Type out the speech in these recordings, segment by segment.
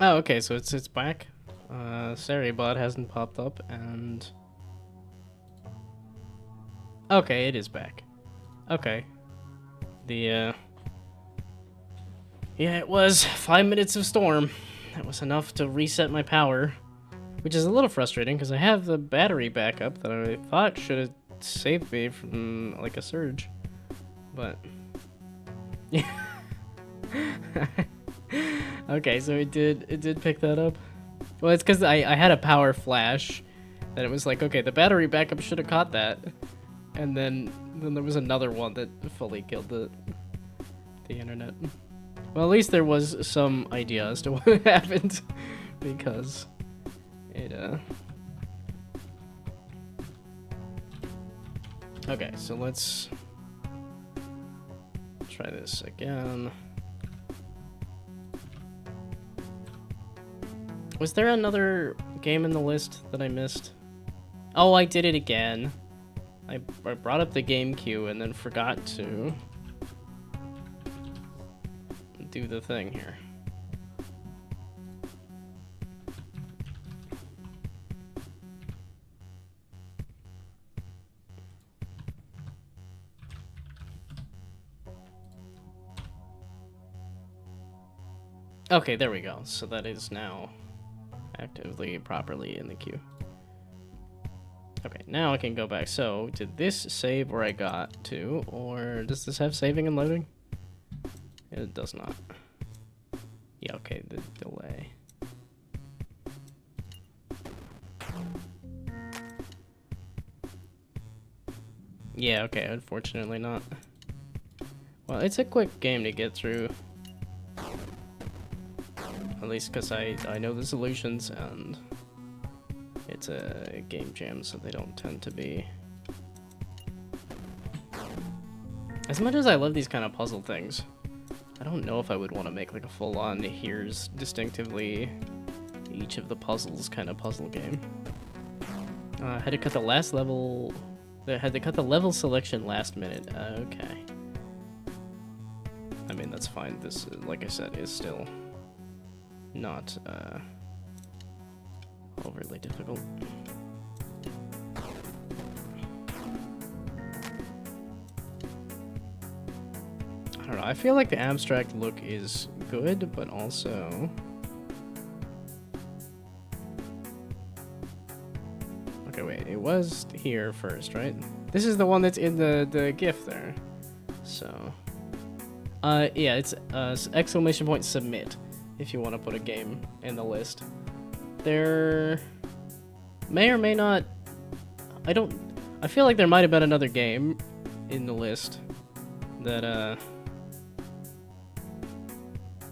Oh, okay, so it's back. Saribot hasn't popped up, and okay, it is back. Okay, the yeah, it was 5 minutes of storm. That was enough to reset my power, which is a little frustrating because I have the battery backup that I thought should have saved me from like a surge, but yeah. Okay, so it did pick that up. Well, it's because I had a power flash, and it was like, okay, the battery backup should have caught that, and then there was another one that fully killed the internet. Well, at least there was some idea as to what happened, because it Okay, so let's try this again. Was there another game in the list that I missed? Oh, I did it again. I brought up the game queue and then forgot to do the thing here. Okay, there we go. So that is now actively, properly in the queue. Okay, now I can go back. So, did this save where I got to, or does this have saving and loading? It does not. Yeah, okay, the delay. Yeah, okay, unfortunately not. Well, it's a quick game to get through. At least because I know the solutions, and it's a game jam, so they don't tend to be. As much as I love these kind of puzzle things, I don't know if I would want to make like a full-on here's distinctively each of the puzzles kind of puzzle game. Had to cut the last level. Had to cut the level selection last minute. Okay. I mean, that's fine. This, like I said, is still not overly difficult. I don't know. I feel like the abstract look is good, but also okay. Wait, it was here first, right? This is the one that's in the GIF there. So, yeah, it's exclamation point submit. If you want to put a game in the list, there may or may not. I feel like there might have been another game in the list that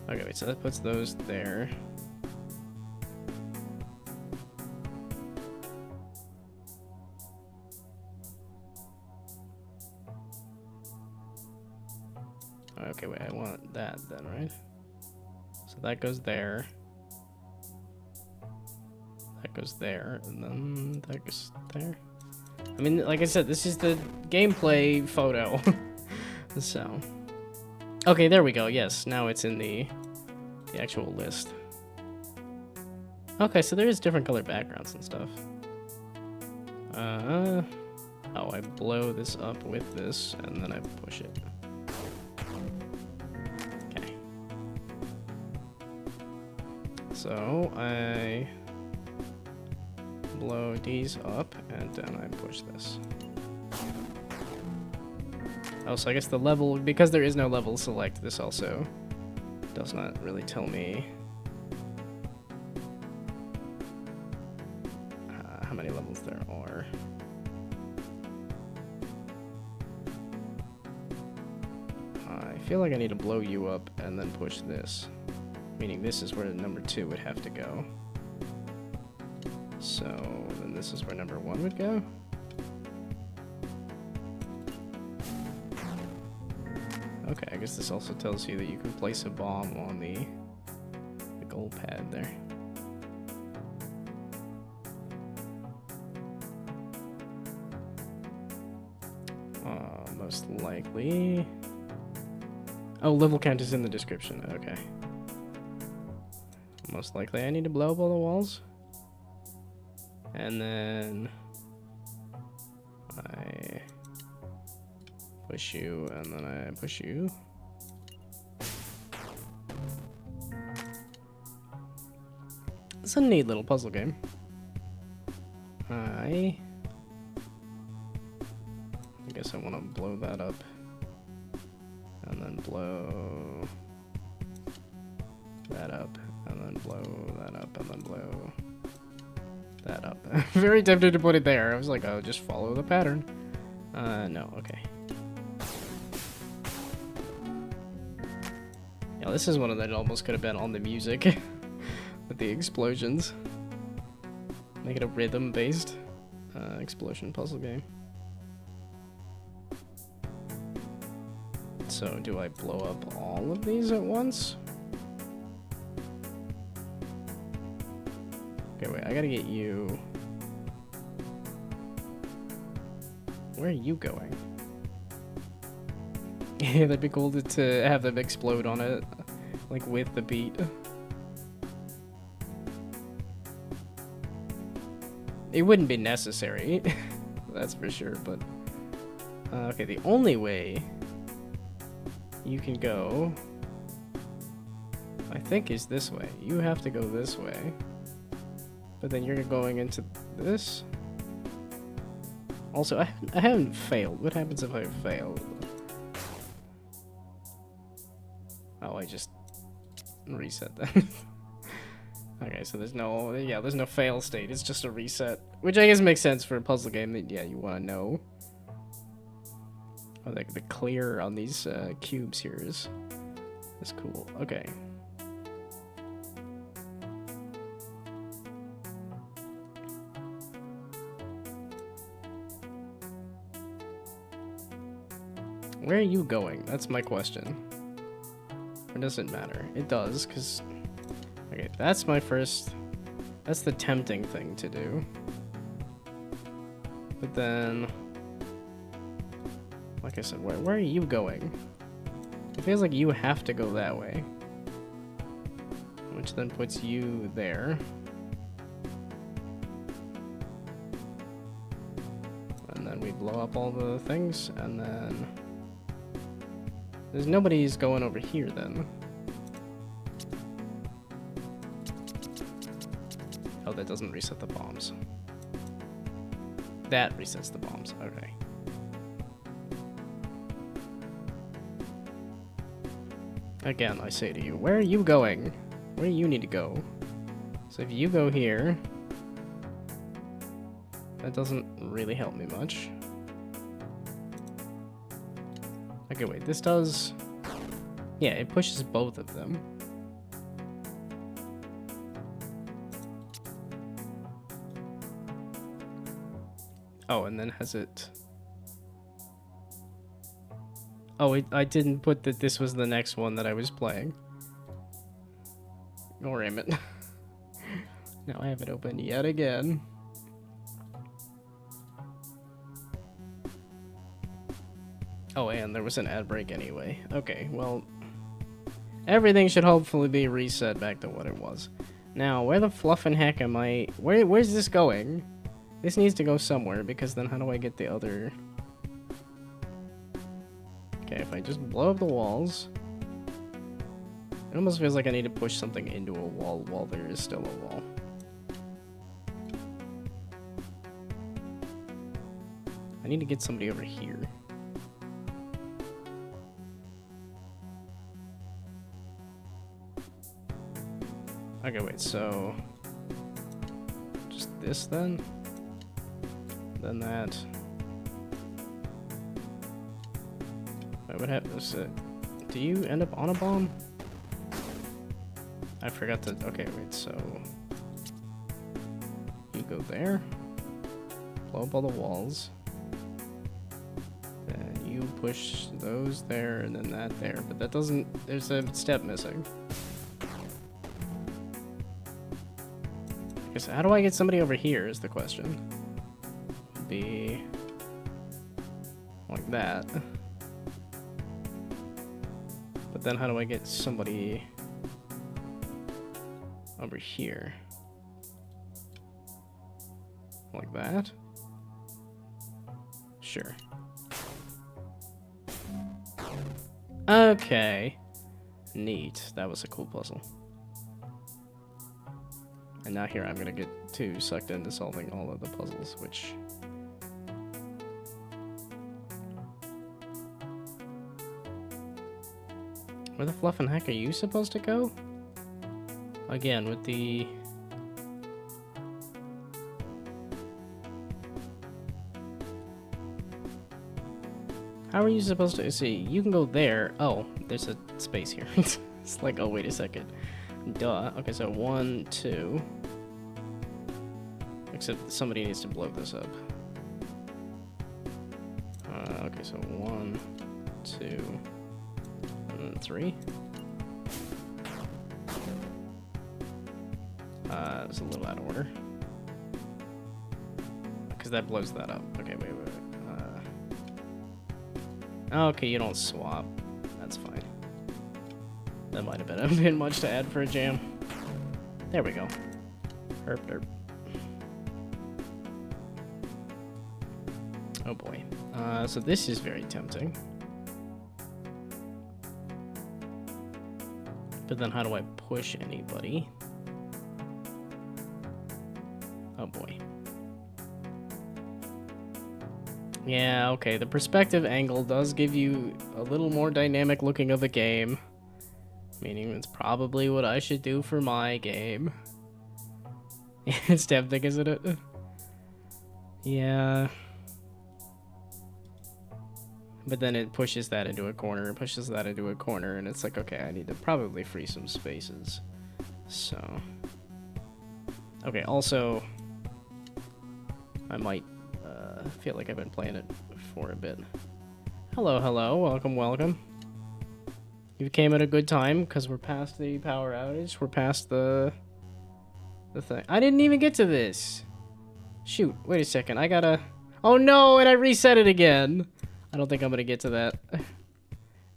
okay, wait. So that puts those there. Okay, wait. I want that then, right? So that goes there. That goes there, and then that goes there. I mean, like I said, this is the gameplay photo. So, okay, there we go. Yes, now it's in the actual list. Okay, so there is different color backgrounds and stuff. Oh, I blow this up with this, and then I push it. Okay. So I blow these up, and then I push this. Oh, so I guess the level, because there is no level select, this also does not really tell me how many levels there are. I feel like I need to blow you up and then push this, meaning this is where number 2 would have to go. So then this is where number 1 would go. Okay, I guess this also tells you that you can place a bomb on the goal pad there. Most likely. Oh, level count is in the description. Okay. Most likely I need to blow up all the walls. And then I push you, and then I push you. It's a neat little puzzle game. I guess I want to blow that up. And then blow that up. And then blow that up. And then blow that up. Very tempted to put it there. I was like, oh, just follow the pattern. No, okay. Yeah, this is one of that almost could have been on the music with the explosions. Make it a rhythm-based explosion puzzle game. So, do I blow up all of these at once? Okay, wait, I gotta get you. Where are you going? Yeah, that'd be cool to have them explode on it, like with the beat. It wouldn't be necessary, that's for sure, but... okay, the only way you can go, I think, is this way. You have to go this way. But then you're going into this. Also, I haven't failed. What happens if I fail? Oh, I just reset that. Okay, so there's no fail state. It's just a reset, which I guess makes sense for a puzzle game that, yeah, you want to know. Oh, the clear on these cubes here is cool. Okay. Where are you going? That's my question. Or does it matter? It does, because... Okay, that's my first... That's the tempting thing to do. But then... Like I said, where are you going? It feels like you have to go that way. Which then puts you there. And then we blow up all the things, and then... There's nobody's going over here then. Oh, that doesn't reset the bombs. That resets the bombs, okay. Again, I say to you, where are you going? Where do you need to go? So if you go here, that doesn't really help me much. Okay, wait, this does... Yeah, it pushes both of them. Oh, and then has it... Oh, I didn't put that this was the next one that I was playing. Or am it? Now I have it open yet again. Oh, and there was an ad break anyway. Okay, well... Everything should hopefully be reset back to what it was. Now, where the fluffin' heck am I... Where's this going? This needs to go somewhere, because then how do I get the other... Okay, if I just blow up the walls... It almost feels like I need to push something into a wall while there is still a wall. I need to get somebody over here. Okay, wait, so... Just this then? Then that. Wait, what happens? Do you end up on a bomb? I forgot to... Okay, wait, so... You go there. Blow up all the walls. Then you push those there, and then that there. But that doesn't... There's a step missing. I guess, how do I get somebody over here is the question. Be... like that. But then how do I get somebody... over here. Like that? Sure. Okay. Neat. That was a cool puzzle. And now here I'm gonna get too sucked into solving all of the puzzles, which... Where the fluff and heck are you supposed to go? Again, with the... How are you supposed to see? You can go there. Oh, there's a space here. It's like, oh, wait a second. Duh. Okay, so 1, 2. Except somebody needs to blow this up. Okay, so 1, 2, and then 3. It's a little out of order. Because that blows that up. Okay, wait. Okay, you don't swap. That's fine. That might have been a bit much to add for a jam. There we go. Herp derp. Oh boy. So this is very tempting. But then how do I push anybody? Oh boy. Yeah, okay, the perspective angle does give you a little more dynamic looking of a game. Meaning it's probably what I should do for my game. It's tempting, isn't it? Yeah. But then it pushes that into a corner, pushes that into a corner, and it's like, okay, I need to probably free some spaces. So... Okay, also... I might feel like I've been playing it for a bit. Hello, welcome. You came at a good time, because we're past the power outage, we're past the thing. I didn't even get to this! Shoot, wait a second, I gotta... Oh no, and I reset it again! I don't think I'm gonna get to that.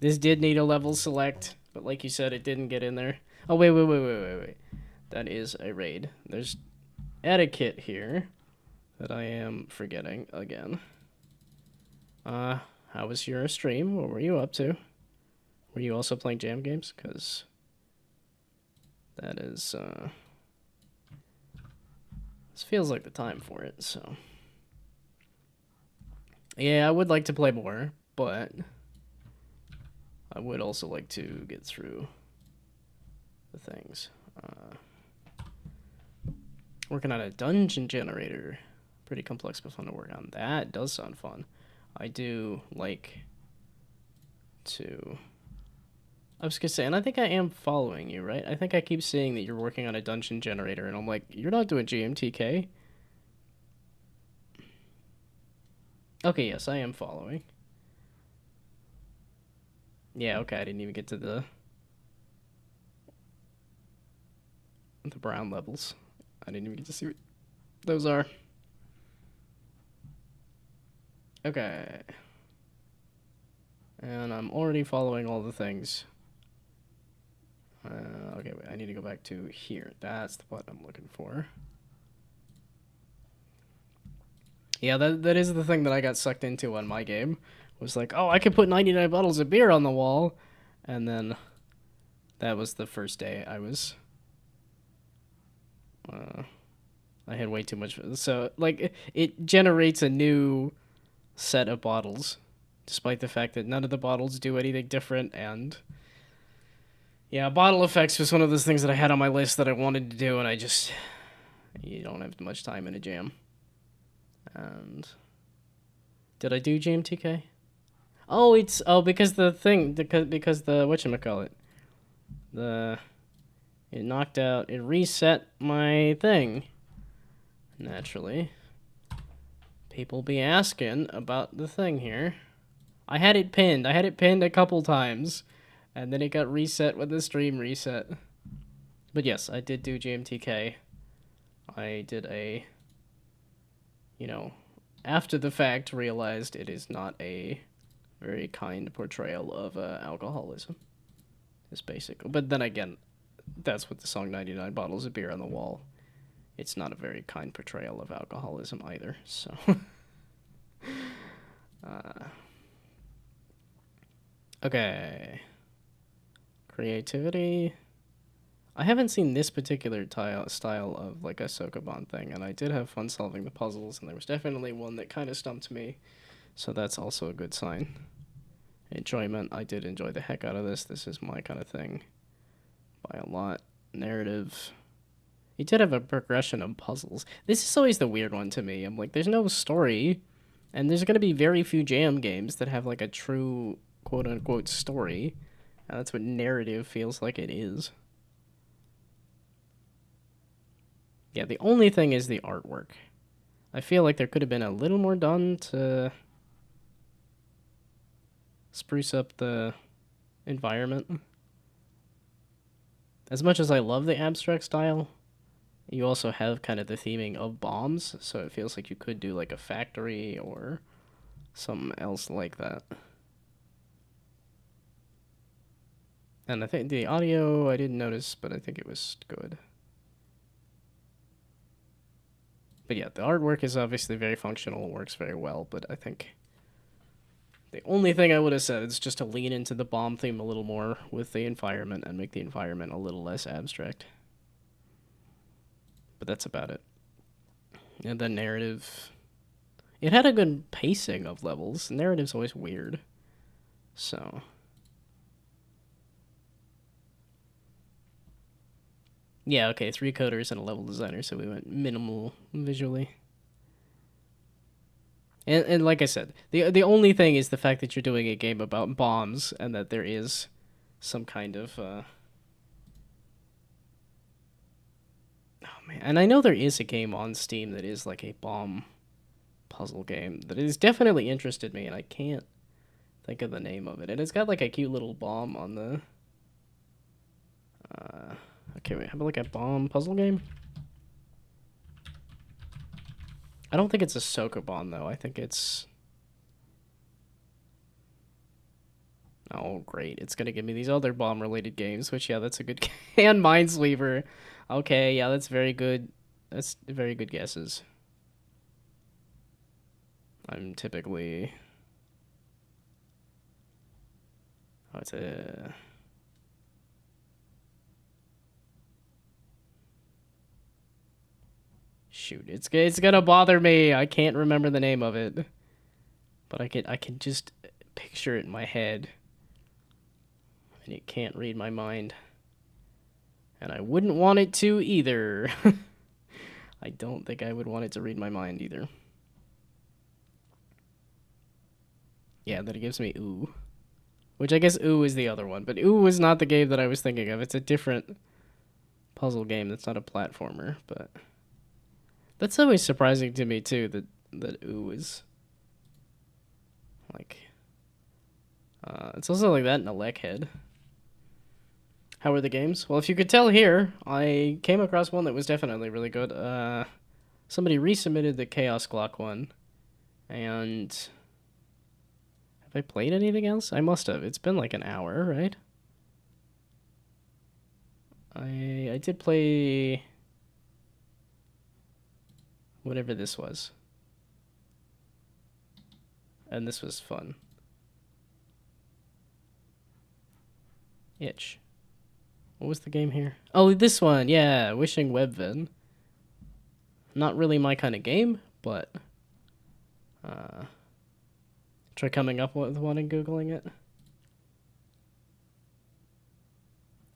This did need a level select, but like you said, it didn't get in there. Oh, wait. That is a raid. There's etiquette here that I am forgetting again. How was your stream? What were you up to? Were you also playing jam games? Because that is, this feels like the time for it, so. Yeah, I would like to play more, but I would also like to get through the things. Working on a dungeon generator. Pretty complex but fun to work on. That does sound fun. I do like to... I was gonna say, and I think I am following you, right? I think I keep seeing that you're working on a dungeon generator, and I'm like, you're not doing GMTK? Okay, yes, I am following. Yeah, okay, I didn't even get to the brown levels. I didn't even get to see what those are. Okay. And I'm already following all the things. Okay, wait, I need to go back to here. That's the button I'm looking for. Yeah, that is the thing that I got sucked into on my game. Was like, oh, I could put 99 bottles of beer on the wall. And then that was the first day I was... I had way too much... So, like, it generates a new set of bottles. Despite the fact that none of the bottles do anything different, and... Yeah, bottle effects was one of those things that I had on my list that I wanted to do, and I just... You don't have much time in a jam. And... Did I do GMTK? Oh, it's... Oh, because the thing... Because the... Whatchamacallit? It knocked out... It reset my thing. Naturally. People be asking about the thing here. I had it pinned. I had it pinned a couple times. And then it got reset when the stream reset. But yes, I did do GMTK. I did a... You know... After the fact, realized it is not a very kind portrayal of alcoholism. It's basic. But then again, that's what the song 99 Bottles of Beer on the Wall. It's not a very kind portrayal of alcoholism either, so. Okay. Creativity. I haven't seen this particular style of like a Sokoban thing, and I did have fun solving the puzzles, and there was definitely one that kind of stumped me, so that's also a good sign. Enjoyment. I did enjoy the heck out of this. This is my kind of thing by a lot. Narrative. You did have a progression of puzzles. This is always the weird one to me. I'm like, there's no story, and there's going to be very few jam games that have like a true quote-unquote story, and that's what narrative feels like it is. Yeah, the only thing is the artwork. I feel like there could have been a little more done to spruce up the environment. As much as I love the abstract style, you also have kind of the theming of bombs, so it feels like you could do like a factory or something else like that. And I think the audio I didn't notice, but I think it was good. But yeah, the artwork is obviously very functional, works very well, but I think the only thing I would have said is just to lean into the bomb theme a little more with the environment and make the environment a little less abstract. But that's about it. And the narrative, it had a good pacing of levels. Narrative's always weird. So yeah, okay, 3 coders and a level designer, so we went minimal visually. And like I said, the only thing is the fact that you're doing a game about bombs and that there is some kind of oh man, and I know there is a game on Steam that is like a bomb puzzle game that has definitely interested me, and I can't think of the name of it. And it's got like a cute little bomb on the okay, wait, how about like a bomb puzzle game? I don't think it's a Sokoban, though. I think it's... Oh, great. It's going to give me these other bomb-related games, which, yeah, that's a good... And Minesweeper. Okay, yeah, that's very good. That's very good guesses. I'm typically... Oh, it's a... Shoot, it's gonna bother me. I can't remember the name of it, but I can just picture it in my head, and it can't read my mind, and I wouldn't want it to either. I don't think I would want it to read my mind either. Yeah, that it gives me ooh, which I guess ooh is the other one, but ooh is not the game that I was thinking of. It's a different puzzle game that's not a platformer, but. That's always surprising to me, too, that ooh is, like, it's also like that in a Leckhead. How are the games? Well, if you could tell here, I came across one that was definitely really good. Somebody resubmitted the Chaos Clock one, and have I played anything else? I must have. It's been like an hour, right? I did play... whatever this was. And this was fun. Itch. What was the game here? Oh, this one. Yeah, Wishing Webvin. Not really my kind of game, but try coming up with one and Googling it.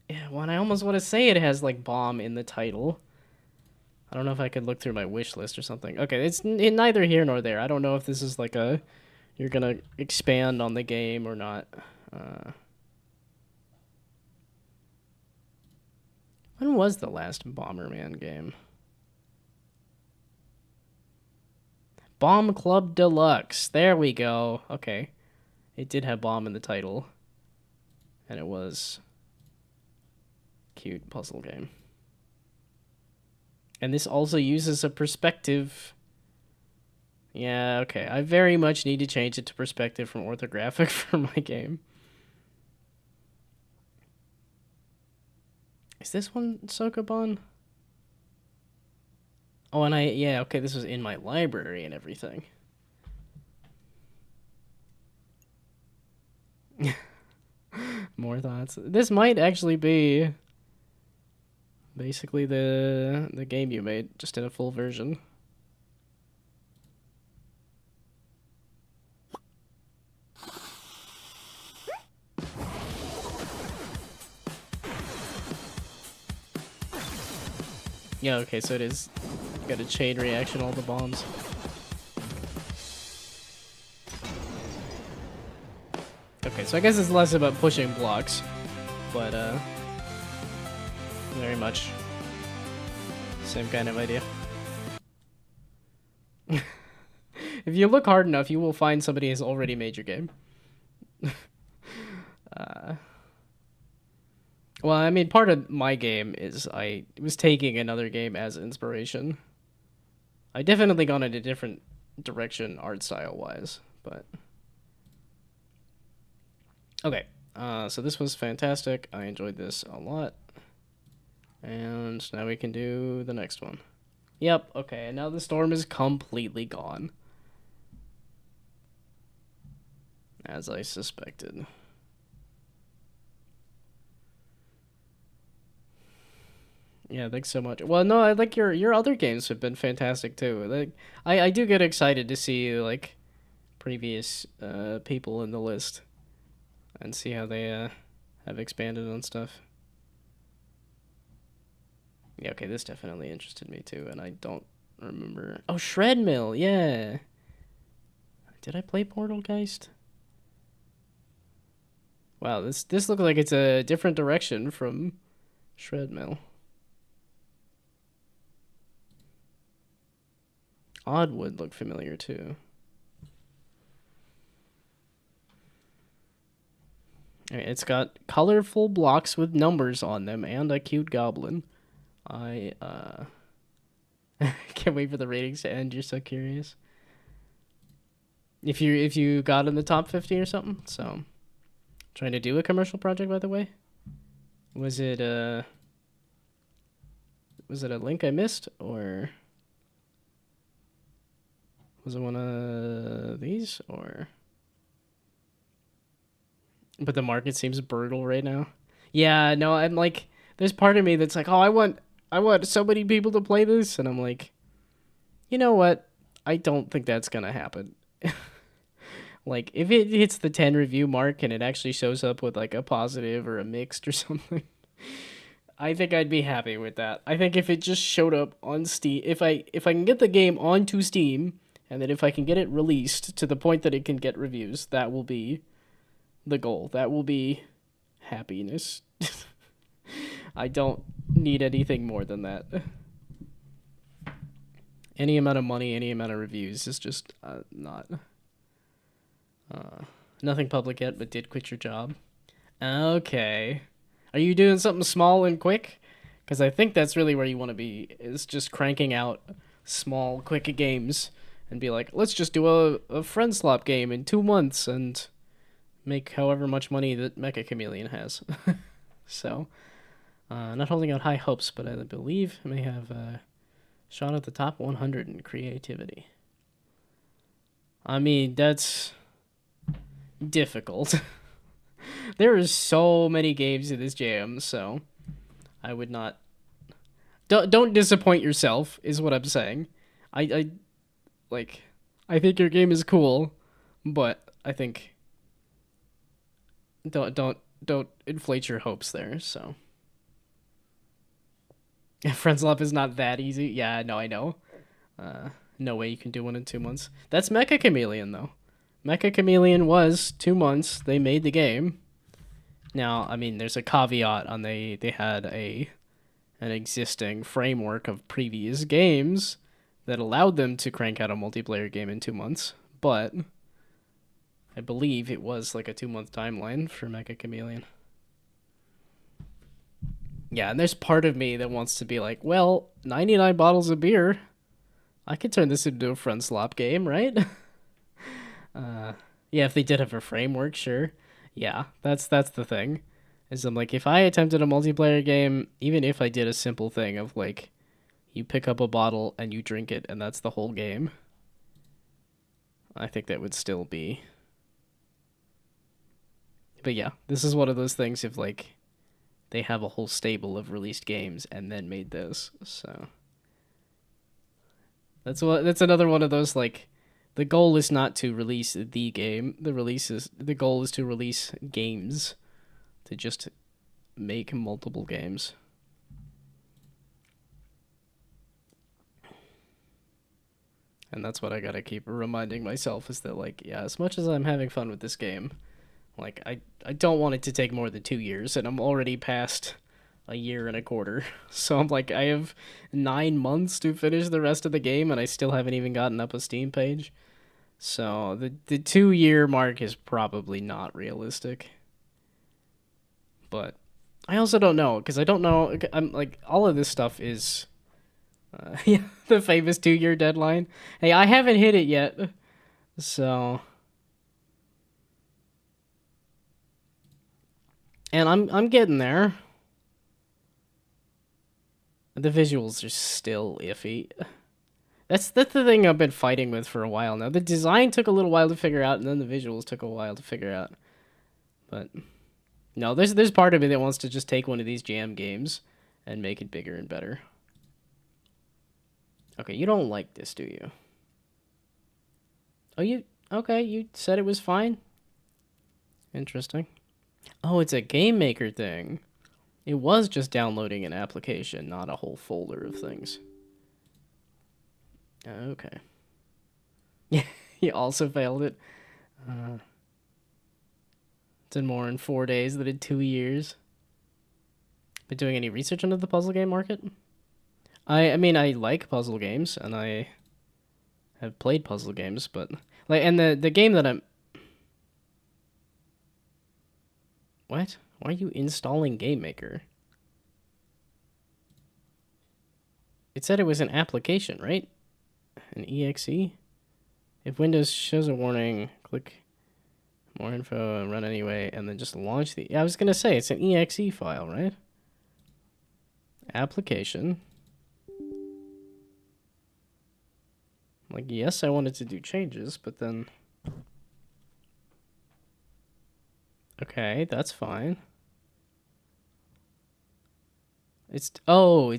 Yeah, one I almost want to say it has like bomb in the title. I don't know if I could look through my wish list or something. Okay, it's neither here nor there. I don't know if this is like a... You're gonna expand on the game or not. When was the last Bomberman game? Bomb Club Deluxe. There we go. Okay. It did have bomb in the title. And it was... cute puzzle game. And this also uses a perspective. Yeah, okay. I very much need to change it to perspective from orthographic for my game. I Is this one Sokoban? Oh, and yeah, okay, this was in my library and everything. More thoughts. This might actually be basically the game you made, just in a full version. Yeah, okay, so it is got a chain reaction, all the bombs. Okay, so I guess it's less about pushing blocks, but very much same kind of idea. If you look hard enough, you will find somebody has already made your game. Well, I mean, part of my game is I was taking another game as inspiration. I definitely gone in a different direction art style wise, but okay. So this was fantastic. I enjoyed this a lot. And now we can do the next one. Yep, okay, and now the storm is completely gone. As I suspected. Yeah, thanks so much. Well, no, I like your other games have been fantastic too. Like, I do get excited to see like previous people in the list and see how they have expanded on stuff. Yeah, okay, this definitely interested me too, and I don't remember. Oh, Shred Mill, yeah. Did I play Portalgeist? Wow, this looks like it's a different direction from Shred Mill. Oddwood looked familiar too. It's got colorful blocks with numbers on them and a cute goblin. I can't wait for the ratings to end. You're so curious. If you got in the top 50 or something. So, trying to do a commercial project, by the way. Was it a link I missed, or was it one of these, or? But the market seems brutal right now. Yeah, no, I'm like, there's part of me that's like, oh, I want so many people to play this, and I'm like, you know what? I don't think that's gonna happen. Like, if it hits the 10 review mark and it actually shows up with like a positive or a mixed or something, I think I'd be happy with that. I think if it just showed up on Steam, if I can get the game onto Steam, and then if I can get it released to the point that it can get reviews, that will be the goal. That will be happiness. I don't need anything more than that. Any amount of money, any amount of reviews is just not. Nothing public yet, but did quit your job. Okay. Are you doing something small and quick? Because I think that's really where you want to be, is just cranking out small, quick games and be like, let's just do a friend slop game in 2 months and make however much money that Mecha Chameleon has. So, not holding out high hopes, but I believe I may have shot at the top 100 in creativity. I mean, that's difficult. There are so many games in this jam, so I would not. Don't disappoint yourself, is what I'm saying. I think your game is cool, but I think don't inflate your hopes there. So, Friends Love is not that easy. Yeah, no, I know. No way you can do one in 2 months. That's Mecha Chameleon though. Mecha Chameleon was 2 months. They made the game. Now, I mean, there's a caveat on they had an existing framework of previous games that allowed them to crank out a multiplayer game in 2 months, but I believe it was like a 2-month timeline for Mecha Chameleon. Yeah, and there's part of me that wants to be like, well, 99 bottles of beer. I could turn this into a front slop game, right? Yeah, if they did have a framework, sure. Yeah, that's the thing. Is I'm like, if I attempted a multiplayer game, even if I did a simple thing of like, you pick up a bottle and you drink it, and that's the whole game, I think that would still be. But yeah, this is one of those things if like they have a whole stable of released games and then made this. So that's another one of those like the goal is not to release the game. The goal is to release games, to just make multiple games. And that's what I gotta keep reminding myself is that like, yeah, as much as I'm having fun with this game, like I don't want it to take more than 2 years, and I'm already past a year and a quarter. So I'm like, I have 9 months to finish the rest of the game, and I still haven't even gotten up a Steam page. So the 2 year mark is probably not realistic. But I also don't know, because I don't know. I'm like, all of this stuff is, yeah, the famous 2 year deadline. Hey, I haven't hit it yet, so. And I'm getting there. The visuals are still iffy. That's the thing I've been fighting with for a while now. The design took a little while to figure out, and then the visuals took a while to figure out. But no, there's part of me that wants to just take one of these jam games and make it bigger and better. Okay, you don't like this, do you? Oh, you okay? You said it was fine. Interesting. Oh, it's a game maker thing. It was just downloading an application, not a whole folder of things. Okay. Yeah, he also failed it. Did more in 4 days than in 2 years. Been doing any research into the puzzle game market? I mean, I like puzzle games, and I have played puzzle games, but like, and the game that I'm. What? Why are you installing Game Maker? It said it was an application, right? An exe. If Windows shows a warning, click more info and run anyway, and then just launch the. Yeah, I was gonna say it's an exe file, right? Application. Like, yes, I wanted to do changes, but then. Okay, that's fine. It's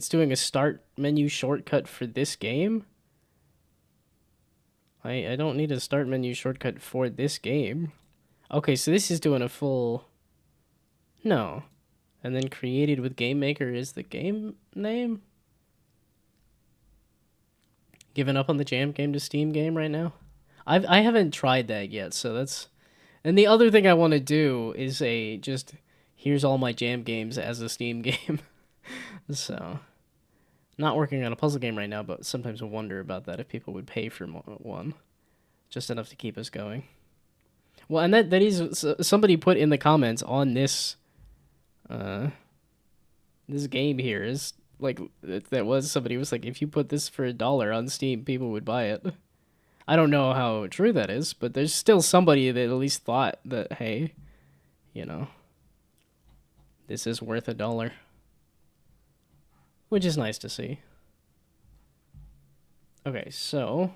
doing a start menu shortcut for this game? I don't need a start menu shortcut for this game. Okay, so this is doing a full. No. And then created with Game Maker is the game name? Giving up on the Jam game to Steam game right now? I haven't tried that yet, so that's. And the other thing I want to do is just here's all my Jam games as a Steam game. So, not working on a puzzle game right now, but sometimes I wonder about that if people would pay for one, just enough to keep us going. Well, and that is somebody put in the comments on this this game here is like that was somebody was like, if you put this for $1 on Steam, people would buy it. I don't know how true that is, but there's still somebody that at least thought that, hey, you know, this is worth $1, which is nice to see. Okay, so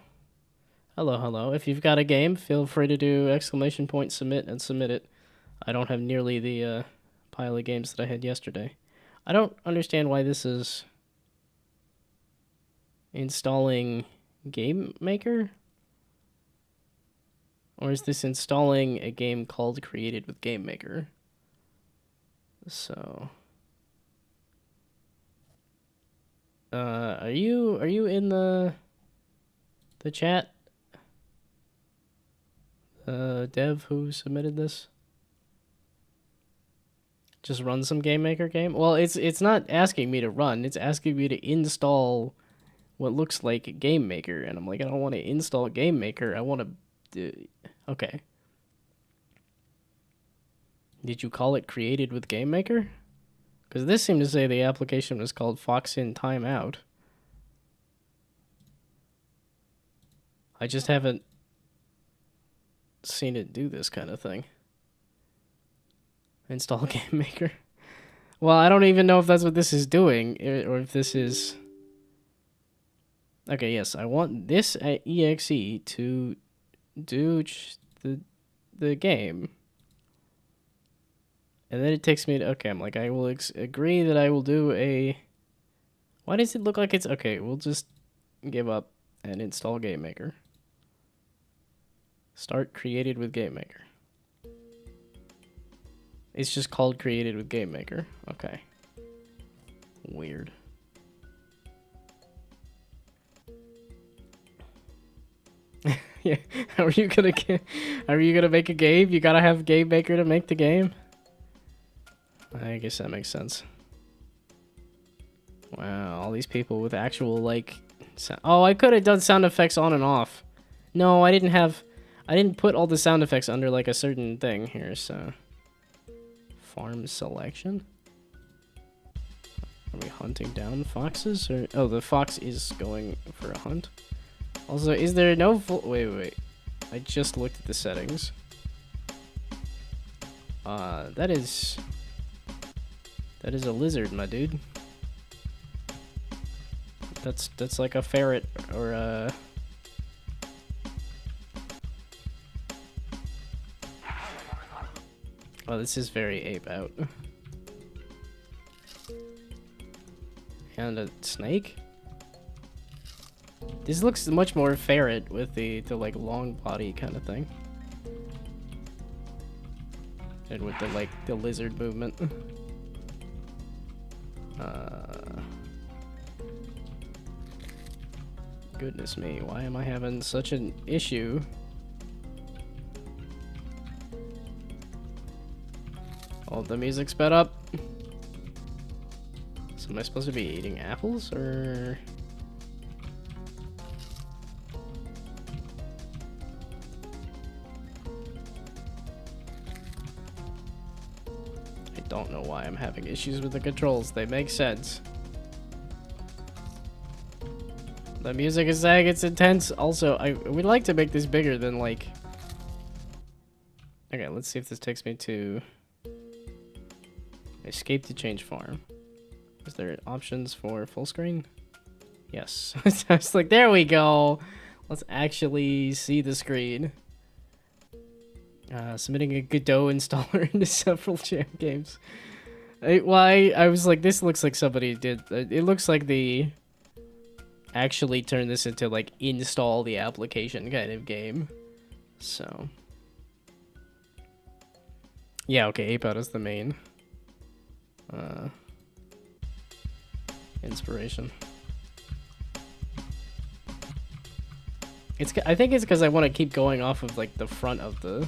hello. If you've got a game, feel free to do !submit and submit it. I don't have nearly the pile of games that I had yesterday. I don't understand why this is installing Game Maker. Or is this installing a game called Created with Game Maker? So, are you in the chat? Dev who submitted this? Just run some Game Maker game? Well, it's not asking me to run. It's asking me to install what looks like Game Maker, and I'm like, I don't want to install Game Maker. I want to. Okay. Did you call it Created with Game Maker? Because this seemed to say the application was called Foxin Timeout. I just haven't seen it do this kind of thing. Install Game Maker. Well, I don't even know if that's what this is doing, or if this is... Okay, yes, I want this exe to do the game. And then it takes me to... Okay, I'm like, I will agree that I will do a... Why does it look like it's... Okay, we'll just give up and install Game Maker. Start created with Game Maker. It's just called created with Game Maker. Okay. Weird. Yeah, how are you gonna make a game? You gotta have Game Maker to make the game? I guess that makes sense. Wow, all these people with actual, like... Oh, I could have done sound effects on and off. No, I didn't put all the sound effects under, like, a certain thing here, so... Farm selection? Are we hunting down foxes? Or... Oh, the fox is going for a hunt. Also, is there no full... Wait. I just looked at the settings. That is a lizard, my dude. That's like a ferret or a... Oh, this is very ape out. And a snake? This looks much more ferret with the like long body kind of thing. And with the like the lizard movement. Goodness me, why am I having such an issue? Oh, the music sped up. So am I supposed to be eating apples or? I don't know why I'm having issues with the controls. They make sense. The music is saying it's intense. Also, I would like to make this bigger than like... Okay, let's see if this takes me to... Escape to change farm. Is there options for full screen? Yes. I was like, there we go. Let's actually see the screen. Submitting a Godot installer into several jam games. I was like, this looks like somebody did... It looks like the... Actually turn this into like install the application kind of game. So yeah, okay, Ape Out is the main inspiration. I think it's because I want to keep going off of like the front of the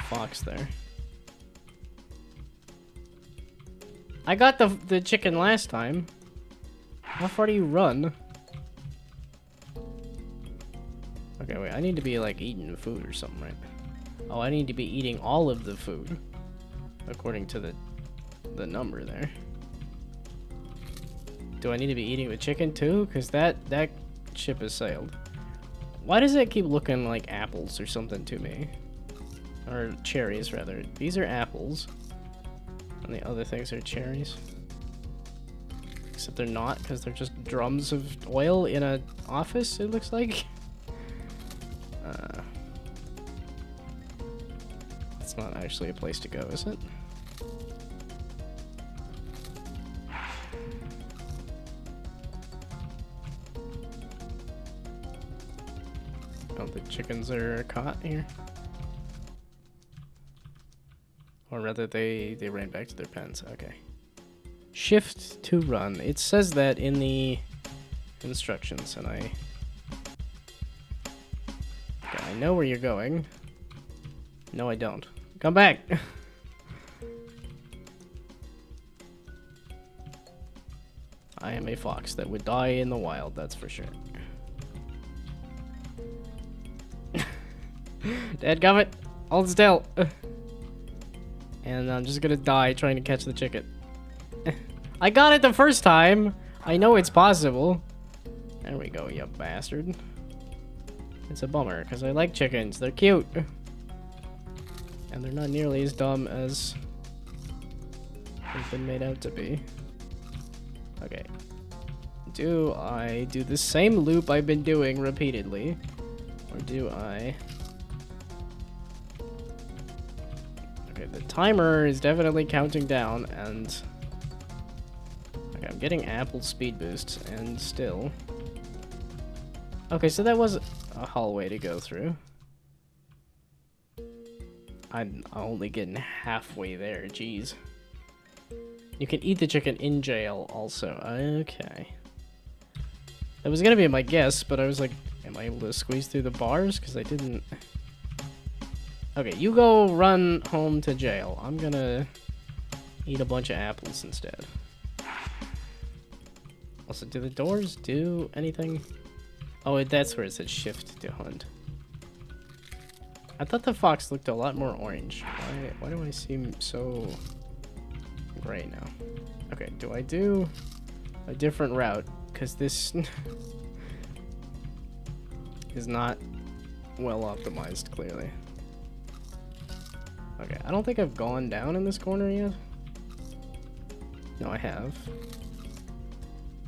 fox there. I got the chicken last time. How far do you run? Okay, wait, I need to be, like, eating food or something, right? Oh, I need to be eating all of the food. According to the number there. Do I need to be eating the chicken, too? Because that ship has sailed. Why does it keep looking like apples or something to me? Or cherries, rather. These are apples. And the other things are cherries. Except they're not, because they're just drums of oil in an office, it looks like. It's not actually a place to go, is it? Oh, the chickens are caught here. Or rather, they ran back to their pens. Okay. Shift to run. It says that in the instructions, and I know where you're going. No, I don't. Come back! I am a fox that would die in the wild, that's for sure. Dadgummit! Hold still! And I'm just gonna die trying to catch the chicken. I got it the first time! I know it's possible. There we go, you bastard. It's a bummer, because I like chickens. They're cute. And they're not nearly as dumb as has been made out to be. Okay. Do I do the same loop I've been doing repeatedly? Or do I... Okay, the timer is definitely counting down, and... Okay, I'm getting apple speed boosts, and still... Okay, so that was a hallway to go through. I'm only getting halfway there, jeez. You can eat the chicken in jail, also. Okay. That was gonna be my guess, but I was like, am I able to squeeze through the bars? Because I didn't... Okay, you go run home to jail. I'm gonna eat a bunch of apples instead. Also, do the doors do anything? Oh, that's where it said shift to hunt. I thought the fox looked a lot more orange. Why do I seem so gray now? Okay, do I do a different route? Because this is not well optimized, clearly. Okay, I don't think I've gone down in this corner yet. No, I have.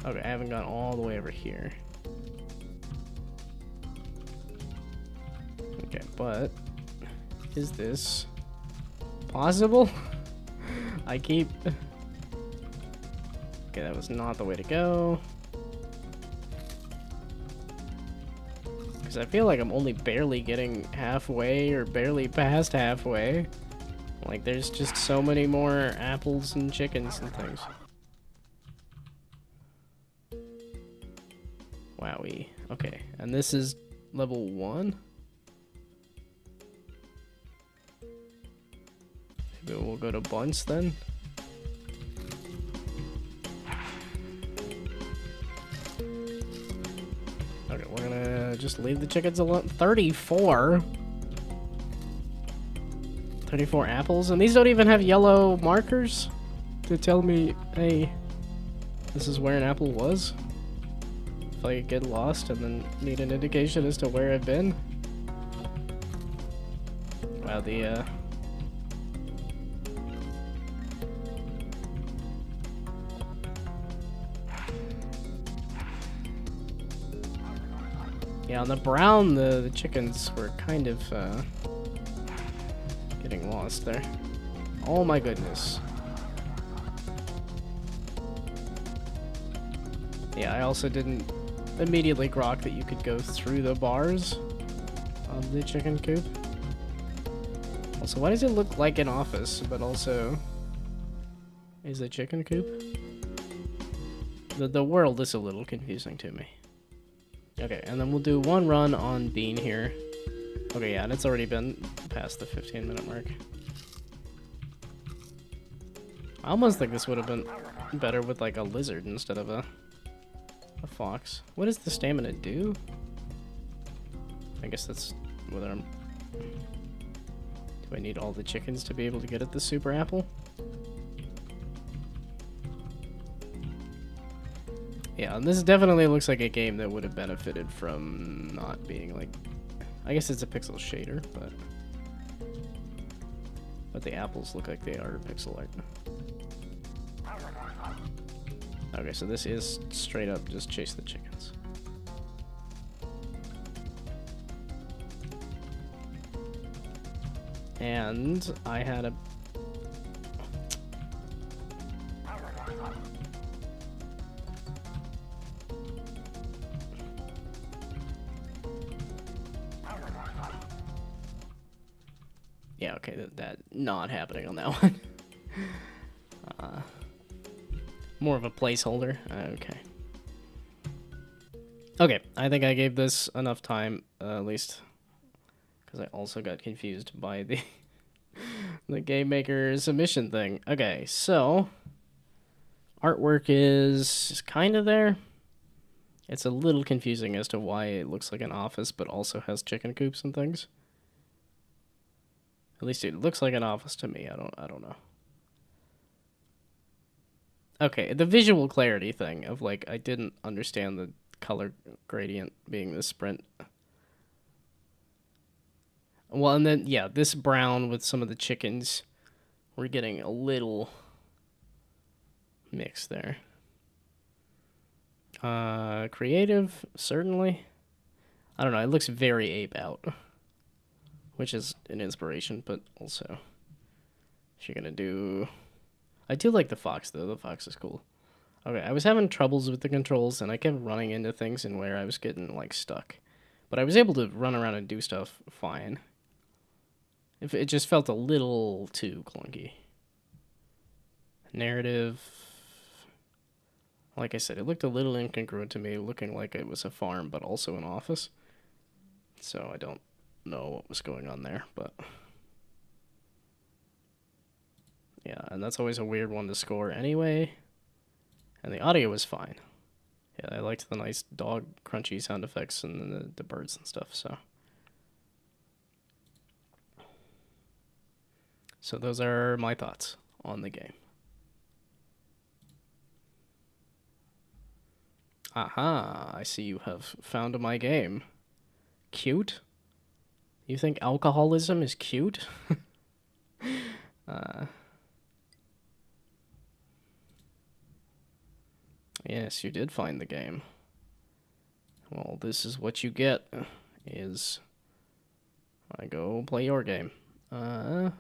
Okay, I haven't gone all the way over here. Okay, but is this possible? I keep... Okay, that was not the way to go. Because I feel like I'm only barely getting halfway or barely past halfway. Like, there's just so many more apples and chickens and things. Wowie. Okay, and this is level 1? Maybe we'll go to bunts then? Okay, we're gonna just leave the chickens alone. 34? 34 apples? And these don't even have yellow markers to tell me, hey, this is where an apple was? If I get lost and then need an indication as to where I've been? Wow, the, Yeah, on the brown, the chickens were kind of, getting lost there. Oh my goodness. Yeah, I also didn't immediately grok that you could go through the bars of the chicken coop. Also, why does it look like an office, but also is a chicken coop? The world is a little confusing to me. Okay, and then we'll do one run on Bean here. Okay, yeah, and it's already been past the 15-minute mark. I almost think this would have been better with like a lizard instead of a fox. What does the stamina do? I guess that's whether I'm... Do I need all the chickens to be able to get at the super apple? Yeah, and this definitely looks like a game that would have benefited from not being like... I guess it's a pixel shader, but the apples look like they are pixel art. Okay, so this is straight up just chase the chickens. And I had a... Yeah, okay, that not happening on that one. More of a placeholder. Okay. Okay, I think I gave this enough time, at least, because I also got confused by the the game maker submission thing. Okay, so artwork is kind of there. It's a little confusing as to why it looks like an office, but also has chicken coops and things. At least it looks like an office to me. I don't know. Okay, the visual clarity thing of like I didn't understand the color gradient being the sprint. Well, and then yeah, this brown with some of the chickens, we're getting a little mix there. Creative, certainly. I don't know, it looks very ape out, which is an inspiration, but also, if you're gonna do... I do like the fox, though. The fox is cool. Okay, I was having troubles with the controls, and I kept running into things in where I was getting, like, stuck. But I was able to run around and do stuff fine. If it just felt a little too clunky. Narrative... Like I said, it looked a little incongruent to me, looking like it was a farm, but also an office. So I don't know what was going on there, but... Yeah, and that's always a weird one to score anyway. And the audio was fine. Yeah, I liked the nice dog crunchy sound effects and the birds and stuff, so... So those are my thoughts on the game. Aha, I see you have found my game. Cute? You think alcoholism is cute? Yes, you did find the game. Well, this is what you get, is... I go play your game.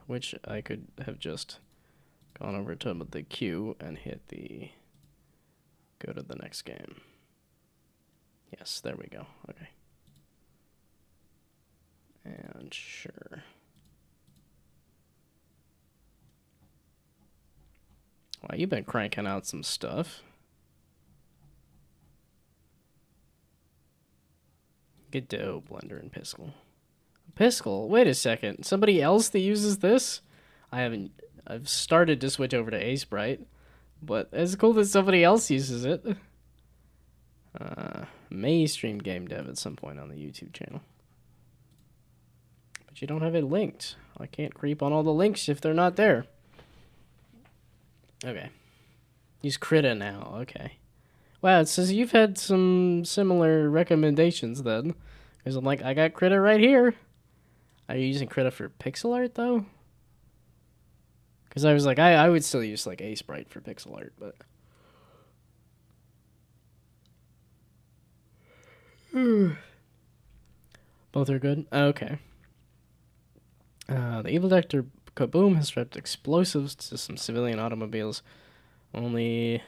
Which I could have just gone over to the queue and hit the... Go to the next game. Yes, there we go. Okay. And sure. Wow, you've been cranking out some stuff. Godot, Blender, and Piskel. Piskel? Wait a second. Somebody else that uses this? I've started to switch over to Aseprite, but it's cool that somebody else uses it. May stream game dev at some point on the YouTube channel. But you don't have it linked. I can't creep on all the links if they're not there. Okay. Use Krita now. Okay. Wow, it says you've had some similar recommendations then. Because I'm like, I got Krita right here. Are you using Krita for pixel art though? Because I was like, I would still use like Aseprite for pixel art, but... Both are good? Okay. The evil Dr. Kaboom has strapped explosives to some civilian automobiles. Only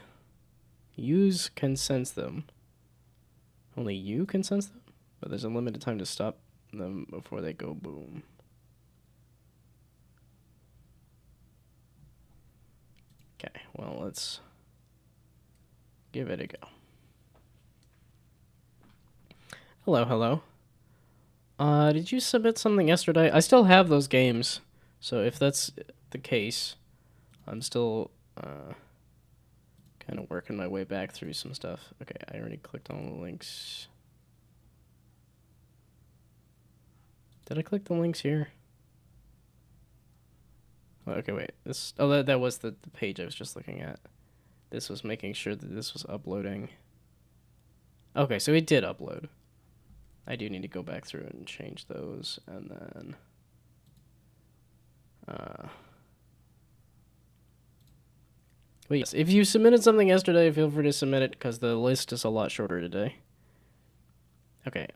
use can sense them. Only you can sense them? But there's a limited time to stop them before they go boom. Okay, well, let's give it a go. Hello, hello. Did you submit something yesterday? I still have those games, so if that's the case, I'm still kind of working my way back through some stuff. Okay, I already clicked on the links. Did I click the links here? Oh, okay, wait. That was the page I was just looking at. This was making sure that this was uploading. Okay, so it did upload. I do need to go back through and change those, and then... But yes, if you submitted something yesterday, feel free to submit it, because the list is a lot shorter today. Okay,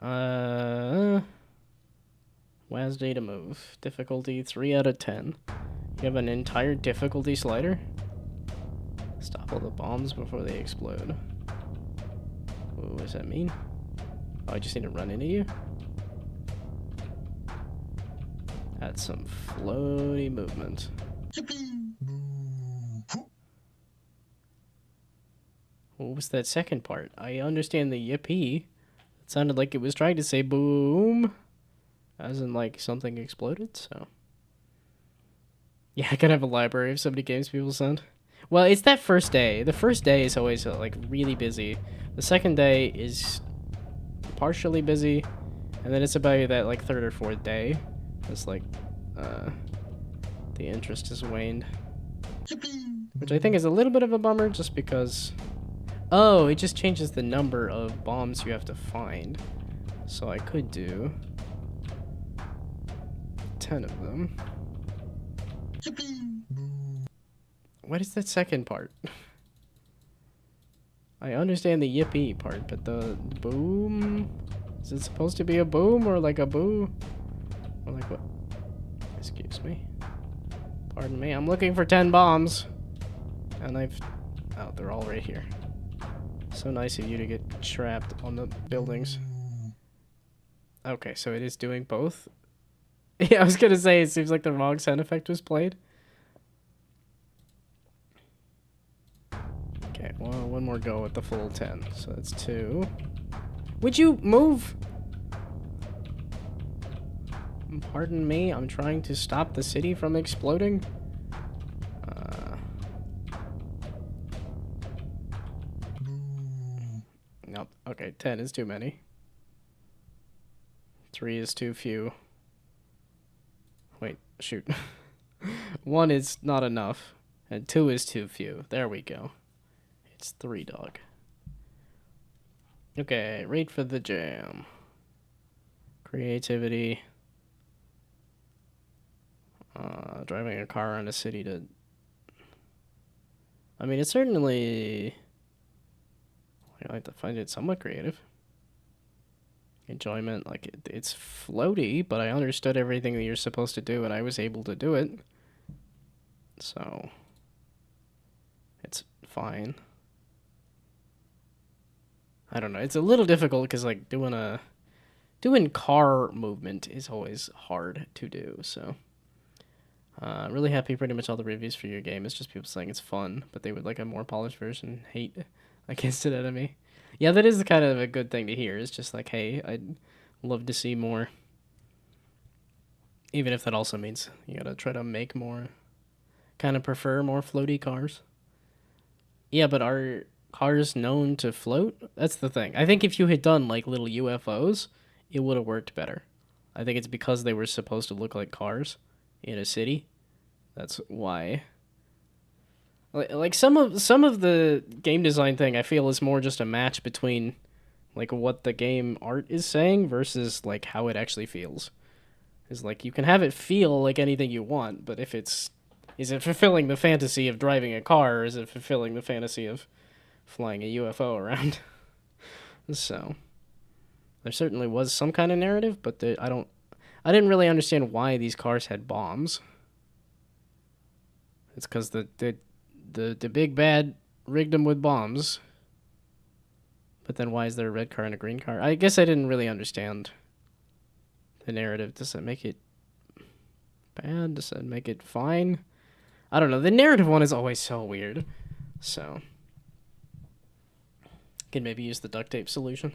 WASD to move. Difficulty 3 out of 10. You have an entire difficulty slider? Stop all the bombs before they explode. What does that mean? Oh, I just need to run into you? Add some floaty movement. What was that second part? I understand the yippee. It sounded like it was trying to say boom. As in, like, something exploded, so... Yeah, I could have a library of so many games people send. Well, it's that first day. The first day is always, like, really busy. The second day is partially busy. And then it's about that, like, third or fourth day. It's like, the interest has waned. Which I think is a little bit of a bummer, just because... Oh, it just changes the number of bombs you have to find. So I could do 10 of them. What is that second part? I understand the yippee part, but the boom... Is it supposed to be a boom or like a boo? Or like what? Excuse me. Pardon me, I'm looking for 10 bombs. And I've... Oh, they're all right here. So nice of you to get trapped on the buildings. Okay, so it is doing both? Yeah, I was gonna say, it seems like the wrong sound effect was played. Okay, well, one more go with the full 10. So that's 2. Would you move? Pardon me, I'm trying to stop the city from exploding. Nope. Okay, 10 is too many. 3 is too few. Wait, shoot. 1 is not enough. And 2 is too few. There we go. It's 3, dog. Okay, rate for the jam. Creativity. Driving a car around a city to... I mean, it's certainly... I like to find it somewhat creative. Enjoyment, like, it's floaty, but I understood everything that you're supposed to do, and I was able to do it. So... It's fine. I don't know, it's a little difficult, because, like, doing car movement is always hard to do, so... really happy pretty much all the reviews for your game. It's just people saying it's fun, but they would like a more polished version. Hate against an enemy. Yeah, that is kind of a good thing to hear. It's just like, hey, I'd love to see more. Even if that also means you gotta try to make more. Kind of prefer more floaty cars. Yeah, but are cars known to float? That's the thing. I think if you had done like little UFOs, it would have worked better. I think it's because they were supposed to look like cars in a city. That's why. Like some of the game design thing I feel is more just a match between like what the game art is saying versus like how it actually feels. Is like you can have it feel like anything you want, but if is it fulfilling the fantasy of driving a car, or is it fulfilling the fantasy of flying a UFO around? So there certainly was some kind of narrative, but I didn't really understand why these cars had bombs. It's because the big bad rigged them with bombs. But then why is there a red car and a green car? I guess I didn't really understand the narrative. Does that make it bad? Does that make it fine? I don't know. The narrative one is always so weird. So, can maybe use the duct tape solution.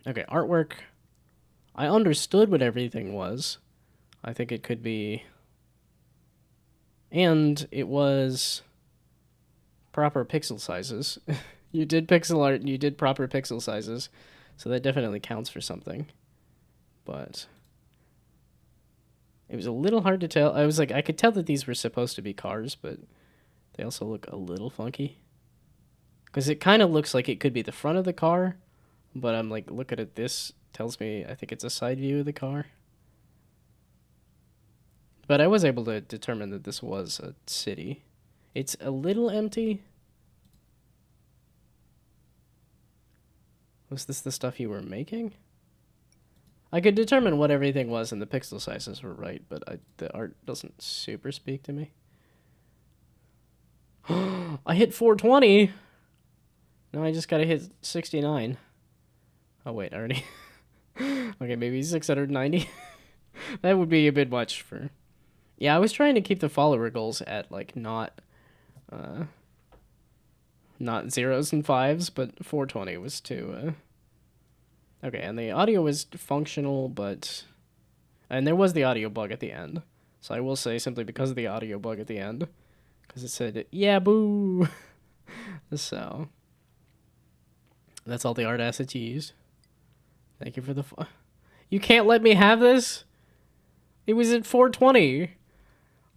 Okay, artwork. I understood what everything was. I think it could be... And it was proper pixel sizes. You did pixel art and you did proper pixel sizes. So that definitely counts for something. But it was a little hard to tell. I was like, I could tell that these were supposed to be cars, but they also look a little funky. Because it kind of looks like it could be the front of the car, but I'm like, looking at this, tells me I think it's a side view of the car. But I was able to determine that this was a city. It's a little empty. Was this the stuff you were making? I could determine what everything was and the pixel sizes were right, but the art doesn't super speak to me. I hit 420! No, I just gotta hit 69. Oh wait, I already... Okay, maybe 690? That would be a bit much for... Yeah, I was trying to keep the follower goals at, like, not zeros and fives, but 420 was too, Okay, and the audio was functional, but... And there was the audio bug at the end. So I will say, simply because of the audio bug at the end, because it said, yeah, boo! So... That's all the art assets you used. Thank you for the... You can't let me have this? It was at 420.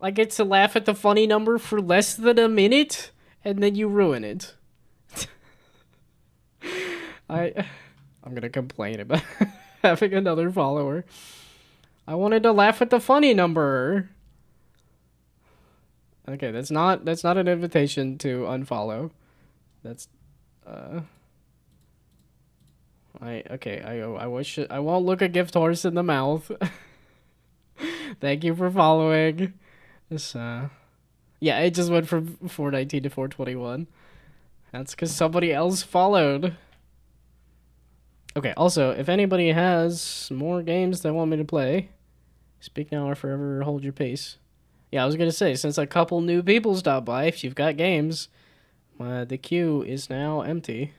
I get to laugh at the funny number for less than a minute, and then you ruin it. I'm gonna complain about having another follower. I wanted to laugh at the funny number. Okay, that's not an invitation to unfollow. That's I wish I won't look a gift horse in the mouth. Thank you for following. This yeah, it just went from 419 to 421. That's because somebody else followed. Okay, also, if anybody has more games they want me to play, speak now or forever hold your peace. Yeah, I was gonna say, since a couple new people stopped by, if you've got games, the queue is now empty.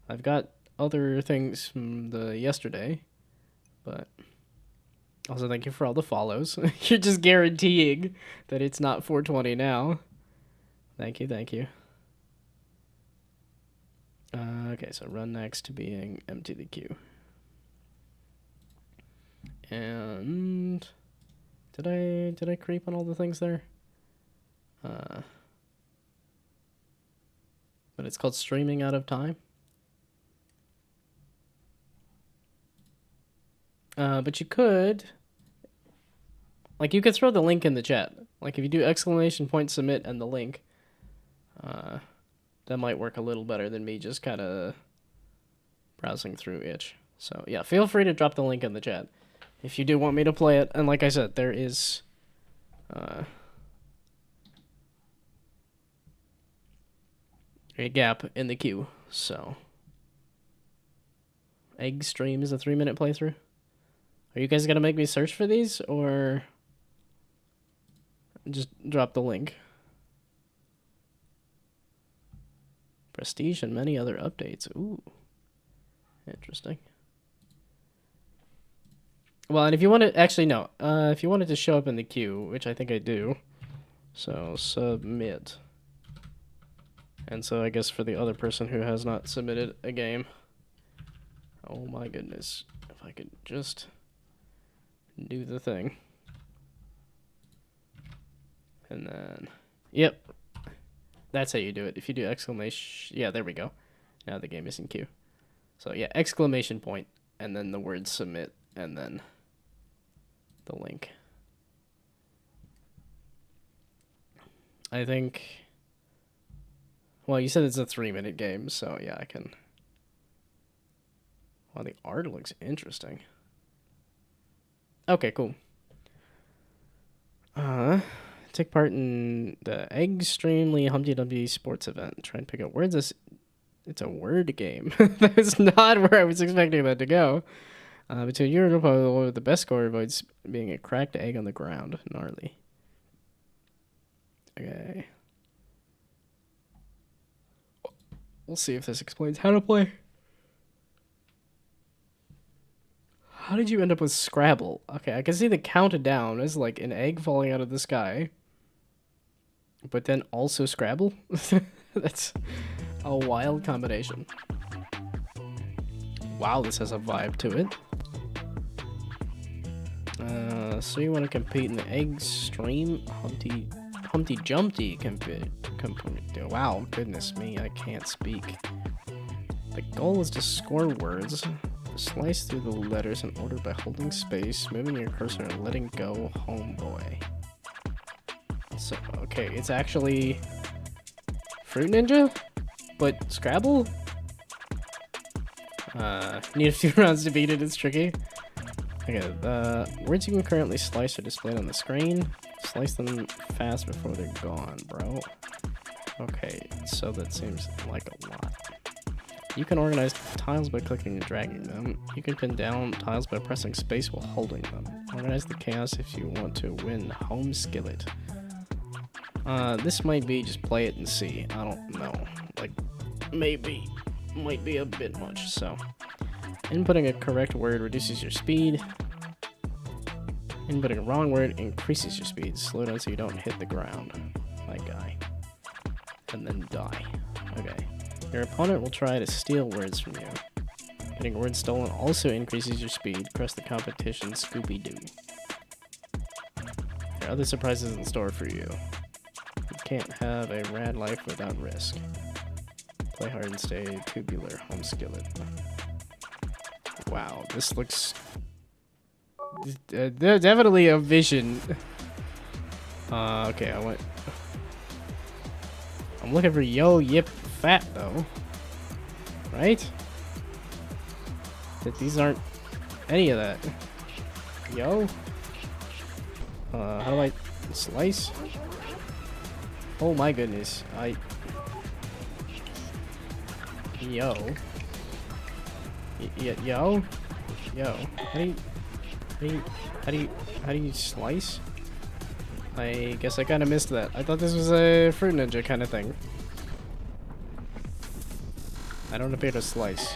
I've got other things from the yesterday, but also thank you for all the follows. You're just guaranteeing that it's not 420 now. Thank you, thank you. Okay, so run next to being empty the queue. And did I creep on all the things there? But it's called streaming out of time. But you could, like, you could throw the link in the chat. Like, if you do exclamation point submit and the link, that might work a little better than me just kind of browsing through itch. So yeah, feel free to drop the link in the chat if you do want me to play it. And like I said, there is a gap in the queue. So Egg Stream is a 3-minute playthrough. Are you guys gonna make me search for these or just drop the link? Prestige and many other updates. Ooh, interesting. Well, and if you want to, actually no, if you wanted to show up in the queue, which I think I do, so submit. And so I guess for the other person who has not submitted a game, oh my goodness, if I could just do the thing. And then, yep, that's how you do it. If you do exclamation, yeah, there we go. Now the game is in queue. So yeah, exclamation point, and then the word submit, and then the link. I think, well, you said it's a 3-minute game, so yeah, I can. Wow, the art looks interesting. Okay, cool. Take part in the Extremely Humpty Dumpty sports event. Try and pick up words. It's a word game. That's not where I was expecting that to go. Between you and Oppo, the best score avoids being a cracked egg on the ground. Gnarly. Okay. We'll see if this explains how to play. How did you end up with Scrabble? Okay, I can see the countdown as like an egg falling out of the sky. But then also Scrabble? That's a wild combination. Wow, this has a vibe to it. So you want to compete in the Extreme Humpty Jumpty compete. Wow, goodness me, I can't speak. The goal is to score words. Slice through the letters in order by holding space, moving your cursor, and letting go, homeboy. So, okay, it's actually Fruit Ninja, but Scrabble? Need a few rounds to beat it, it's tricky. Okay, the words you can currently slice are displayed on the screen. Slice them fast before they're gone, bro. Okay, so that seems like a lot. You can organize tiles by clicking and dragging them. You can pin down tiles by pressing space while holding them. Organize the chaos if you want to win Home Skillet. This might be just play it and see. I don't know. Like, maybe. Might be a bit much, so. Inputting a correct word reduces your speed. Inputting a wrong word increases your speed. Slow down so you don't hit the ground. My guy. And then die. Okay. Your opponent will try to steal words from you. Getting words stolen also increases your speed. Press the competition Scooby-Doo. There are other surprises in store for you. You can't have a rad life without risk. Play hard and stay tubular. Home Skillet. Wow, this looks... definitely a vision Okay, I'm looking for yo, yip, fat, though. Right? That these aren't any of that. Yo? How do I slice? Oh my goodness. Yo. Yo? Yo. How do you slice? I guess I kind of missed that. I thought this was a Fruit Ninja kind of thing. I don't appear to slice.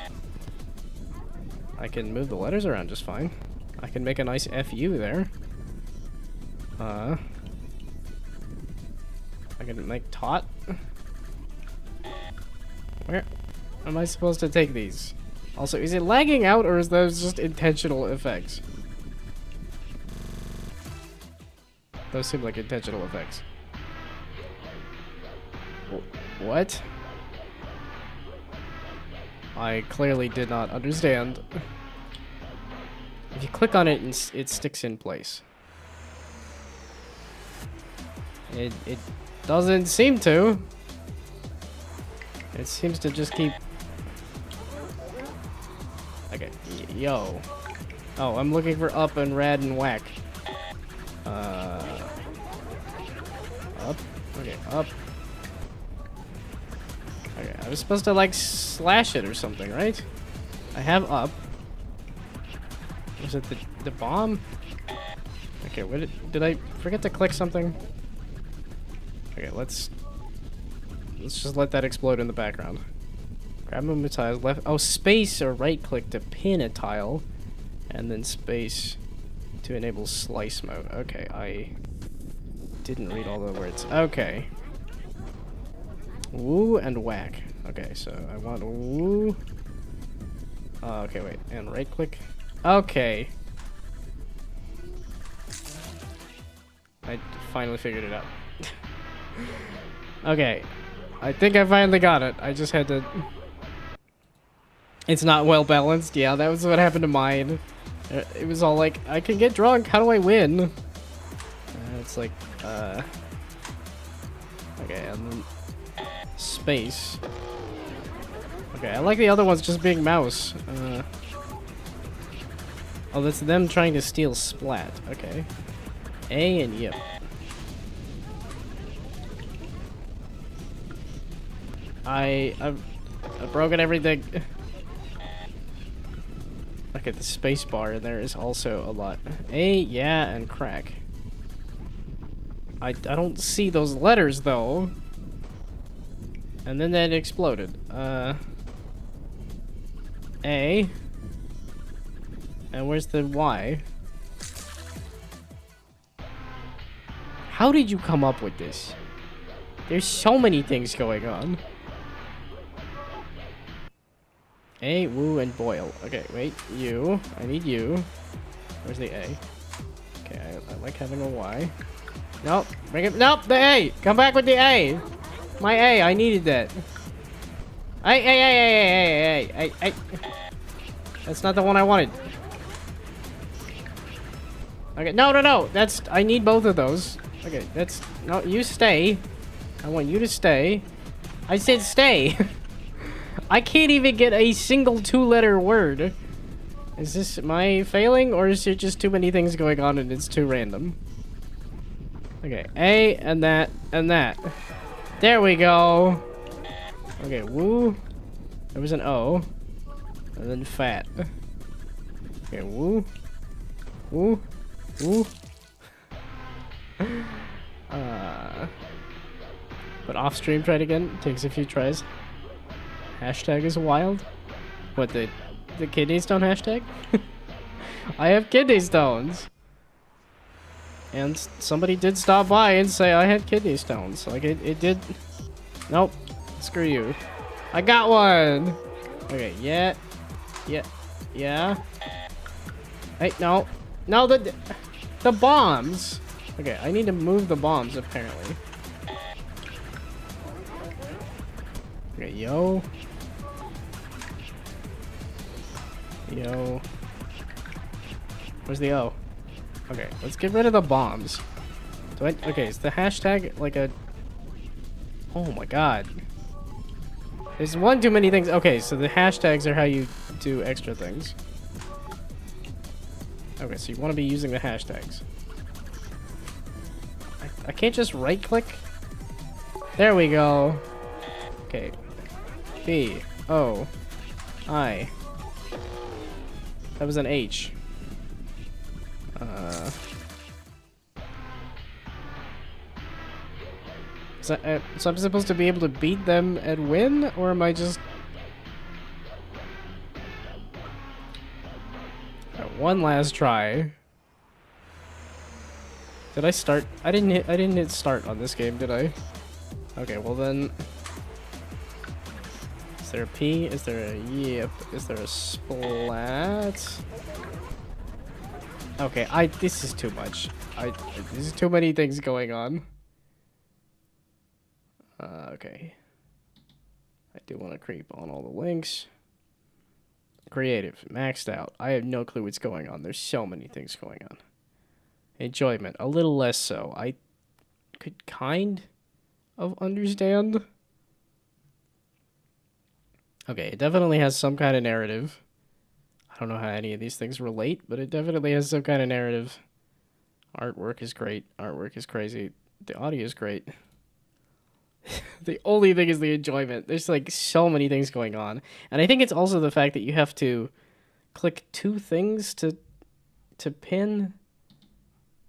I can move the letters around just fine. I can make a nice FU there. I can make tot. Where am I supposed to take these? Also, is it lagging out or is those just intentional effects? Those seem like intentional effects. What? I clearly did not understand. If you click on it, it sticks in place. It doesn't seem to. It seems to just keep... Okay, yo. Oh, I'm looking for up and rad and whack. Up. Okay, up. Okay, I was supposed to like slash it or something, right? I have up. Was it the bomb? Okay, what did I forget to click something? Okay, let's just let that explode in the background. Grab movement tiles left. Oh, space or right click to pin a tile, and then space to enable slice mode. Okay, I didn't read all the words. Okay. Woo and whack. Okay, so I want woo. Okay, wait, and right click. Okay. I finally figured it out. Okay. I think I finally got it. I just had to... It's not well balanced. Yeah, that was what happened to mine. It was all like, I can get drunk. How do I win? It's like, okay, and then space. Okay, I like the other ones just being mouse. Oh, that's them trying to steal splat. Okay. A and yep. I've broken everything. Okay, the space bar in there is also a lot. A, yeah, and crack. I don't see those letters though. And then that exploded. A. And where's the Y? How did you come up with this? There's so many things going on. A, woo, and boil. Okay, wait. U. I need U. Where's the A? Okay, I like having a Y. Nope. Bring it. Nope, the A! Come back with the A! My A, I needed that. Hey. That's not the one I wanted. Okay, no. That's, I need both of those. Okay, that's, no, you stay. I want you to stay. I said stay. I can't even get a single 2-letter word. Is this my failing, or is there just too many things going on and it's too random? Okay, A, and that, and that. There we go. Okay, woo. There was an O. And then fat. Okay, woo. Woo. Woo. But off stream, try it again. Takes a few tries. Hashtag is wild. What, the kidney stone hashtag? I have kidney stones. And somebody did stop by and say I had kidney stones. Like, it did... Nope. Screw you. I got one! Okay, yeah. Hey, no. No, the bombs! Okay, I need to move the bombs, apparently. Okay, yo. Where's the O? Okay, let's get rid of the bombs. Okay, is the hashtag like a... Oh my god. There's one too many things. Okay, so the hashtags are how you do extra things. Okay, so you want to be using the hashtags. I can't just right click? There we go. Okay. B. O. I. That was an H. So I'm supposed to be able to beat them and win? Or am I just... One last try. Did I start? I didn't hit start on this game, did I? Okay, well then... Is there a P? Is there a yep? Is there a splat? Okay, this is too much. There's too many things going on. Okay. I do want to creep on all the links. Creative, maxed out. I have no clue what's going on. There's so many things going on. Enjoyment, a little less so. I could kind of understand. Okay, it definitely has some kind of narrative. I don't know how any of these things relate, but it definitely has some kind of narrative. Artwork is great. Artwork is crazy. The audio is great. The only thing is the enjoyment. There's like so many things going on. And I think it's also the fact that you have to click two things to pin.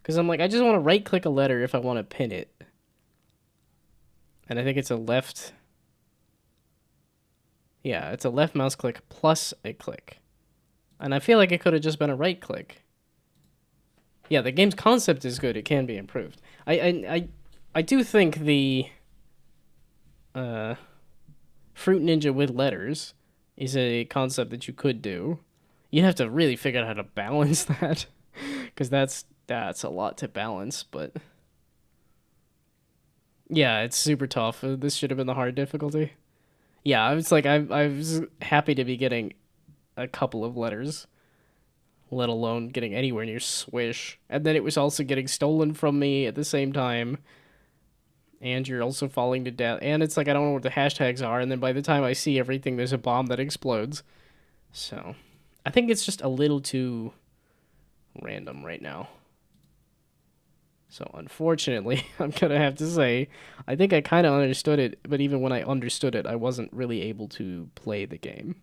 Because I'm like, I just want to right click a letter if I want to pin it. And I think it's a left. Yeah, it's a left mouse click plus a click. And I feel like it could have just been a right click. Yeah, the game's concept is good. It can be improved. I do think the Fruit Ninja with letters is a concept that you could do. You'd have to really figure out how to balance that, because that's a lot to balance. But yeah, it's super tough. This should have been the hard difficulty. Yeah, I was like, I was happy to be getting a couple of letters, let alone getting anywhere near Swish. And then it was also getting stolen from me at the same time. And you're also falling to death. And it's like, I don't know what the hashtags are. And then by the time I see everything, there's a bomb that explodes. So, I think it's just a little too random right now. So, unfortunately, I'm going to have to say, I think I kind of understood it. But even when I understood it, I wasn't really able to play the game.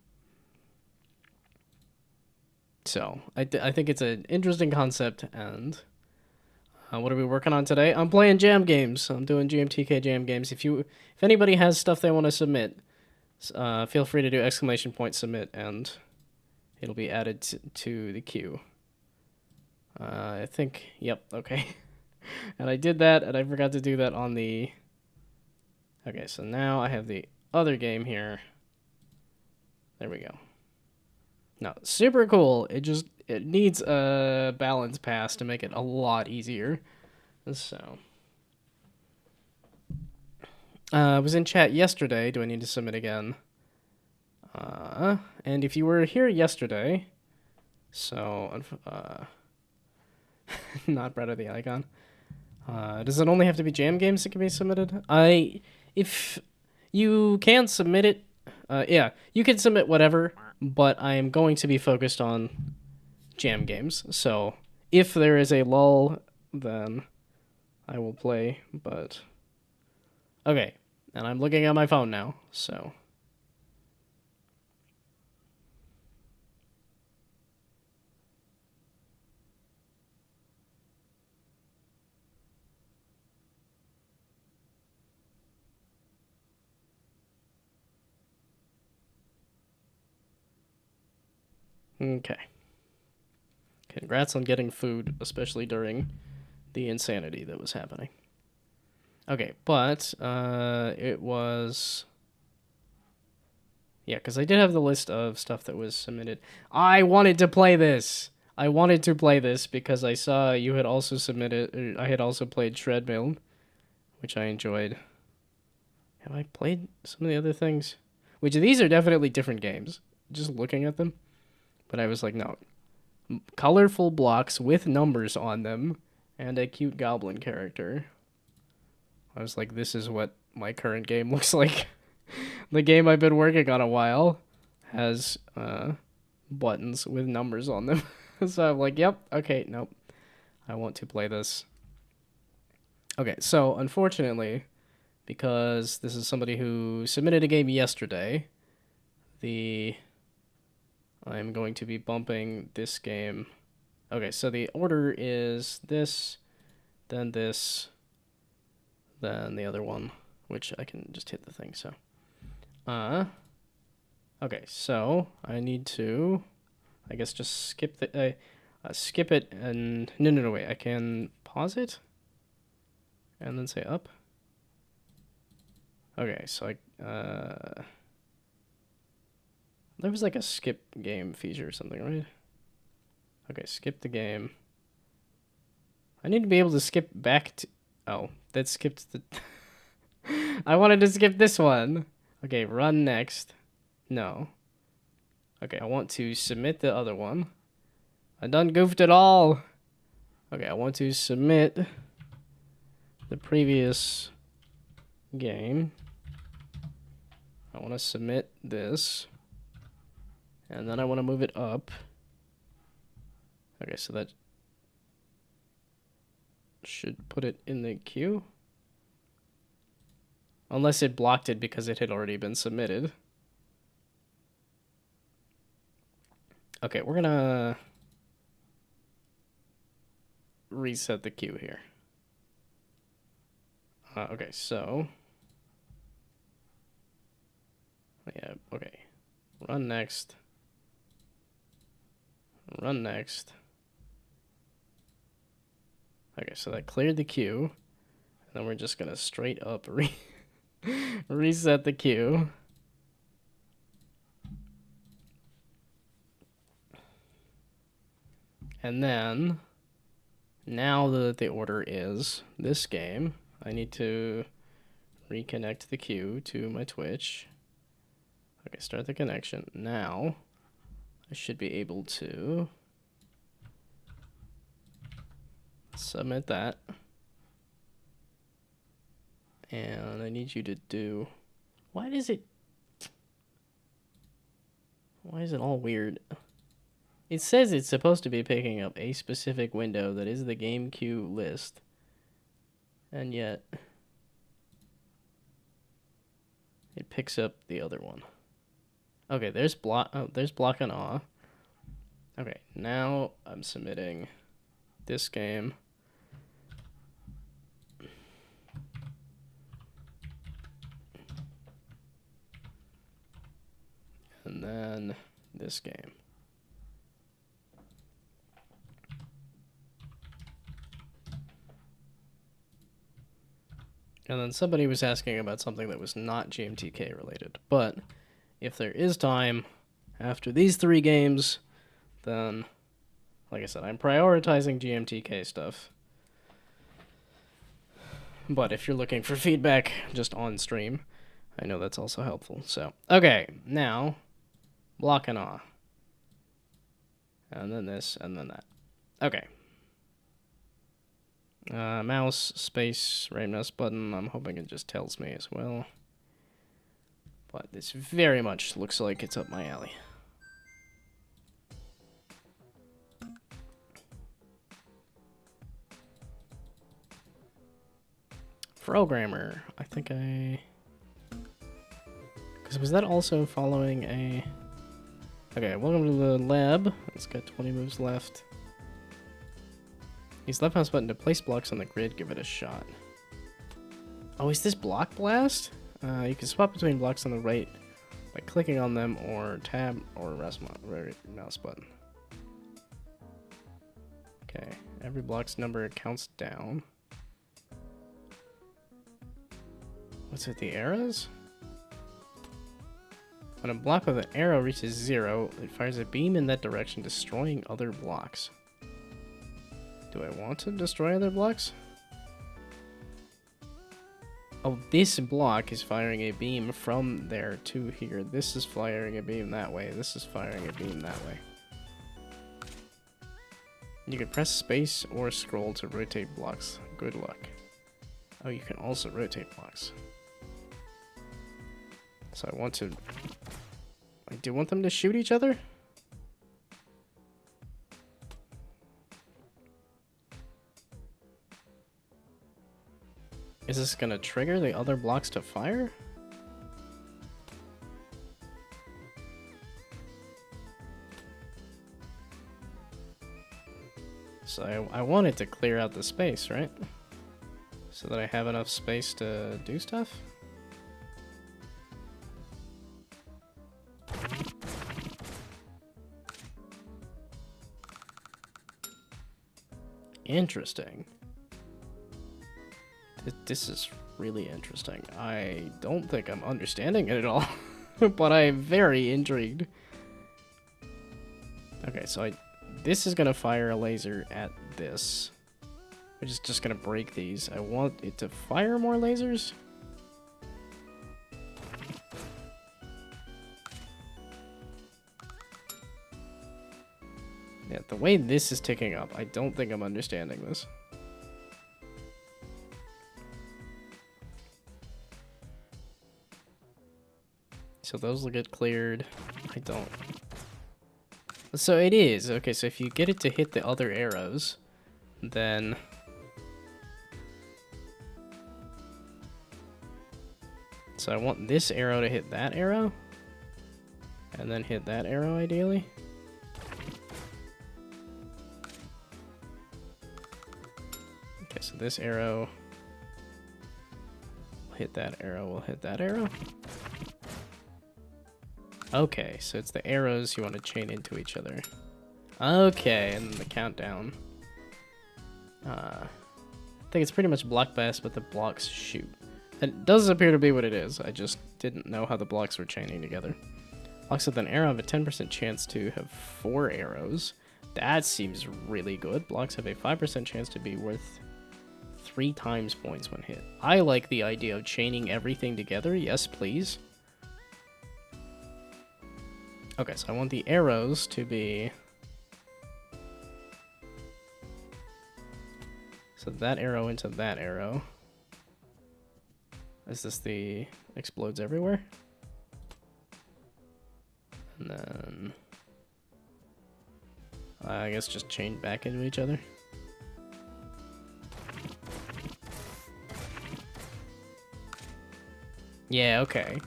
So, I think it's an interesting concept, and what are we working on today? I'm playing jam games. I'm doing GMTK jam games. If anybody has stuff they want to submit, feel free to do !submit, and it'll be added to the queue. I think, yep, okay. And I did that, and I forgot to do that on the... Okay, so now I have the other game here. There we go. No, super cool. It needs a balance pass to make it a lot easier. So, I was in chat yesterday. Do I need to submit again? And if you were here yesterday, so not Bread of the Icon. Does it only have to be jam games that can be submitted? If you can submit it, yeah, you can submit whatever. But I am going to be focused on jam games. So if there is a lull, then I will play. But okay, and I'm looking at my phone now. So okay. Congrats on getting food, especially during the insanity that was happening. Okay, but it was... Yeah, because I did have the list of stuff that was submitted. I wanted to play this! I wanted to play this because I saw you had also submitted... I had also played Treadmill, which I enjoyed. Have I played some of the other things? Which these are definitely different games, just looking at them. But I was like, no. Colorful blocks with numbers on them and a cute goblin character. I was like, this is what my current game looks like. The game I've been working on a while has buttons with numbers on them. So I'm like, yep, okay, nope. I want to play this. Okay, so unfortunately, because this is somebody who submitted a game yesterday, I'm going to be bumping this game. Okay, so the order is this, then the other one, which I can just hit the thing, so. Okay, so I need to, I guess, just skip skip it, and, no, wait, I can pause it, and then say up. Okay, so there was like a skip game feature or something, right? Okay, skip the game. I need to be able to skip back to, oh, that skipped the, I wanted to skip this one. Okay, run next. No. Okay, I want to submit the other one. I done goofed it all. Okay, I want to submit the previous game. I want to submit this. And then I want to move it up. Okay, so that should put it in the queue. Unless it blocked it because it had already been submitted. Okay, we're gonna reset the queue here. Okay, so yeah, okay. Run next. Run next. Okay, so that cleared the queue. And then we're just gonna straight up reset the queue. And then, now that the order is this game, I need to reconnect the queue to my Twitch. Okay, start the connection. Now, I should be able to submit that. And I need you to do... Why is it all weird? It says it's supposed to be picking up a specific window that is the game queue list. And yet, it picks up the other one. Okay, there's block and awe. Okay, now I'm submitting this game. And then this game. And then somebody was asking about something that was not GMTK related. But if there is time after these 3 games, then, like I said, I'm prioritizing GMTK stuff. But if you're looking for feedback just on stream, I know that's also helpful. So, okay, now, block and awe. And then this, and then that. Okay. Mouse, space, right mouse button. I'm hoping it just tells me as well. But this very much looks like it's up my alley. Programmer. I think I... Because was that also following a... Okay, welcome to the lab. It's got 20 moves left. Use left mouse button to place blocks on the grid. Give it a shot. Oh, is this block blast? You can swap between blocks on the right by clicking on them, or tab or right mouse button. Okay, every block's number counts down. What's with the arrows? When a block with an arrow reaches 0, it fires a beam in that direction, destroying other blocks. Do I want to destroy other blocks? Oh, this block is firing a beam from there to here. This is firing a beam that way. This is firing a beam that way. You can press space or scroll to rotate blocks. Good luck. Oh, you can also rotate blocks. So I want to... I do want them to shoot each other? Is this gonna trigger the other blocks to fire? So I wanted to clear out the space, right? So that I have enough space to do stuff? Interesting. This is really interesting. I don't think I'm understanding it at all, but I'm very intrigued. Okay, so this is gonna fire a laser at this, which is just gonna break these. I want it to fire more lasers. Yeah, the way this is ticking up, I don't think I'm understanding this. So those will get cleared. I don't. So it is. Okay, so if you get it to hit the other arrows, then... So I want this arrow to hit that arrow, and then hit that arrow ideally. Okay, so this arrow will hit that arrow, will hit that arrow. Okay, so it's the arrows you want to chain into each other. Okay, and then the countdown. I think it's pretty much block best, but the blocks shoot. It does appear to be what it is. I just didn't know how the blocks were chaining together. Blocks with an arrow have a 10% chance to have 4 arrows. That seems really good. Blocks have a 5% chance to be worth 3 times points when hit. I like the idea of chaining everything together. Yes, please. Okay, so I want the arrows to be... So that arrow into that arrow. Is this the explodes everywhere? And then... I guess just chain back into each other. Yeah, okay.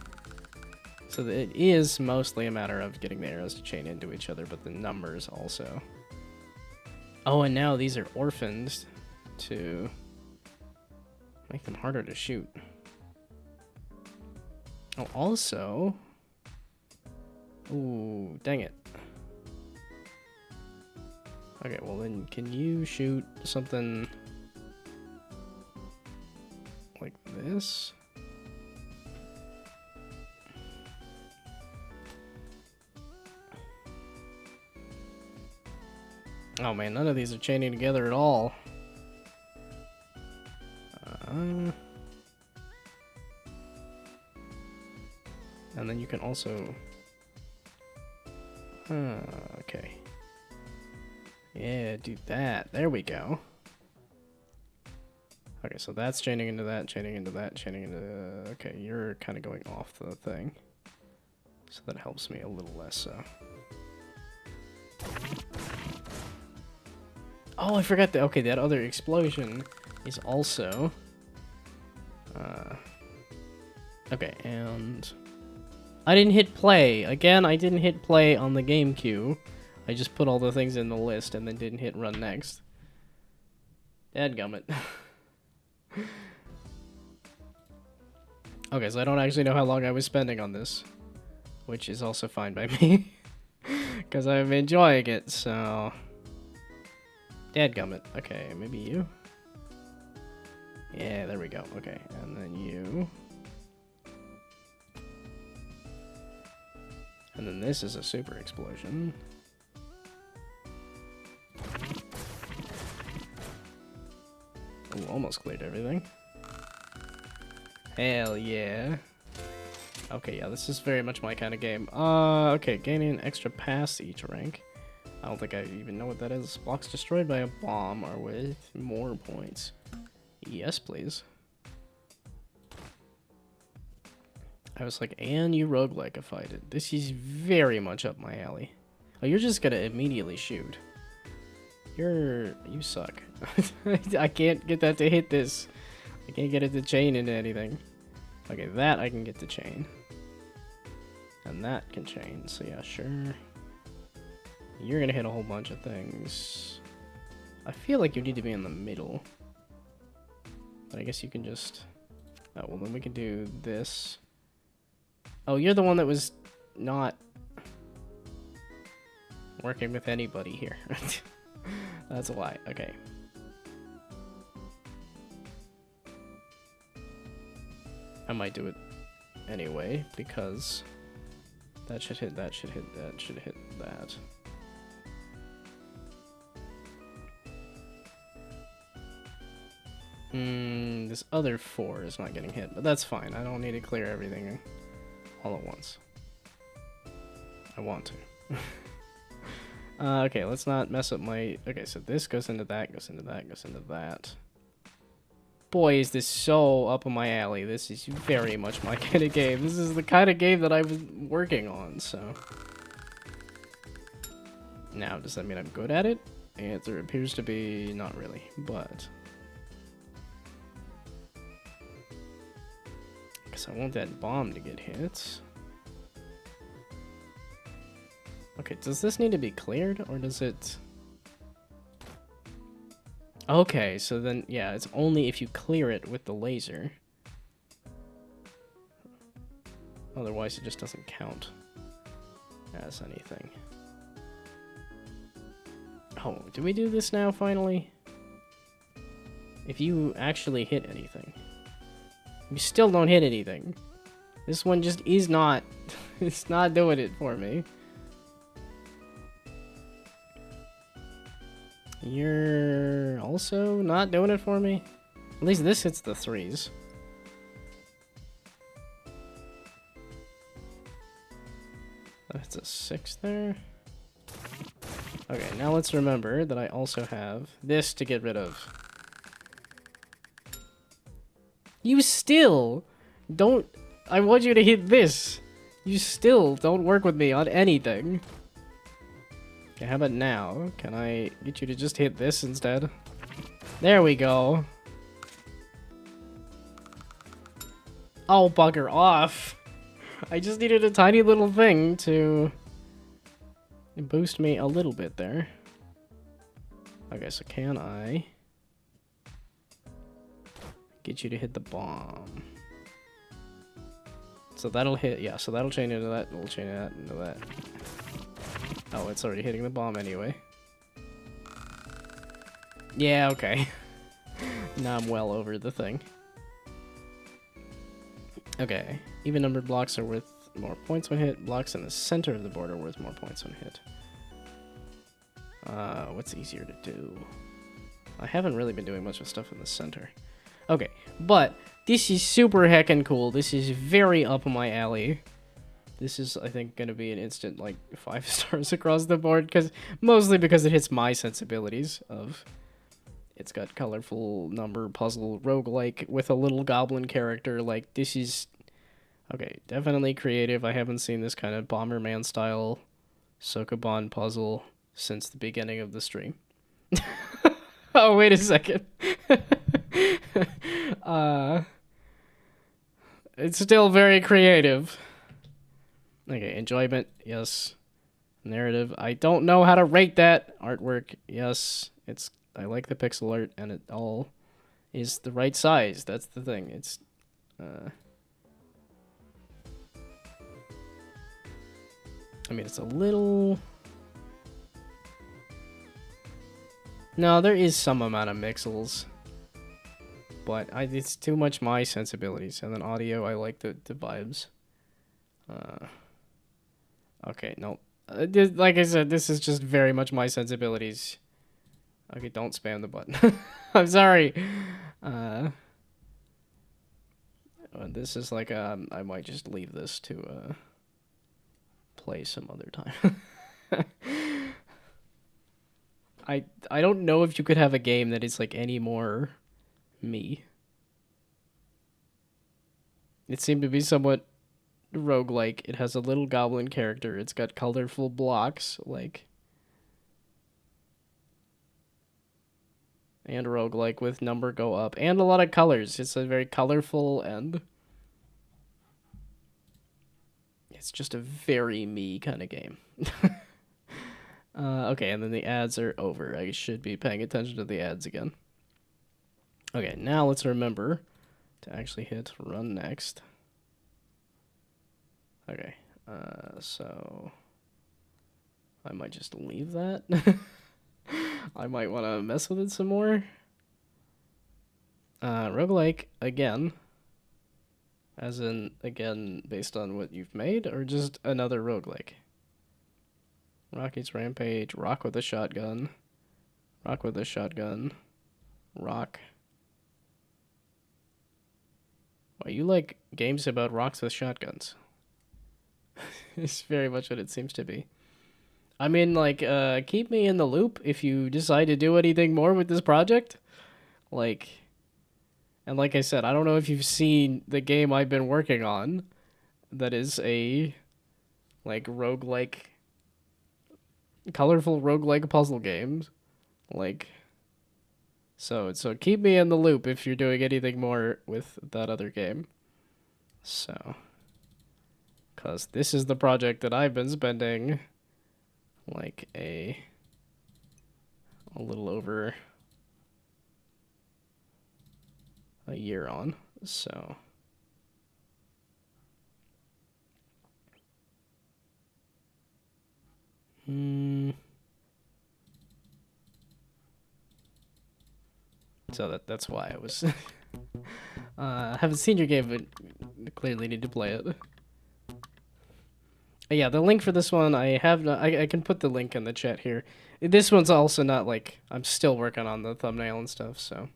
So it is mostly a matter of getting the arrows to chain into each other, but the numbers also. Oh, and now these are orphaned to make them harder to shoot. Oh, also... Ooh, dang it. Okay, well then, can you shoot something like this? Oh man, none of these are chaining together at all. And then you can also... okay. Yeah, do that. There we go. Okay, so that's chaining into that, chaining into that, chaining into... Okay, you're kind of going off the thing. So that helps me a little less, so... Oh, I forgot that. Okay, that other explosion is also... okay, and... I didn't hit play. Again, I didn't hit play on the game queue. I just put all the things in the list and then didn't hit run next. Dadgummit. Okay, so I don't actually know how long I was spending on this. Which is also fine by me. Because I'm enjoying it, so... Dadgummit. Okay, maybe you? Yeah, there we go. Okay, and then you... And then this is a super explosion. Ooh, almost cleared everything. Hell yeah. Okay, yeah, this is very much my kind of game. Okay, gaining an extra pass each rank. I don't think I even know what that is. Blocks destroyed by a bomb are worth more points. Yes, please. I was like, and you roguelike-ified it. This is very much up my alley. Oh, you're just gonna immediately shoot. You suck. I can't get that to hit this. I can't get it to chain into anything. Okay, that I can get to chain. And that can chain, so yeah, sure. You're gonna hit a whole bunch of things. I feel like you need to be in the middle. But I guess you can just... Oh, well then we can do this. Oh, you're the one that was not working with anybody here. That's why. Okay. I might do it anyway, because that should hit, that should hit, that should hit that. This other 4 is not getting hit, but that's fine. I don't need to clear everything all at once. I want to. Okay, let's not mess up my... Okay, so this goes into that, goes into that, goes into that. Boy, is this so up in my alley. This is very much my kind of game. This is the kind of game that I was working on, so... Now, does that mean I'm good at it? The answer appears to be not really, but... Because I want that bomb to get hit. Okay, does this need to be cleared, or does it... Okay, so then, yeah, it's only if you clear it with the laser. Otherwise, it just doesn't count as anything. Oh, do we do this now, finally? If you actually hit anything. You still don't hit anything. This one just is not... It's not doing it for me. You're also not doing it for me? At least this hits the 3s. That's a 6 there. Okay, now let's remember that I also have this to get rid of. You still don't... I want you to hit this. You still don't work with me on anything. Okay, how about now? Can I get you to just hit this instead? There we go. Oh, bugger off. I just needed a tiny little thing to boost me a little bit there. Okay, so can I get you to hit the bomb? So that'll hit, yeah, so that'll chain into that, it'll chain that into that. Oh, it's already hitting the bomb anyway. Yeah, okay. Now I'm well over the thing. Okay, even numbered blocks are worth more points when hit. Blocks in the center of the board are worth more points when hit. What's easier to do? I haven't really been doing much of stuff in the center. Okay, but this is super heckin' cool. This is very up my alley. This is, I think, gonna be an instant, like, 5 stars across the board, mostly because it hits my sensibilities of... It's got colorful number puzzle roguelike with a little goblin character. Like, this is... Okay, definitely creative. I haven't seen this kind of Bomberman style Sokoban puzzle since the beginning of the stream. Oh, wait a second. It's still very creative. Okay, enjoyment, yes. Narrative, I don't know how to rate that. Artwork, yes. I like the pixel art, and it all is the right size. That's the thing. It's, I mean, it's a little... No, there is some amount of mixels. But it's too much my sensibilities. And then audio, I like the vibes. Okay, no. Like I said, this is just very much my sensibilities. Okay, don't spam the button. I'm sorry. This is like, I might just leave this to play some other time. I don't know if you could have a game that is like any more me. It seemed to be somewhat roguelike. It has a little goblin character. It's got colorful blocks, like, and roguelike with number go up, and a lot of colors. It's a very colorful, and it's just a very me kind of game. Okay, and then the ads are over. I should be paying attention to the ads again. Okay, now let's remember to actually hit run next. Okay, so I might just leave that. I might want to mess with it some more. Roguelike, again. As in, again, based on what you've made, or just another roguelike? Rocky's Rampage, Rock with a Shotgun, Rock with a Shotgun, Rock. Well, you like games about rocks with shotguns. It's very much what it seems to be. I mean, like, keep me in the loop if you decide to do anything more with this project. Like, and like I said, I don't know if you've seen the game I've been working on that is a, like, roguelike, colorful roguelike puzzle games. Like, so keep me in the loop if you're doing anything more with that other game. So, because this is the project that I've been spending like a little over a year on. So so that's why I was haven't seen your game, but clearly need to play it. Yeah, the link for this one I have. I can put the link in the chat here. This one's also not like I'm still working on the thumbnail and stuff. So,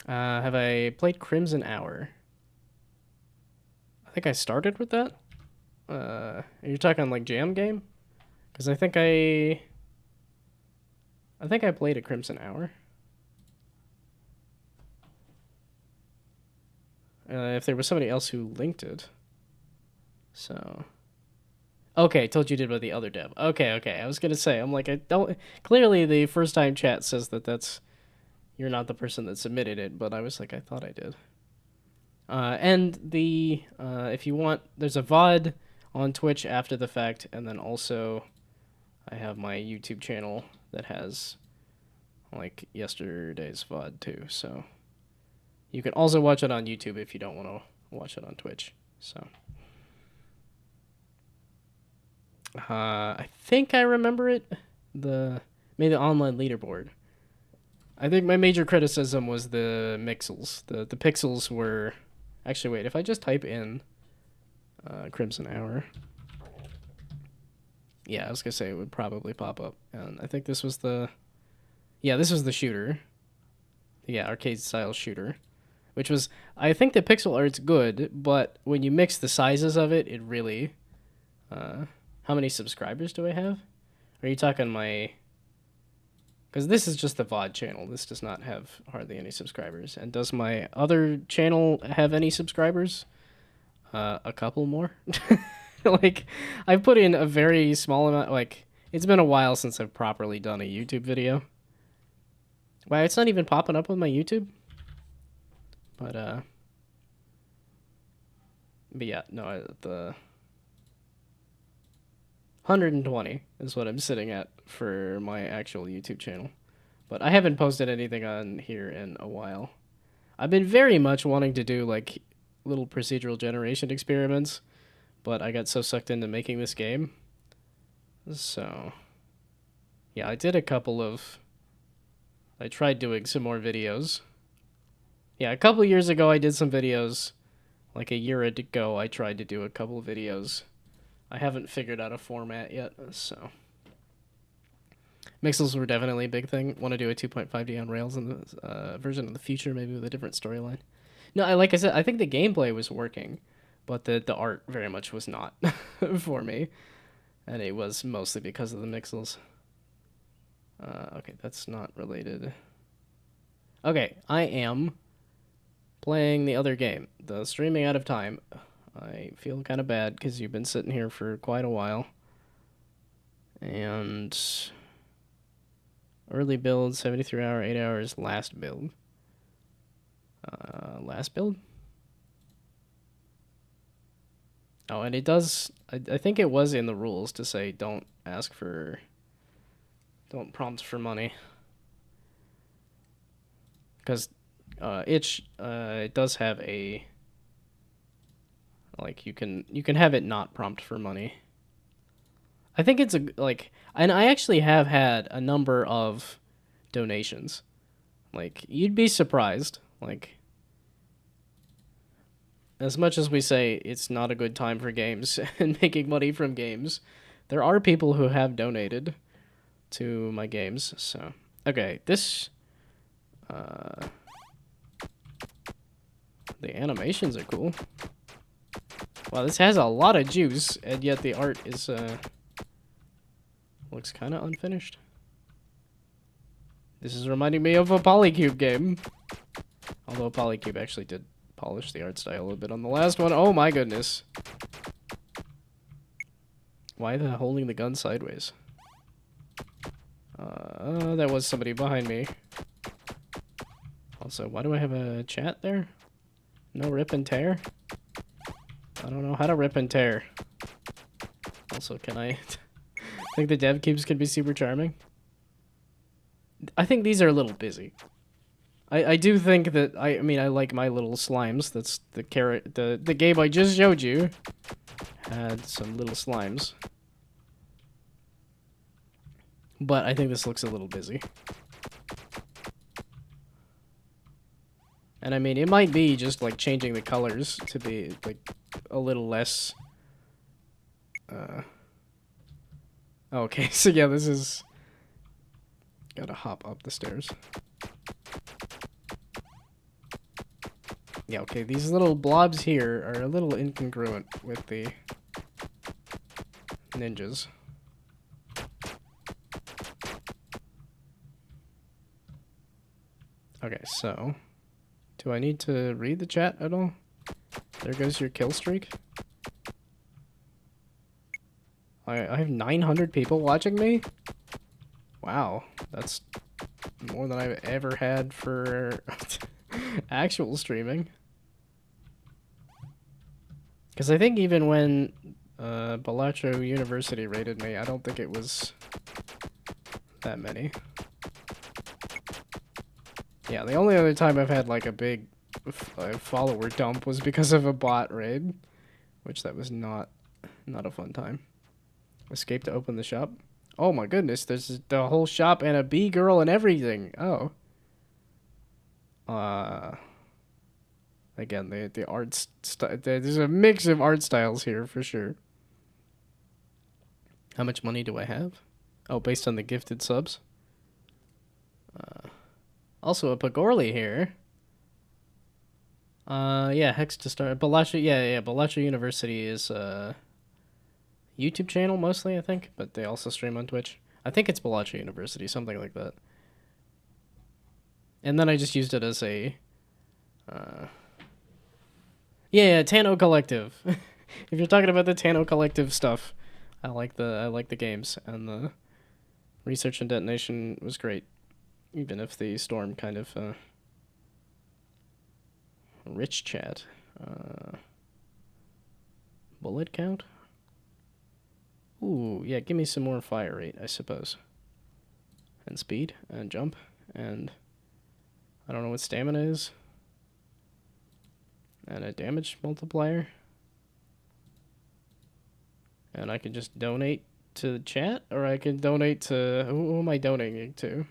have I played Crimson Hour? I think I started with that. Are you talking like jam game? Because I think I played a Crimson Hour. If there was somebody else who linked it, so. Okay, told you did with the other dev. Okay. I was gonna say, I'm like, I don't. Clearly, the first time chat says that you're not the person that submitted it, but I was like, I thought I did. And the if you want, there's a VOD on Twitch after the fact, and then also I have my YouTube channel that has like yesterday's VOD too. So you can also watch it on YouTube if you don't want to watch it on Twitch. So. I think I remember it. Maybe the online leaderboard. I think my major criticism was the mixels. The pixels were... Actually, wait. If I just type in Crimson Hour... Yeah, I was going to say it would probably pop up. And I think this was the... Yeah, this was the shooter. Yeah, arcade-style shooter. Which was... I think the pixel art's good, but when you mix the sizes of it, it really... How many subscribers do I have? Are you talking my... Because this is just the VOD channel. This does not have hardly any subscribers. And does my other channel have any subscribers? A couple more. Like, I've put in a very small amount. Like, it's been a while since I've properly done a YouTube video. Wow, it's not even popping up on my YouTube. But yeah, no, the... 120 is what I'm sitting at for my actual YouTube channel. But I haven't posted anything on here in a while. I've been very much wanting to do like little procedural generation experiments, but I got so sucked into making this game. So, yeah, I did a couple of... I tried doing some more videos. Yeah, a couple years ago I did some videos. Like a year ago I tried to do a couple of videos. I haven't figured out a format yet, so... Mixels were definitely a big thing. Want to do a 2.5D on Rails in the version of the future, maybe with a different storyline. No, like I said, I think the gameplay was working, but the art very much was not for me. And it was mostly because of the mixels. Okay, that's not related. Okay, I am playing the other game, the streaming out of time. I feel kind of bad because you've been sitting here for quite a while. And early build, 73 hour, 8 hours, last build. Last build? Oh, and it does, I think it was in the rules to say don't prompt for money. Because it does have a, like, you can have it not prompt for money. I think it's and I actually have had a number of donations. Like, you'd be surprised. Like, as much as we say it's not a good time for games and making money from games, there are people who have donated to my games. So, okay, this, the animations are cool. Wow, this has a lot of juice, and yet the art is, looks kind of unfinished. This is reminding me of a Polycube game. Although Polycube actually did polish the art style a bit on the last one. Oh my goodness. Why the holding the gun sideways? That was somebody behind me. Also, why do I have a chat there? No rip and tear? I don't know how to rip and tear. Also, can I think the dev cubes can be super charming? I think these are a little busy. I do think that I mean I like my little slimes. That's the game I just showed you had some little slimes. But I think this looks a little busy. And I mean, it might be just like changing the colors to be like a little less okay, so yeah, this is gotta hop up the stairs. Yeah, okay, these little blobs here are a little incongruent with the ninjas. Okay, so do I need to read the chat at all? There goes your kill streak. I have 900 people watching me? Wow, that's more than I've ever had for actual streaming. Because I think even when Balacho University rated me, I don't think it was that many. Yeah, the only other time I've had like a big follower dump was because of a bot raid, which that was not a fun time. Escape to open the shop. Oh my goodness, there's the whole shop and a bee girl and everything. Oh. Again, the art there's a mix of art styles here for sure. How much money do I have? Oh, based on the gifted subs. Also a Pagorli here. Yeah, Hex to start. Balacho, yeah, Balacho University is YouTube channel mostly, I think, but they also stream on Twitch. I think it's Balacho University, something like that. And then I just used it as a yeah, Tano Collective. If you're talking about the Tano Collective stuff, I like the games, and the research and detonation was great, even if the storm kind of rich chat. Bullet count? Ooh, yeah, give me some more fire rate, I suppose. And speed, and jump, and I don't know what stamina is. And a damage multiplier. And I can just donate to the chat, or I can donate to... Who am I donating to?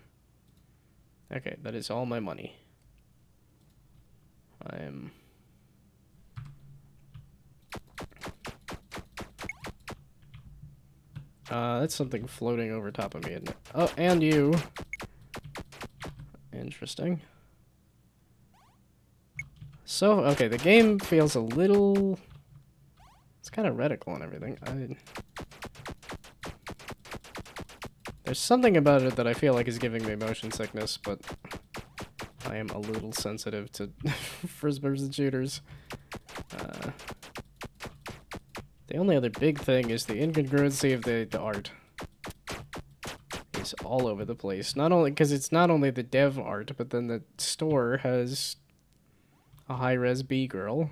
Okay, that is all my money. I'm... that's something floating over top of me, isn't it? Oh, and you. Interesting. So, okay, the game feels a little... It's kind of reticle and everything. There's something about it that I feel like is giving me motion sickness, but I am a little sensitive to first-person shooters. The only other big thing is the incongruency of the art. It's all over the place. Not only because it's not only the dev art, but then the store has a high-res B-girl.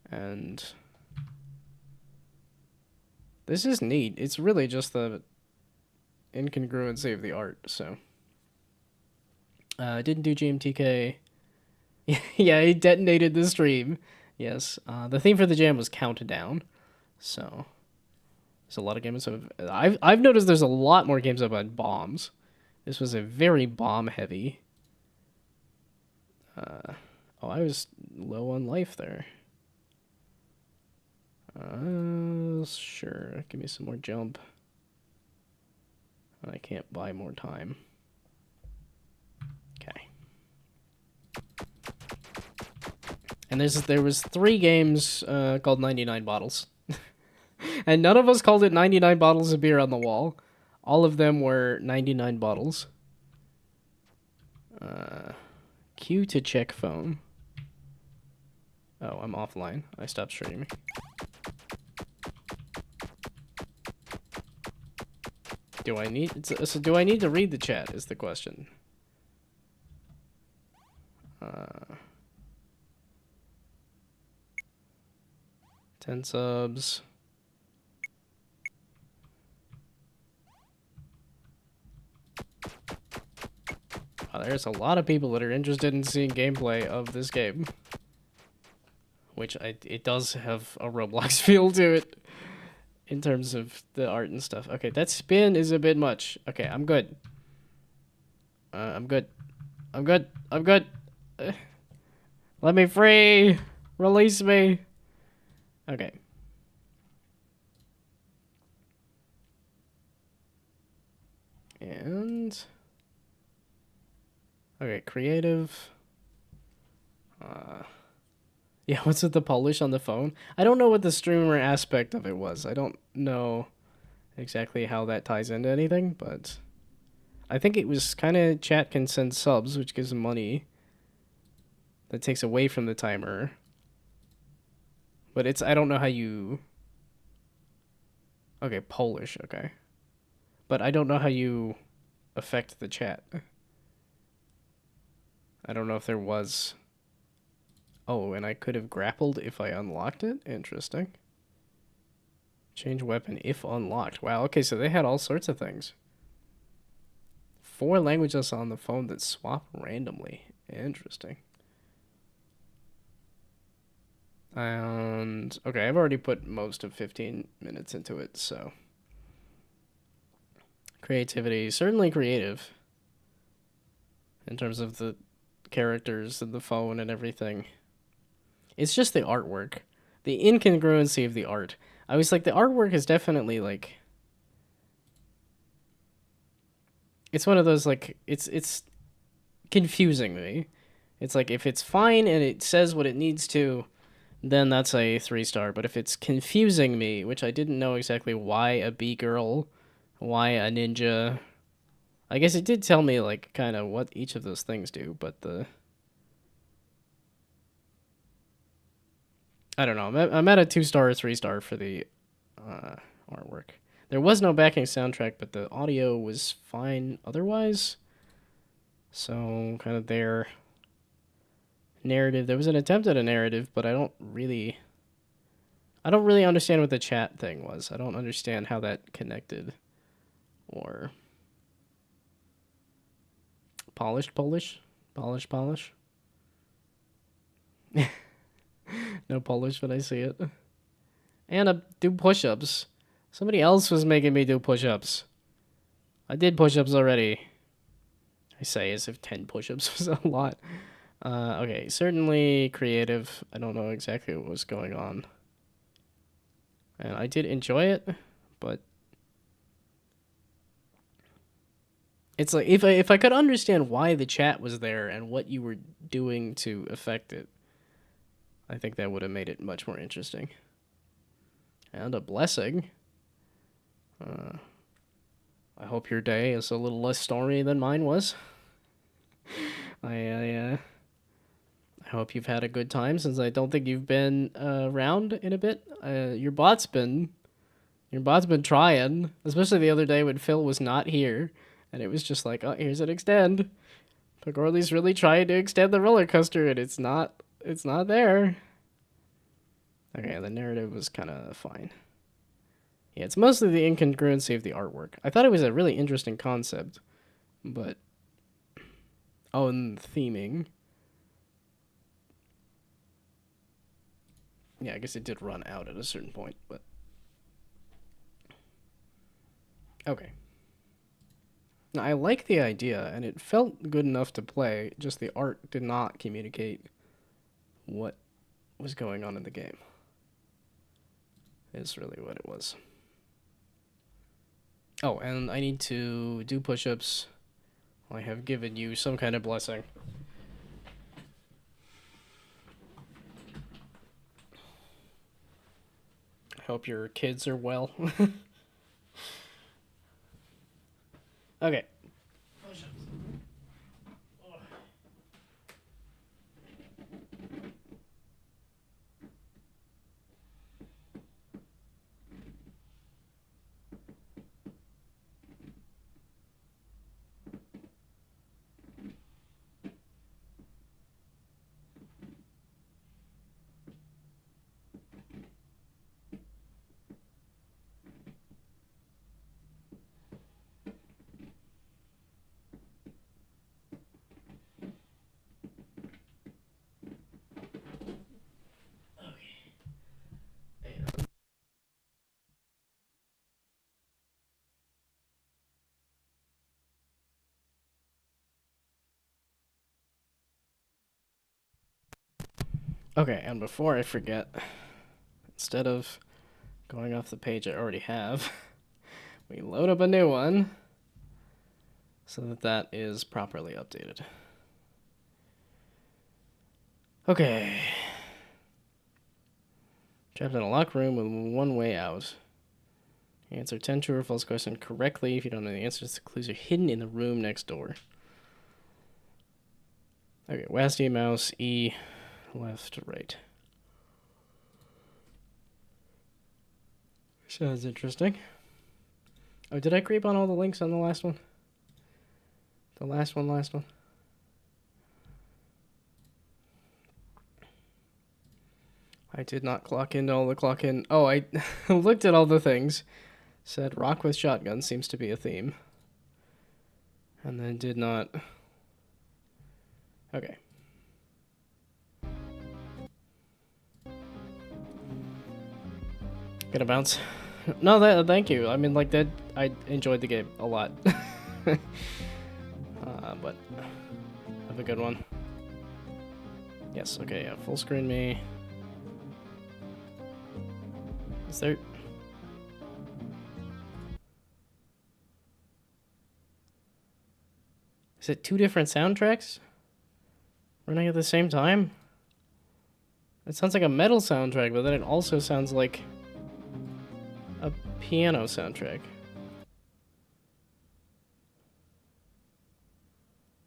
And this is neat. It's really just the incongruency of the art, so. Didn't do GMTK. Yeah, he detonated the stream. Yes. The theme for the jam was Countdown. So there's a lot of games of I've noticed there's a lot more games about bombs. This was a very bomb heavy. Oh, I was low on life there. Sure. Give me some more jump. I can't buy more time. Okay. And there was 3 games called 99 Bottles. And none of us called it 99 bottles of beer on the wall. All of them were 99 bottles. Q to check phone. Oh, I'm offline. I stopped streaming. Do I need to read the chat is the question. 10 subs. Oh, there's a lot of people that are interested in seeing gameplay of this game. Which it does have a Roblox feel to it. In terms of the art and stuff. Okay, that spin is a bit much. Okay, I'm good. I'm good. I'm good. I'm good. Let me free. Release me. Okay. And... okay, creative. Yeah, what's with the polish on the phone? I don't know what the streamer aspect of it was. I don't know exactly how that ties into anything, but I think it was kind of chat can send subs, which gives them money. That takes away from the timer. But it's, I don't know how you... okay, Polish, okay. But I don't know how you affect the chat. I don't know if there was... oh, and I could have grappled if I unlocked it? Interesting. Change weapon if unlocked. Wow, okay, so they had all sorts of things. 4 languages on the phone that swap randomly. Interesting. And, okay, I've already put most of 15 minutes into it, so. Creativity, certainly creative. In terms of the characters and the phone and everything. It's just the artwork. The incongruency of the art. I was like, the artwork is definitely like... it's one of those, like, it's confusing me. It's like, if it's fine and it says what it needs to, then that's a 3-star. But if it's confusing me, which I didn't know exactly why a B-girl, why a ninja... I guess it did tell me, like, kind of what each of those things do, but the... I don't know. I'm at a 2-star or 3-star for the artwork. There was no backing soundtrack, but the audio was fine otherwise. So, kind of their narrative. There was an attempt at a narrative, but I don't really understand what the chat thing was. I don't understand how that connected. Or polished Polish? Polish? No Polish when I see it. And I do push-ups. Somebody else was making me do push-ups. I did push-ups already. I say as if 10 push-ups was a lot. Okay, certainly creative. I don't know exactly what was going on. And I did enjoy it, but... it's like, if I could understand why the chat was there and what you were doing to affect it, I think that would have made it much more interesting. And a blessing. I hope your day is a little less stormy than mine was. I hope you've had a good time since I don't think you've been around in a bit. Your bot's been trying, especially the other day when Phil was not here, and it was just like, oh, here's an extend. Pagorli's really trying to extend the roller coaster, and it's not there. Okay, the narrative was kind of fine. Yeah, it's mostly the incongruency of the artwork. I thought it was a really interesting concept, but oh, and the theming. Yeah, I guess it did run out at a certain point, but okay. Now, I like the idea, and it felt good enough to play, just the art did not communicate what was going on in the game. Is really what it was. Oh, and I need to do push-ups. I have given you some kind of blessing. I hope your kids are well. Okay. Okay, and before I forget, instead of going off the page I already have, we load up a new one so that that is properly updated. Okay. Trapped in a locked room with one way out. Answer 10 true or false questions correctly. If you don't know the answers, the clues are hidden in the room next door. Okay, WASD mouse, E, left, right. Sounds interesting. Oh, did I creep on all the links on the last one? The last one? I did not clock into all the clock in. Oh, I looked at all the things. Said rock with shotgun seems to be a theme. And then did not. Okay. Gonna bounce. No, thank you. I mean, like, that, I enjoyed the game a lot. But have a good one. Yes, okay, yeah, full screen me. Is there... Is it two different soundtracks running at the same time? It sounds like a metal soundtrack, but then it also sounds like a piano soundtrack.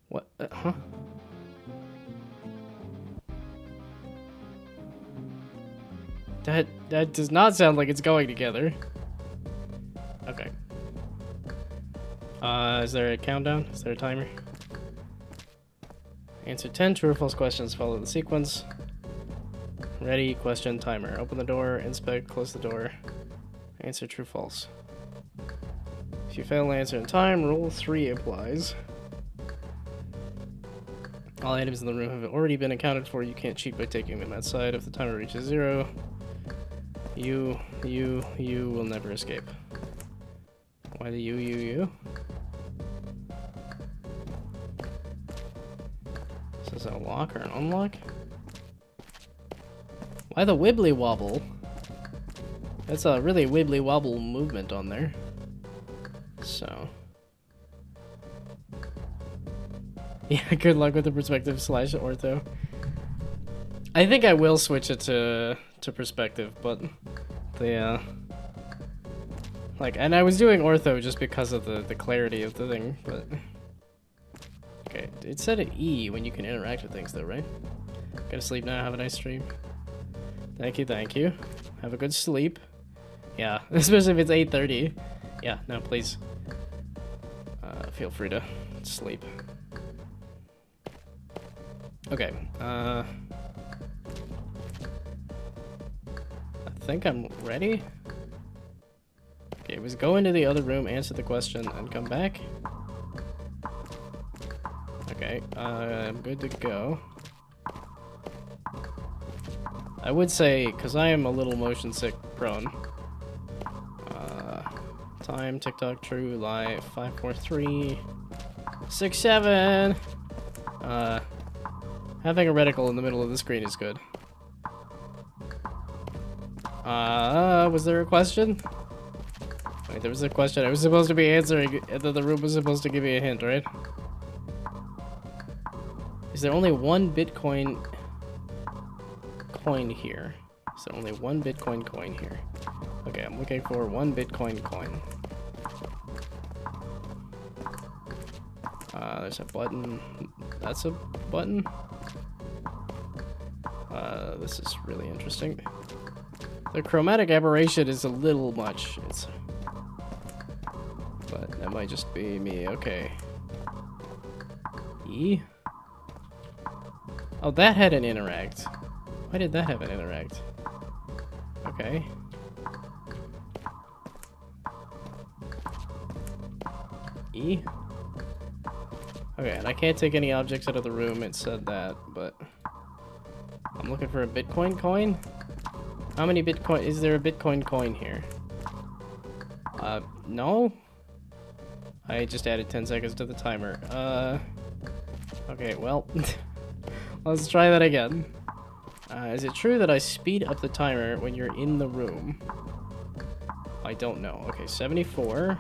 What? Huh? That does not sound like it's going together. Okay. Is there a countdown? Is there a timer? Answer 10 true or false questions. Follow the sequence. Ready, question, timer. Open the door, inspect, close the door. Answer true, false. If you fail to answer in time, rule 3 applies. All items in the room have already been accounted for. You can't cheat by taking them outside. If the timer reaches 0, you will never escape. Why the you? Is this a lock or an unlock? Why the wibbly wobble? That's a really wibbly wobble movement on there. So. Yeah, good luck with the perspective / ortho. I think I will switch it to perspective, but the Like, and I was doing ortho just because of the clarity of the thing, but... Okay, it said an E when you can interact with things though, right? Gotta sleep now, have a nice stream. Thank you, thank you. Have a good sleep. Yeah, especially if it's 8:30. Yeah, no, please. Feel free to sleep. Okay, I think I'm ready. Okay, was go into the other room, answer the question, and come back. Okay, I'm good to go. I would say, because I am a little motion sick prone. Time, TikTok, true, live, 5, 4, 3, 6, 7. Having a reticle in the middle of the screen is good. Was there a question? Wait, there was a question I was supposed to be answering, and then the room was supposed to give me a hint, right? Is there only one Bitcoin coin here? Is there only one Bitcoin coin here? Okay, I'm looking for one Bitcoin coin. There's a button. That's a button. This is really interesting. The chromatic aberration is a little much. But that might just be me. Okay. E? Oh, that had an interact. Why did that have an interact? Okay. E? Okay, and I can't take any objects out of the room, it said that, but... I'm looking for a Bitcoin coin? How many Bitcoin... Is there a Bitcoin coin here? No? I just added 10 seconds to the timer. Okay, well... Let's try that again. Is it true that I speed up the timer when you're in the room? I don't know. Okay, 74.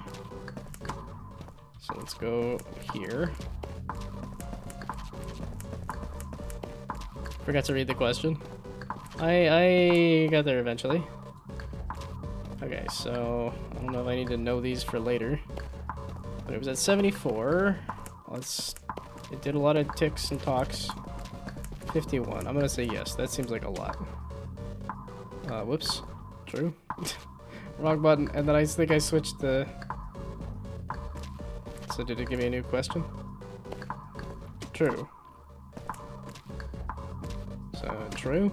So let's go here. Forgot to read the question. I got there eventually. Okay, so I don't know if I need to know these for later. But it was at 74. It did a lot of ticks and talks. 51. I'm gonna say yes. That seems like a lot. Whoops. True. Wrong button. And then I think I switched the... So did it give me a new question? True. So, true.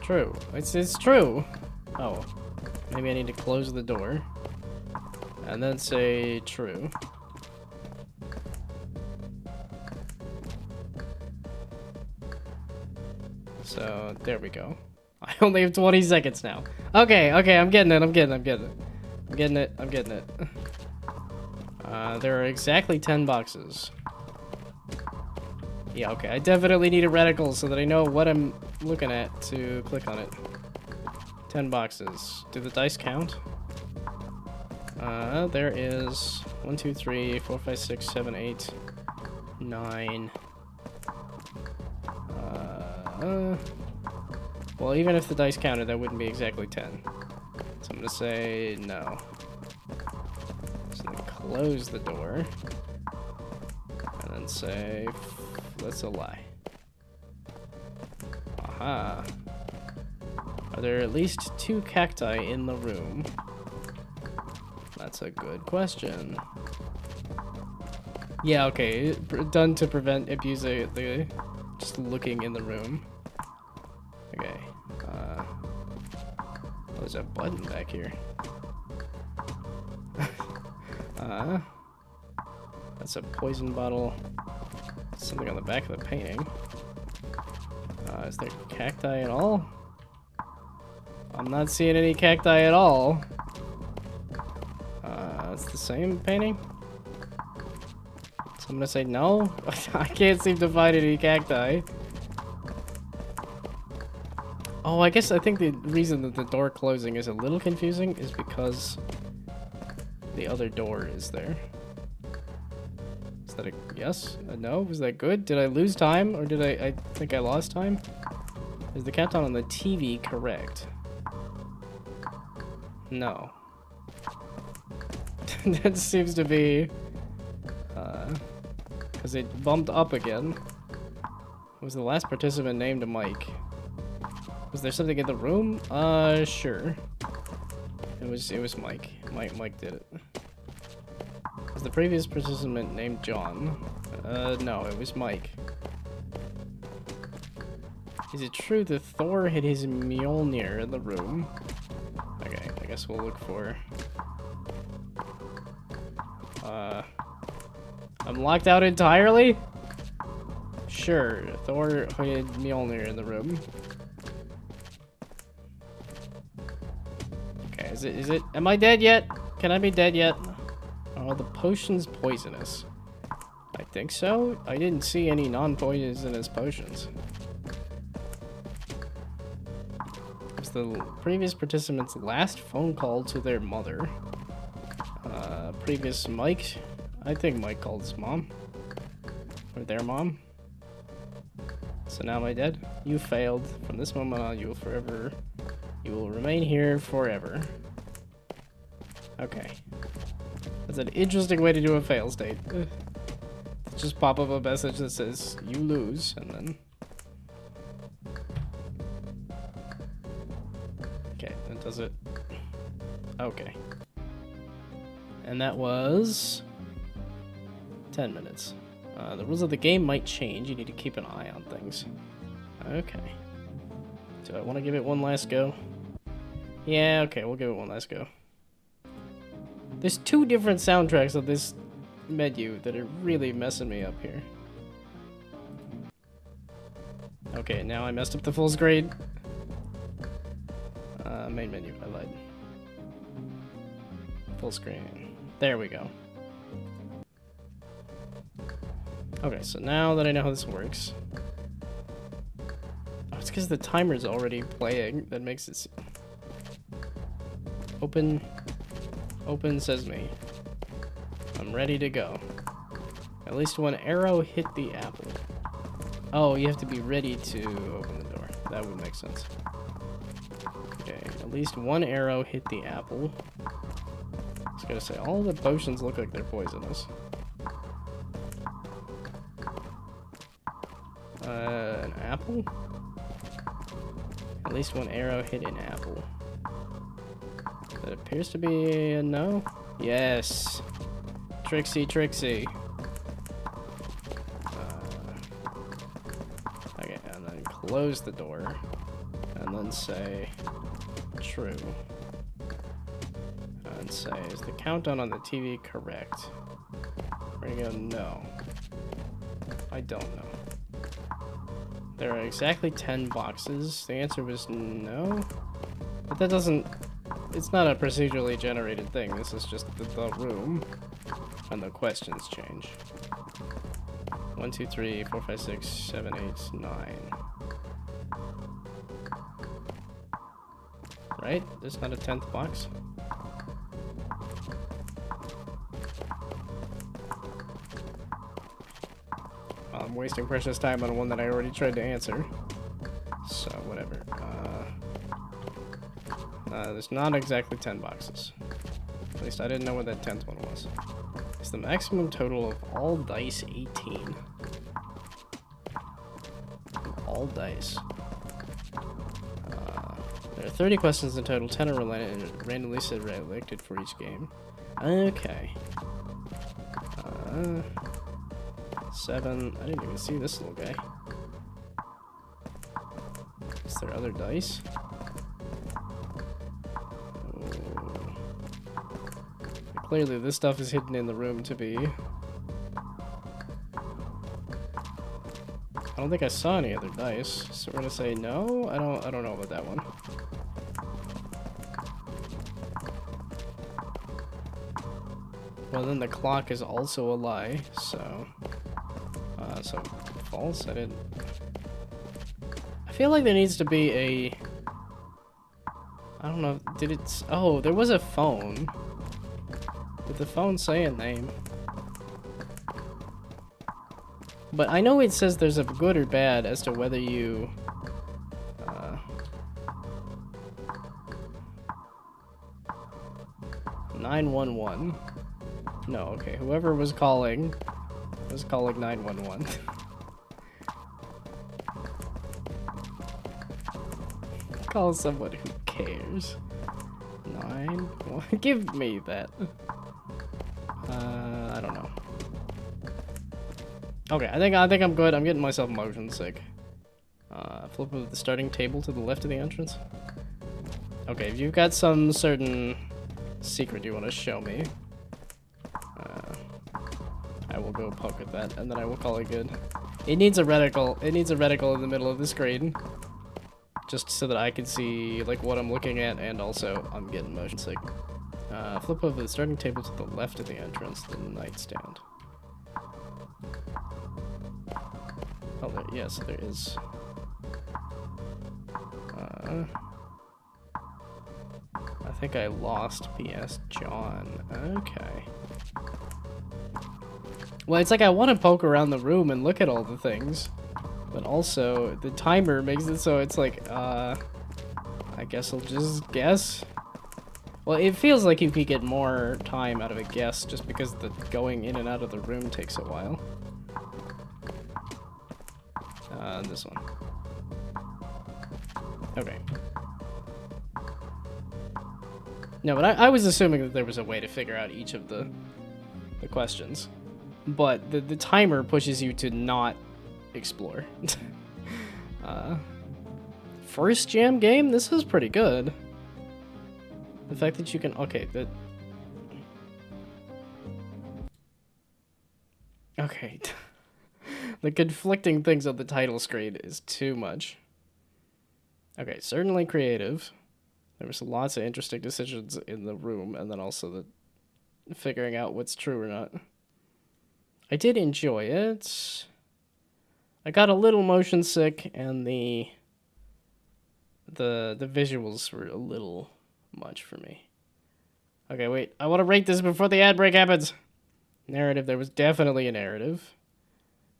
True. It's true. Oh. Maybe I need to close the door. And then say true. So, there we go. I only have 20 seconds now. Okay, I'm getting it. There are exactly 10 boxes. Yeah, okay. I definitely need a reticle so that I know what I'm looking at to click on it. 10 boxes. Do the dice count? There is 1, 2, 3, 4, 5, 6, 7, 8, 9. Well, even if the dice counted, that wouldn't be exactly 10. So I'm gonna say no. So then close the door. And then say, that's a lie. Aha. Are there at least 2 cacti in the room? That's a good question. Yeah, okay. Done to prevent abuse of the just looking in the room. Okay. There's a button back here. That's a poison bottle. Something on the back of the painting. Is there cacti at all? I'm not seeing any cacti at all. It's the same painting? So I'm gonna say no. I can't seem to find any cacti. Oh, I think the reason that the door closing is a little confusing is because the other door is there. Is that a yes? A no? Was that good? Did I lose time? Or did I think I lost time? Is the countdown on the TV correct? No. That seems to be... because it bumped up again. Was the last participant named Mike? Was there something in the room? Sure. It was Mike. Mike did it. Was the previous participant named John? No, it was Mike. Is it true that Thor hid his Mjolnir in the room? Okay, I guess we'll look for... I'm locked out entirely? Sure, Thor hid Mjolnir in the room. Okay, is it, am I dead yet? Can I be dead yet? Are the potions poisonous? I think so. I didn't see any non-poisonous potions. Was the previous participant's last phone call to their mother? Previous Mike? I think Mike called his mom. Or their mom. So now am I dead? You failed. From this moment on, you will remain here forever. Okay. That's an interesting way to do a fail state. Just pop up a message that says, you lose, and then... Okay, that does it. Okay. And that was... 10 minutes. The rules of the game might change. You need to keep an eye on things. Okay. Do I want to give it one last go? Yeah, okay, we'll give it one last go. There's 2 different soundtracks on this menu that are really messing me up here. Okay, now I messed up the full screen. Main menu, I lied. Full screen. There we go. Okay, so now that I know how this works... Oh, it's because the timer's already playing. That makes it... Open sesame. I'm ready to go. At least one arrow hit the apple. Oh, you have to be ready to open the door. That would make sense. Okay, at least one arrow hit the apple. I was gonna say, all the potions look like they're poisonous. An apple? At least one arrow hit an apple. That appears to be a no? Yes! Trixie. Okay, and then close the door. And then say true. And say, is the countdown on the TV correct? We're gonna go no. I don't know. There are exactly 10 boxes. The answer was no. But that doesn't... It's not a procedurally generated thing. This is just the room. And the questions change. 1, 2, 3, 4, 5, 6, 7, 8, 9. Right? There's not a 10th box? I'm wasting precious time on one that I already tried to answer. So, whatever. There's not exactly 10 boxes. At least I didn't know what that 10th one was. Is the maximum total of all dice 18? All dice. There are 30 questions in total. 10 are randomly selected for each game. Okay. 7. I didn't even see this little guy. Is there other dice? Clearly this stuff is hidden in the room to be. I don't think I saw any other dice, so we're gonna say no. I don't know about that one. Well, then the clock is also a lie, so so false. I didn't. I feel like there needs to be a. I don't know. Did it? Oh, there was a phone. Did the phone say a name? But I know it says there's a good or bad as to whether you 911. No, okay. Whoever was calling 911. Call someone who cares. 911. Give me that. I don't know. Okay, I think I'm good. I'm getting myself motion sick. Flip of the starting table to the left of the entrance. Okay, if you've got some certain secret you want to show me, I will go poke at that, and then I will call it good. It needs a reticle. It needs a reticle in the middle of the screen, just so that I can see like what I'm looking at, and also I'm getting motion sick. Flip over the starting table to the left of the entrance, the nightstand. Oh, yes, there is. I think I lost PS John. Okay. Well, it's like I want to poke around the room and look at all the things, but also the timer makes it so it's like, I guess I'll just guess. Well, it feels like you could get more time out of a guess just because the going in and out of the room takes a while. This one. Okay. No, but I was assuming that there was a way to figure out each of the questions. But the timer pushes you to not explore. First jam game? This is pretty good. The fact that you can... Okay, Okay. The conflicting things on the title screen is too much. Okay, certainly creative. There was lots of interesting decisions in the room, and then also the figuring out what's true or not. I did enjoy it. I got a little motion sick, and the visuals were a little much for me. Okay, wait. I want to rate this before the ad break happens. Narrative. There was definitely a narrative.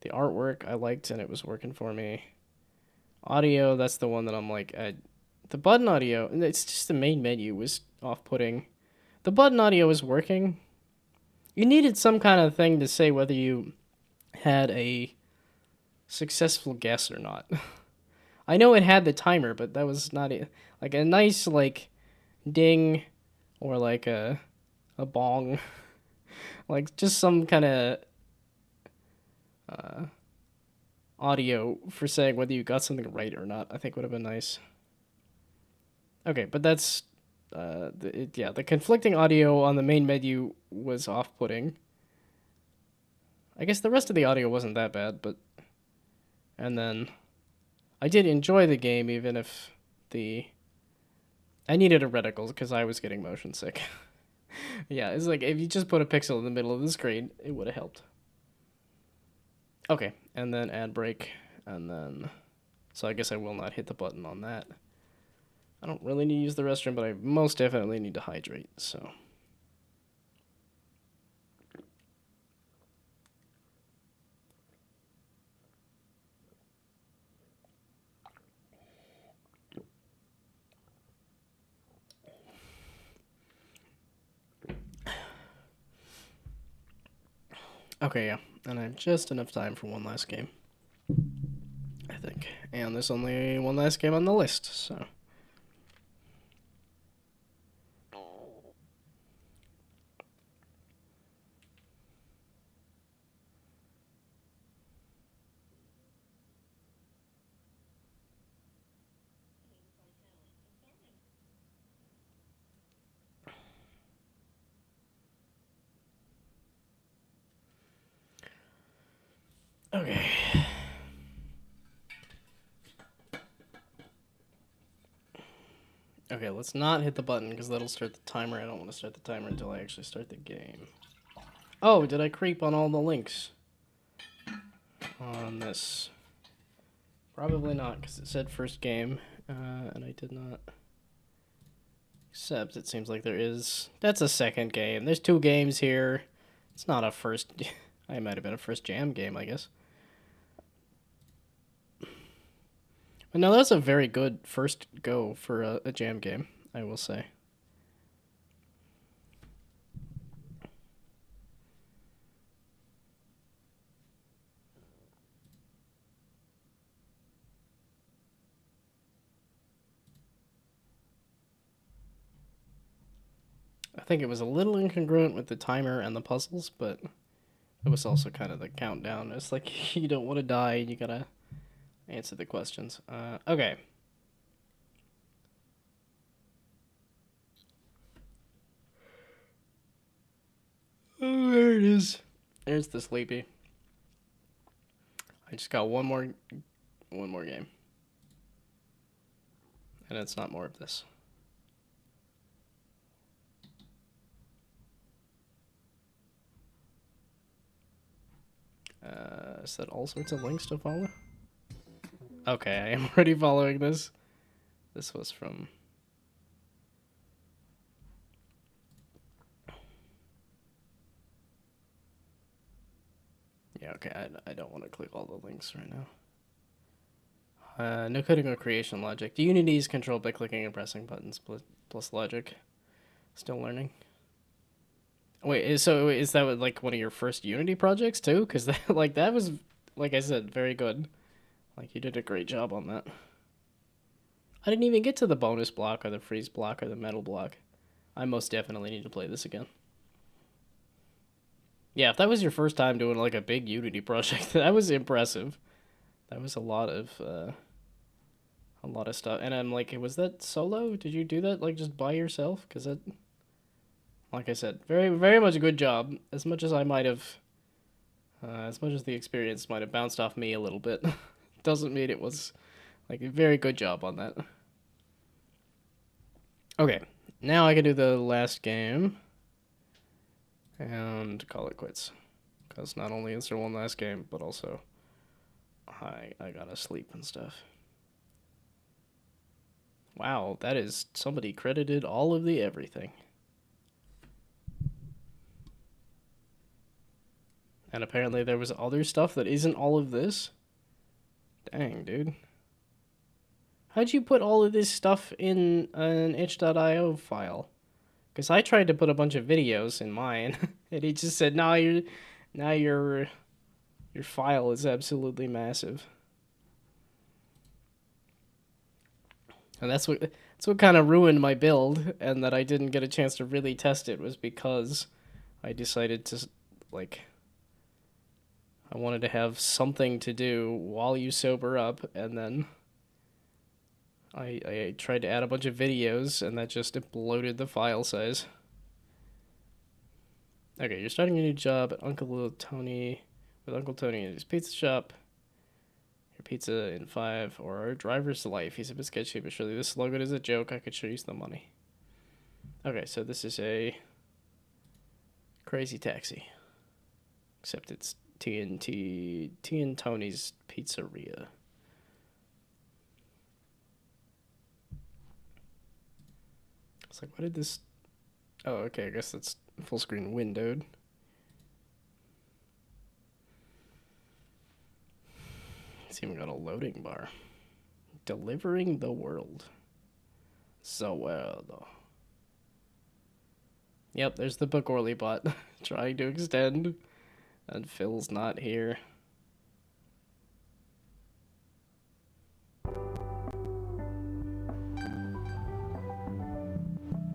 The artwork I liked, and it was working for me. Audio, that's the one that I'm like... the button audio, and it's just the main menu was off-putting. The button audio was working. You needed some kind of thing to say whether you had a successful guess or not. I know it had the timer, but that was not it. Like a nice like ding or like a bong. Like just some kind of audio for saying whether you got something right or not, I think would have been nice. Okay, but that's the conflicting audio on the main menu was off-putting. I guess the rest of the audio wasn't that bad, but... And then... I did enjoy the game, even if I needed a reticle, because I was getting motion sick. Yeah, it's like, if you just put a pixel in the middle of the screen, it would have helped. Okay, and then ad break, and then... So I guess I will not hit the button on that. I don't really need to use the restroom, but I most definitely need to hydrate, so... Okay, yeah, and I have just enough time for one last game, I think. And there's only one last game on the list, so... Okay. Okay, let's not hit the button, because that'll start the timer. I don't want to start the timer until I actually start the game. Oh, did I creep on all the links on this? Probably not, because it said first game, and I did not. Except it seems like there is... That's a second game. There's 2 games here. It's not a first... I might have been a first jam game, I guess. But no, that's a very good first go for a jam game, I will say. I think it was a little incongruent with the timer and the puzzles, but it was also kind of the countdown. It's like you don't want to die, you gotta answer the questions. Okay. Oh, there it is. There's the sleepy. I just got one more game. And it's not more of this. Is that all sorts of links to follow? Okay, I am already following this. This was from... Yeah, okay, I don't want to click all the links right now. No coding or creation logic. Unity is controlled by clicking and pressing buttons plus logic. Still learning. Wait, is that like one of your first Unity projects too? Because that was, like I said, very good. Like, you did a great job on that. I didn't even get to the bonus block or the freeze block or the metal block. I most definitely need to play this again. Yeah, if that was your first time doing like a big Unity project, that was impressive. That was a lot of stuff. And I'm like, was that solo? Did you do that like just by yourself? Because that, like I said, very, very much a good job. As much as I might have, as much as the experience might have bounced off me a little bit, doesn't mean it was like a very good job on that. Okay, now I can do the last game and call it quits. Because not only is there one last game, but also I gotta sleep and stuff. Wow, that is, somebody credited all of the everything. And apparently there was other stuff that isn't all of this. Dang, dude. How'd you put all of this stuff in an itch.io file? Because I tried to put a bunch of videos in mine, and he just said, "No, your file is absolutely massive." And that's what kind of ruined my build, and that I didn't get a chance to really test it, was because I decided to, like, I wanted to have something to do while you sober up, and then I tried to add a bunch of videos, and that just bloated the file size. Okay, you're starting a new job at Uncle Tony, with Uncle Tony at his pizza shop. Your pizza in 5, or our driver's life. He's a bit sketchy, but surely this slogan is a joke. I could sure use the money. Okay, so this is a crazy taxi. Except it's T and Tony's Pizzeria. It's like, what did this... Oh, okay, I guess that's full screen windowed. It's even got a loading bar. Delivering the world. So well. Yep, there's the Book Orly bot trying to extend, and Phil's not here.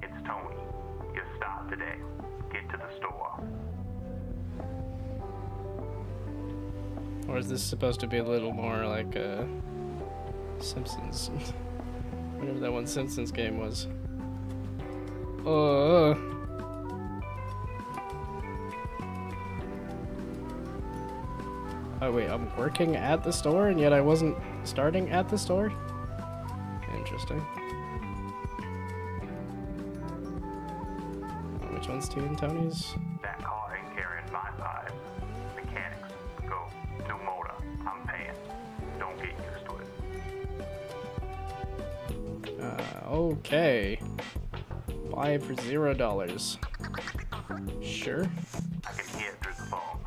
It's Tony. Your stop today. Get to the store. Or is this supposed to be a little more like Simpsons? Whatever that one Simpsons game was. Oh wait, I'm working at the store and yet I wasn't starting at the store? Interesting. Which one's T and Tony's? That car ain't carrying my vibe. Mechanics, go. New motor. I'm paying. Don't get used to it. Okay. Buy for $0. Sure. I can hear it through the phone.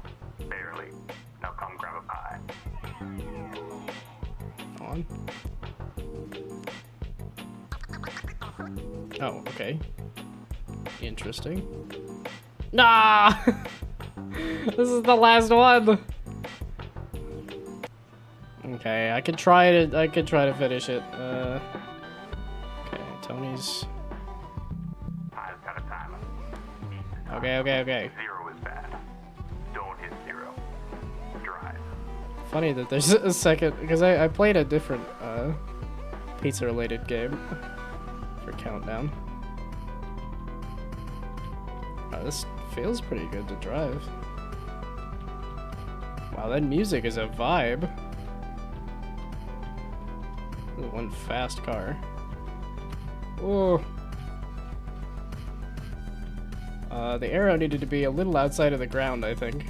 Barely. Now come grab a pie. On. Oh, okay. Interesting. Nah! This is the last one! Okay, I could try to finish it. Okay, Tony's... Pie's got a timer. Okay, okay, okay. 0 is bad. Don't hit 0. Drive. Funny that there's a second, because I played a different pizza-related game for Countdown. Oh, this feels pretty good to drive. Wow, that music is a vibe. One fast car. Oh. The arrow needed to be a little outside of the ground, I think.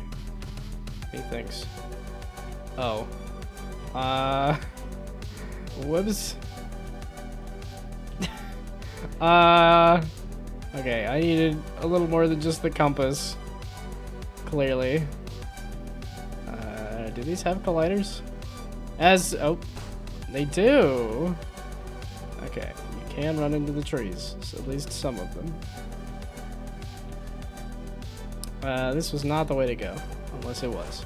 He thinks. Oh. Whoops. Okay, I needed a little more than just the compass. Clearly. Do these have colliders? Oh, they do. Okay, you can run into the trees, so at least some of them. This was not the way to go, unless it was.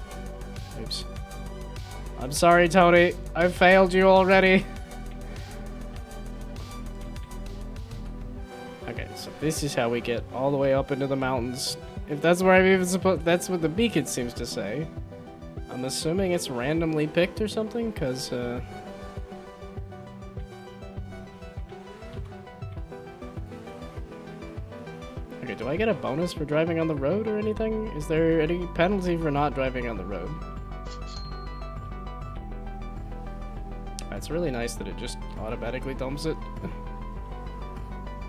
Oops. I'm sorry, Tony. I failed you already. Okay, so this is how we get all the way up into the mountains. If that's where I'm even supposed, that's what the beacon seems to say. I'm assuming it's randomly picked or something, because, okay, do I get a bonus for driving on the road or anything? Is there any penalty for not driving on the road? It's really nice that it just automatically dumps it.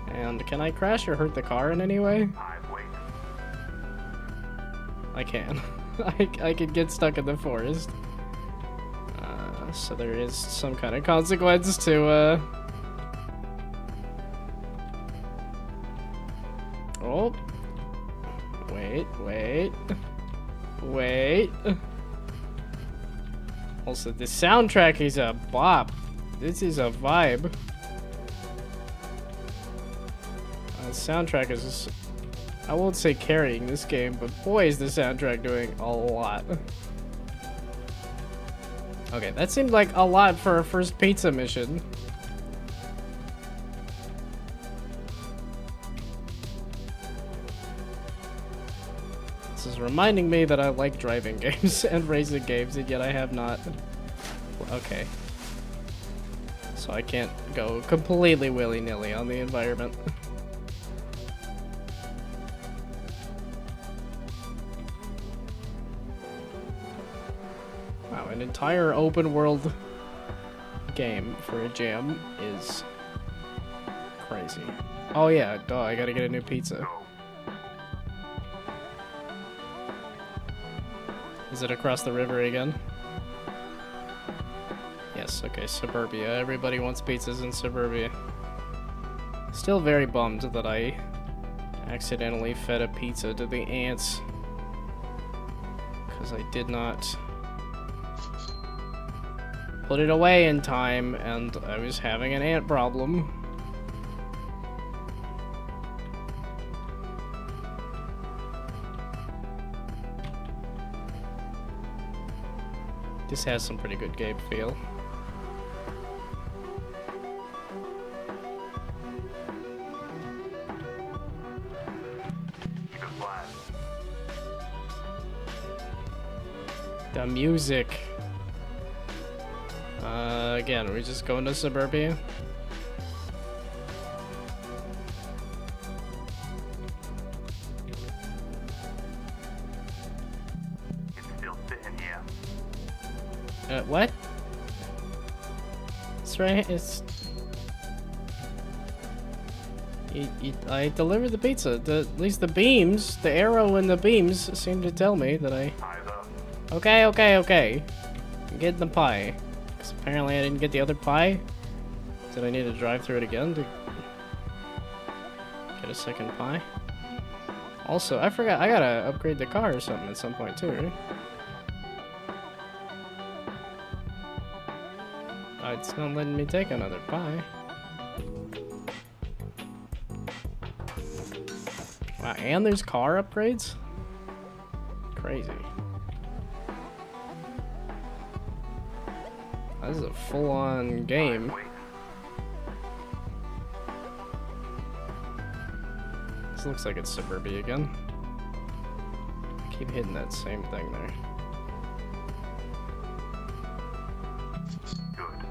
And can I crash or hurt the car in any way? I can. I could get stuck in the forest. So there is some kind of consequence to, Oh. Wait. Also, the soundtrack is a bop. This is a vibe. The soundtrack is just, I won't say carrying this game, but boy is the soundtrack doing a lot. Okay, that seemed like a lot for our first pizza mission. This is reminding me that I like driving games and racing games, and yet I have not. Okay. So I can't go completely willy-nilly on the environment. Wow, an entire open world game for a jam is crazy. Oh yeah, duh, I gotta get a new pizza. Is it across the river again? Yes, okay, Suburbia. Everybody wants pizzas in Suburbia. Still very bummed that I accidentally fed a pizza to the ants. Because I did not put it away in time, and I was having an ant problem. This has some pretty good game feel. The music. Again, we're just going to Suburbia. It's still sitting here. What? It's right. It's. I delivered the pizza. At least the beams, the arrow and the beams seem to tell me that I. Okay. I'm getting the pie. Because apparently I didn't get the other pie. Did I need to drive through it again to get a second pie? Also, I forgot, I gotta upgrade the car or something at some point too, right? Oh, it's not letting me take another pie. Wow, and there's car upgrades? Crazy. This is a full-on game. This looks like it's Suburbia again. Keep hitting that same thing there. Good.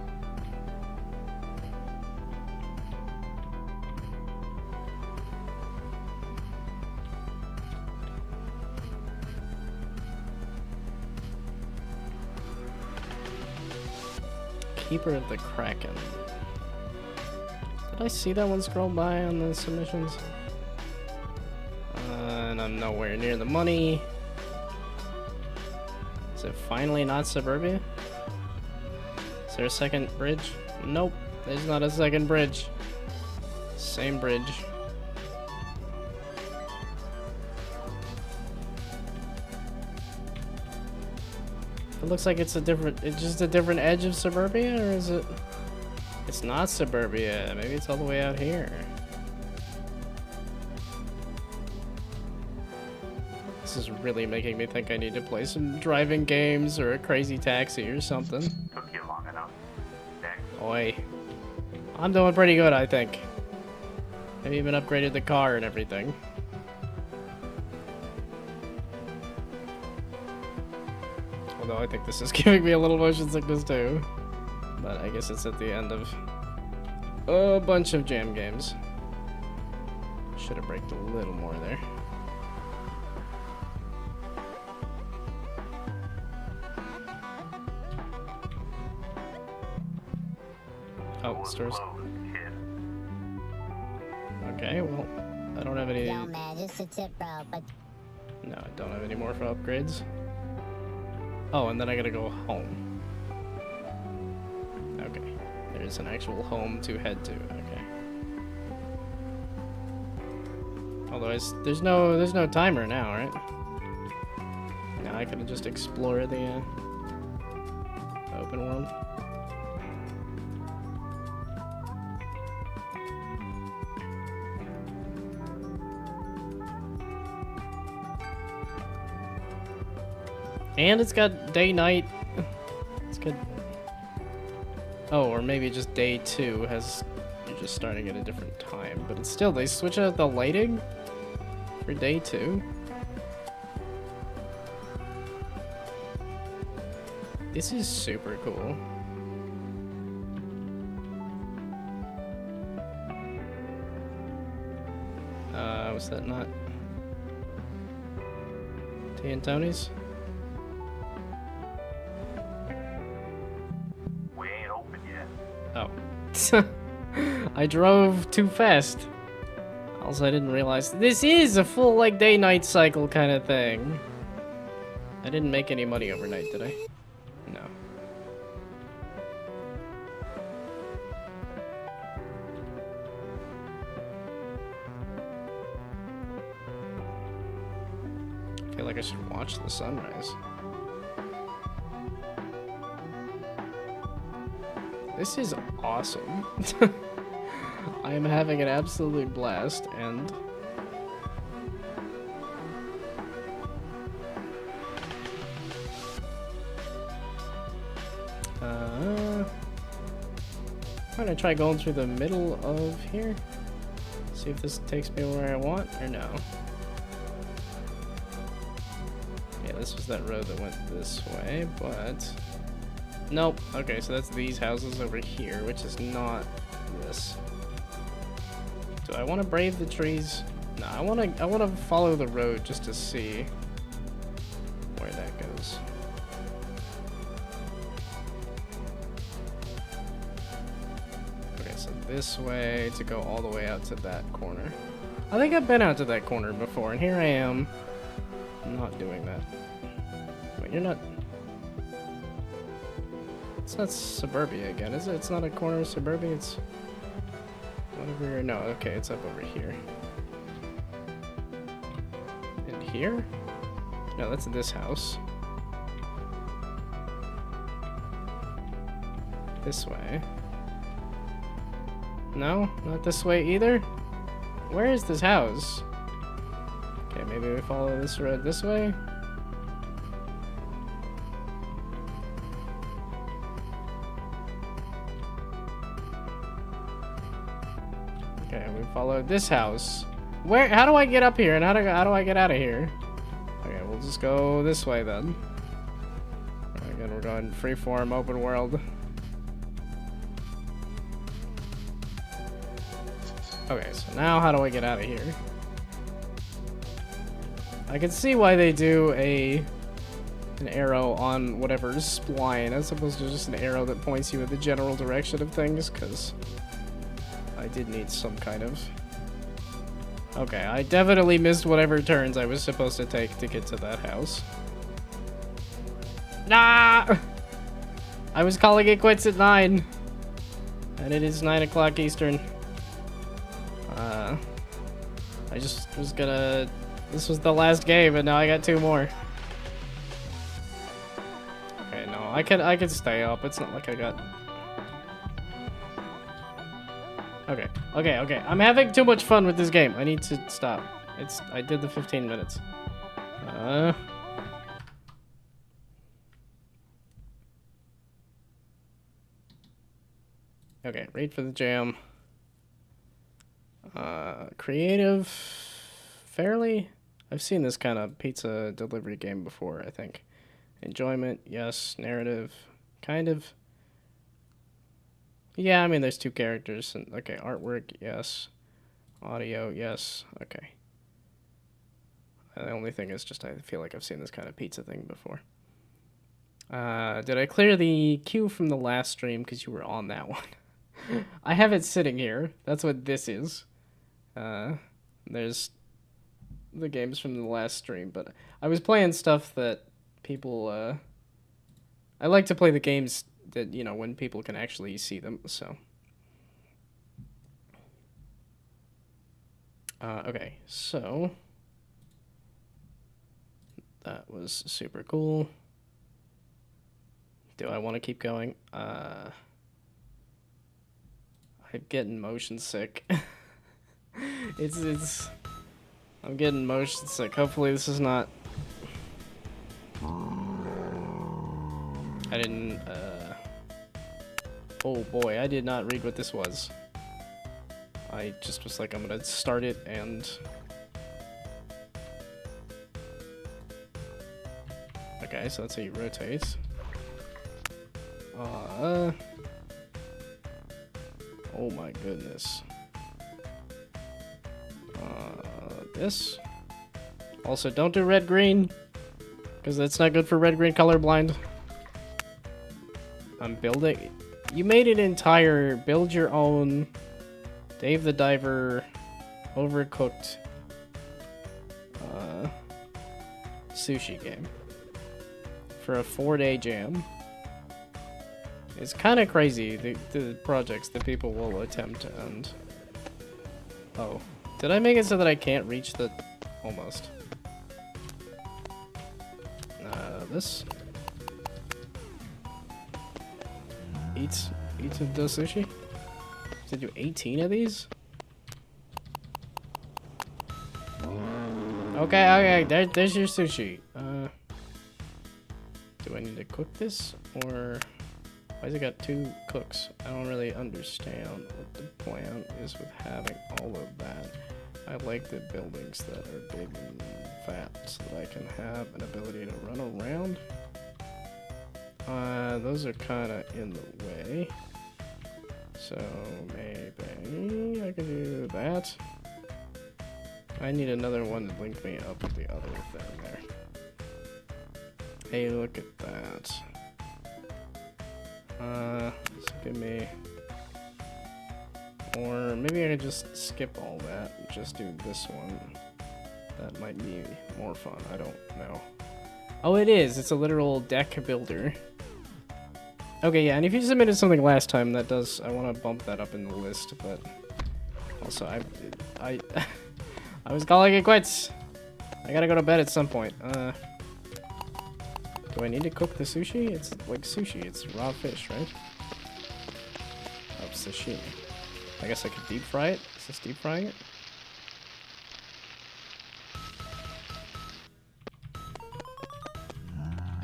Keeper of the Kraken. Did I see that one scroll by on the submissions? And I'm nowhere near the money. Is it finally not Suburbia? Is there a second bridge? Nope, there's not a second bridge. Same bridge. It looks like it's just a different edge of Suburbia, or is it? It's not Suburbia. Maybe it's all the way out here. This is really making me think I need to play some driving games or a crazy taxi or something. Took you long enough. Next. Oi. I'm doing pretty good, I think. I've even upgraded the car and everything. Although I think this is giving me a little motion sickness too. But I guess it's at the end of a bunch of jam games. Should have braked a little more there. Oh, stores. Okay, well, I don't have any. Yo, man, just a tip, bro, but No, I don't have any more for upgrades. Oh, and then I gotta go home. Okay, there's an actual home to head to. Okay. Although there's no timer now, right? Now I can just explore the open world. And it's got day night. It's good. Oh, or maybe just day 2 has you're just starting at a different time, but it's still they switch out the lighting for day 2. This is super cool. Was that not T and Tony's? We ain't open yet. Oh. I drove too fast. Also, I didn't realize this is a full like day-night cycle kind of thing. I didn't make any money overnight, did I? No. I feel like I should watch the sunrise. This is awesome. I am having an absolute blast, and I'm gonna try going through the middle of here. See if this takes me where I want, or no. Yeah, this was that road that went this way, but nope. Okay, so that's these houses over here, which is not this. Do I want to brave the trees? No, I want to follow the road just to see where that goes. Okay, so this way to go all the way out to that corner. I think I've been out to that corner before, and here I am not doing that. Wait, you're not... It's not Suburbia again, is it? It's not a corner of Suburbia, it's... Whatever... No, okay, it's up over here. And here? No, that's this house. This way. No? Not this way either? Where is this house? Okay, maybe we follow this road this way? Okay, we followed this house. Where? How do I get up here? And how do I get out of here? Okay, we'll just go this way then. Again, we're going freeform open world. Okay, so now how do I get out of here? I can see why they do an arrow on whatever's spline as opposed to just an arrow that points you in the general direction of things, because I did need some kind of... Okay, I definitely missed whatever turns I was supposed to take to get to that house. Nah! I was calling it quits at 9. And it is 9 o'clock Eastern. I just was gonna... This was the last game, and now I got 2 more. Okay, no, I can stay up. It's not like I got... Okay, okay, okay. I'm having too much fun with this game. I need to stop. I did the 15 minutes. Okay, read for the jam. Creative, fairly. I've seen this kind of pizza delivery game before, I think. Enjoyment, yes. Narrative, kind of. Yeah, I mean, there's 2 characters. And, okay, artwork, yes. Audio, yes. Okay. The only thing is just I feel like I've seen this kind of pizza thing before. Did I clear the queue from the last stream because you were on that one? I have it sitting here. That's what this is. There's the games from the last stream, but I was playing stuff that people, I like to play the games that, you know, when people can actually see them, so. Okay, so. That was super cool. Do I want to keep going? I'm getting motion sick. I'm getting motion sick. Hopefully this is not... I didn't, oh boy, I did not read what this was. I just was like, I'm gonna start it and... Okay, so that's how you rotate. Oh my goodness. This. Also, don't do red-green, because that's not good for red-green colorblind. I'm building... You made an entire build your own Dave the Diver overcooked sushi game for a 4-day jam. It's kind of crazy, the projects that people will attempt, and... Oh. Did I make it so that I can't reach the... Almost. This? Eats of the sushi? Did you do 18 of these? Okay, there's your sushi. Do I need to cook this, or... Why has it got 2 cooks? I don't really understand what the plan is with having all of that. I like the buildings that are big and fat so that I can have an ability to run around. Those are kind of in the way. So maybe I could do that. I need another one to link me up with the other thing there. Hey, look at that. So give me... Or maybe I could just skip all that and just do this one. That might be more fun, I don't know. Oh, it is! It's a literal deck builder. Okay, yeah, and if you submitted something last time, that does... I want to bump that up in the list, but... Also, I was calling it quits! I gotta go to bed at some point. Do I need to cook the sushi? It's like sushi, it's raw fish, right? Oh, sashimi. I guess I could deep fry it? Is this deep frying it?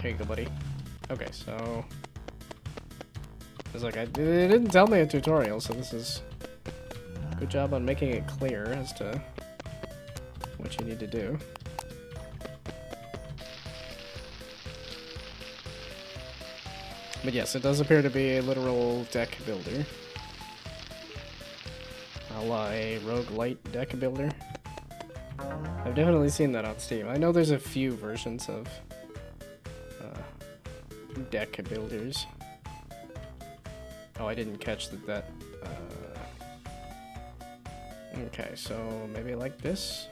Here you go, buddy. Okay, so... It's like, it didn't tell me a tutorial, so this is... Good job on making it clear as to what you need to do. But yes, it does appear to be a literal deck builder. A la a roguelite deck builder. I've definitely seen that on Steam. I know there's a few versions of deck builders. Oh, I didn't catch that. Okay, so maybe like this.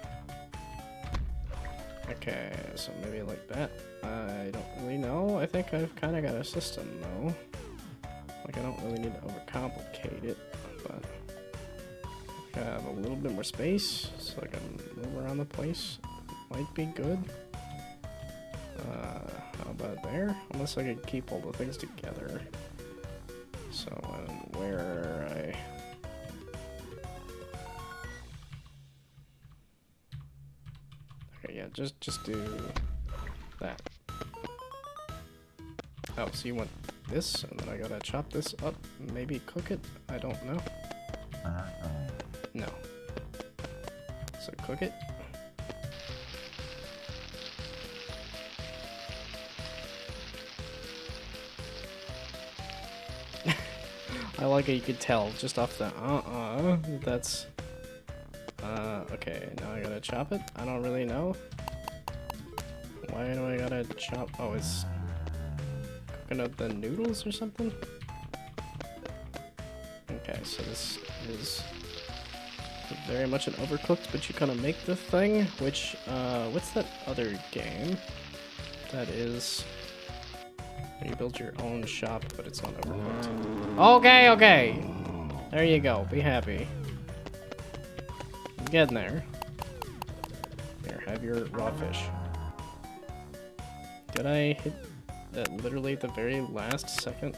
Okay, so maybe like that. I don't really know. I think I've kind of got a system though. Like I don't really need to overcomplicate it, but I have a little bit more space so I can move around the place. Might be good. How about there? Unless I could keep all the things together. So where I. Okay, yeah, just do that. Oh, so you want this, and then I gotta chop this up, maybe cook it? I don't know. No. So cook it. I like how you could tell just off the that's okay, now I gotta chop it. I don't really know. Why do I gotta chop? Oh, it's cooking up the noodles or something? Okay, so this is very much an overcooked, but you kind of make the thing, which, what's that other game that is, you build your own shop, but it's not overcooked? Okay, okay! There you go, be happy. I'm getting there. Here, have your raw fish. Did I hit that literally at the very last second?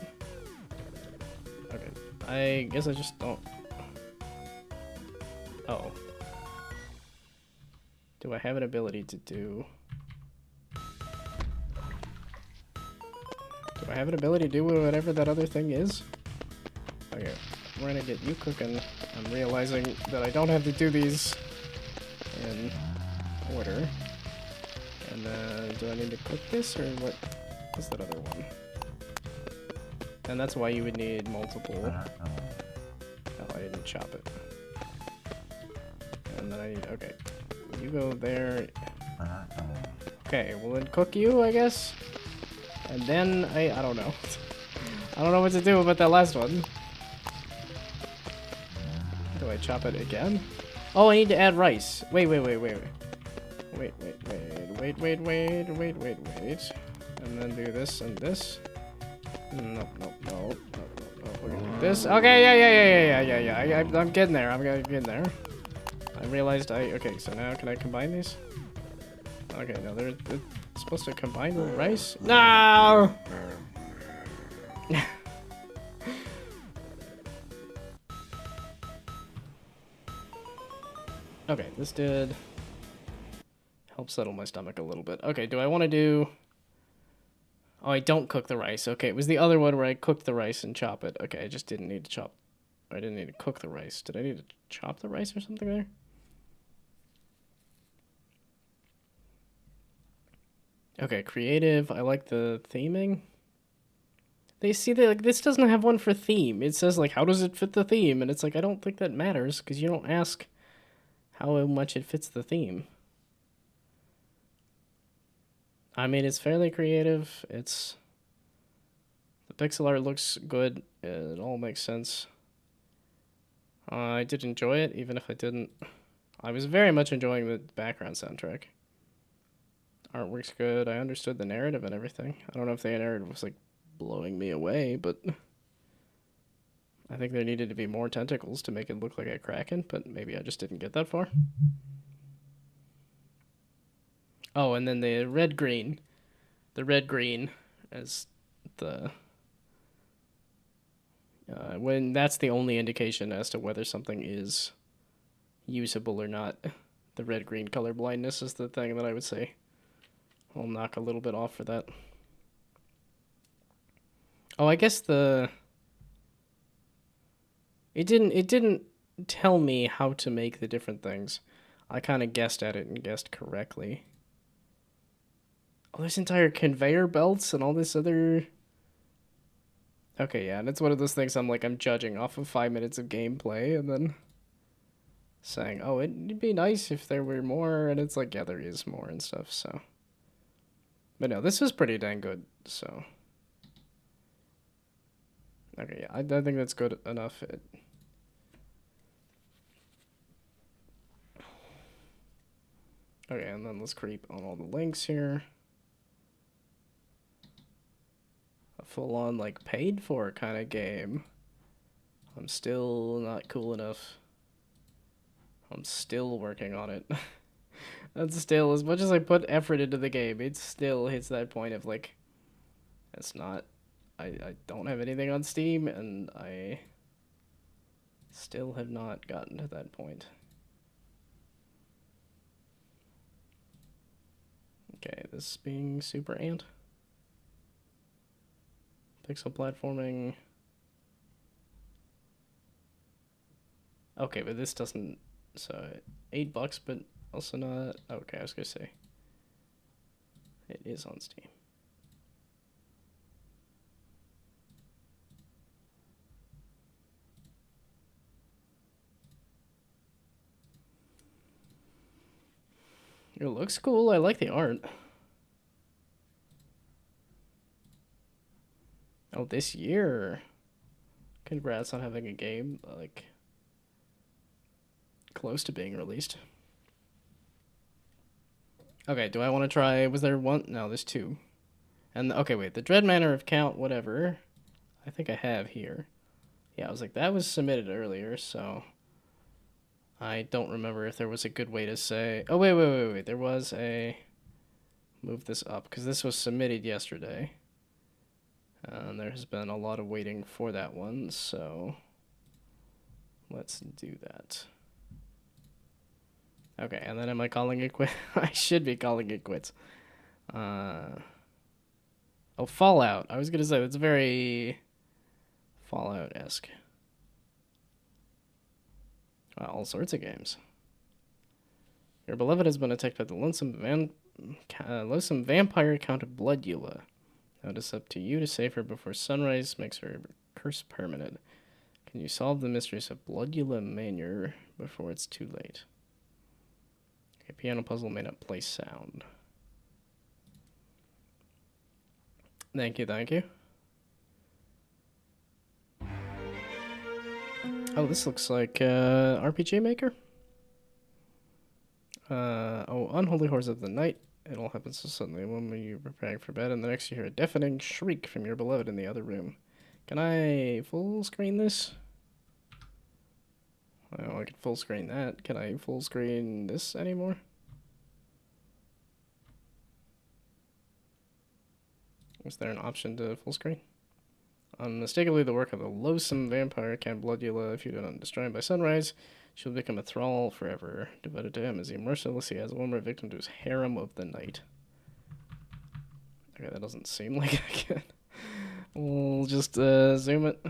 Okay, I guess I just don't... Oh. Do I have an ability to do... Do I have an ability to do whatever that other thing is? Okay, we're gonna get you cooking. I'm realizing that I don't have to do these in order. And then, do I need to cook this, or what? What's that other one? And that's why you would need multiple... Oh, I didn't chop it. And then I need... Okay. You go there. Okay, well then cook you, I guess? And then, I don't know. I don't know what to do about that last one. Do I chop it again? Oh, I need to add rice. Wait. Wait. And then do this and this. Nope. We're gonna do this. Okay, yeah. I'm getting there. I'm getting there. I realized okay, so now can I combine these? Okay, no, they're supposed to combine with rice? No! Okay, this did help settle my stomach a little bit. Okay, do I want to do... Oh, I don't cook the rice. Okay, it was the other one where I cooked the rice and chop it. Okay, I just didn't need to chop... I didn't need to cook the rice. Did I need to chop the rice or something there? Okay, creative. I like the theming. They see that, like, this doesn't have one for theme. It says, like, how does it fit the theme? And it's like, I don't think that matters, because you don't ask how much it fits the theme. I mean, it's fairly creative. It's... The pixel art looks good. It all makes sense. I did enjoy it, even if I didn't... I was very much enjoying the background soundtrack. Artwork's good. I understood the narrative and everything. I don't know if the narrative was, like, blowing me away, but... I think there needed to be more tentacles to make it look like a kraken, but maybe I just didn't get that far. Oh, and then the red-green. The red-green as the... when that's the only indication as to whether something is usable or not. The red-green color blindness is the thing that I would say. I'll knock a little bit off for that. Oh, I guess the... It didn't tell me how to make the different things. I kind of guessed at it and guessed correctly. Oh, there's entire conveyor belts and all this other Okay, yeah, and it's one of those things I'm judging off of 5 minutes of gameplay and then saying, oh, it'd be nice if there were more, and it's like, yeah, there is more and stuff, so. But no, this is pretty dang good, so. Okay, yeah, I think that's good enough. Okay, and then let's creep on all the links here. A full-on, like, paid-for kind of game. I'm still not cool enough. I'm still working on it. And still, as much as I put effort into the game, it still hits that point of, like, it's not... I don't have anything on Steam, and I still have not gotten to that point. Okay, this being super ant. Pixel platforming. Okay, but this doesn't... So, $8, but also not... Okay, I was gonna say. It is on Steam. It looks cool. I like the art. Oh, this year. Congrats on having a game, like, close to being released. Okay, do I want to try... Was there one? No, there's two. And, okay, wait. The Dread Manor of Count, whatever. I think I have here. Yeah, I was like, that was submitted earlier, so... I don't remember if there was a good way to say... Oh, wait. There was a... Move this up, because this was submitted yesterday. And there has been a lot of waiting for that one, so... Let's do that. Okay, and then am I calling it quits? I should be calling it quits. Oh, Fallout. I was going to say, that's very Fallout-esque. All sorts of games. Your beloved has been attacked by the lonesome vampire Count of Bloodula. Now it is up to you to save her before sunrise makes her curse permanent. Can you solve the mysteries of Bloodula Manor before it's too late? Okay, piano puzzle may not play sound. Thank you. Oh, this looks like RPG Maker. Unholy Horrors of the Night. It all happens so suddenly when you're preparing for bed, and the next you hear a deafening shriek from your beloved in the other room. Can I full screen this? Well, I can full screen that. Can I full screen this anymore? Is there an option to full screen? Unmistakably the work of the loathsome vampire Count Bloodula. If you do not destroy him by sunrise, she'll become a thrall forever. Devoted to him as he mercilessly has a woman victim to his harem of the night. Okay, that doesn't seem like I can. We'll just zoom it.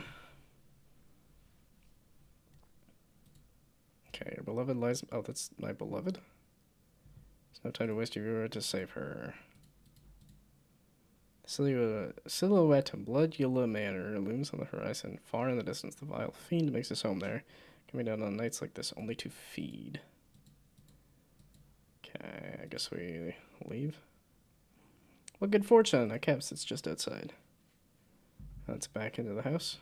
Okay, your beloved lies... Oh, that's my beloved? There's no time to waste your viewer to save her. Silhouette Bloodula Manor looms on the horizon. Far in the distance, the vile fiend makes his home there. Coming down on nights like this only to feed. Okay, I guess we leave. Well, good fortune. I kept it's just outside. Let's back into the house.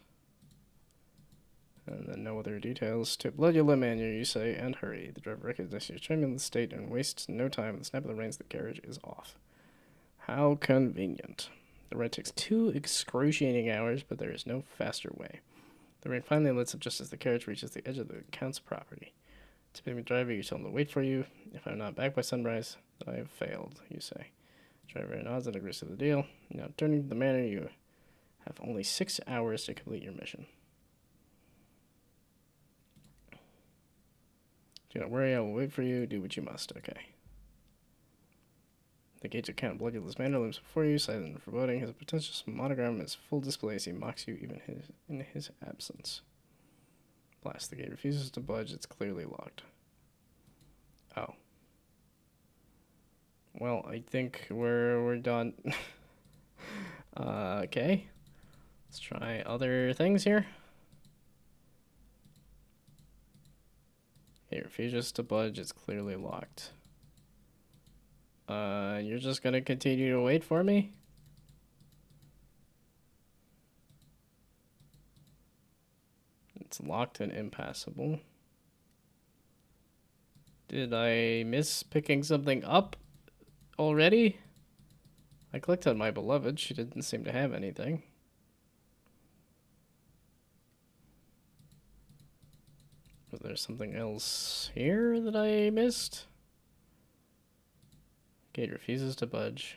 And then no other details. To Bloodula Manor, you say, and hurry. The driver recognizes your tremulous state and wastes no time. With the snap of the reins, the carriage is off. How convenient. The ride takes 2 excruciating hours, but there is no faster way. The rain finally lets up just as the carriage reaches the edge of the Count's property. To pick the driver, you tell him to wait for you. If I'm not back by sunrise, then I have failed, you say. The driver nods and agrees to the deal. Now, turning to the manor, you have only 6 hours to complete your mission. Do not worry, I will wait for you. Do what you must, okay. The gates of Count Bloodula's Manor looms before you, silent and foreboding. His potential monogram is full display as he mocks you even in his absence. Blast, the gate refuses to budge. It's clearly locked. Oh. Well, I think we're done. Okay. Let's try other things here. It refuses to budge. It's clearly locked. You're just gonna continue to wait for me? It's locked and impassable. Did I miss picking something up already? I clicked on my beloved. She didn't seem to have anything. Was there something else here that I missed? Gate refuses to budge.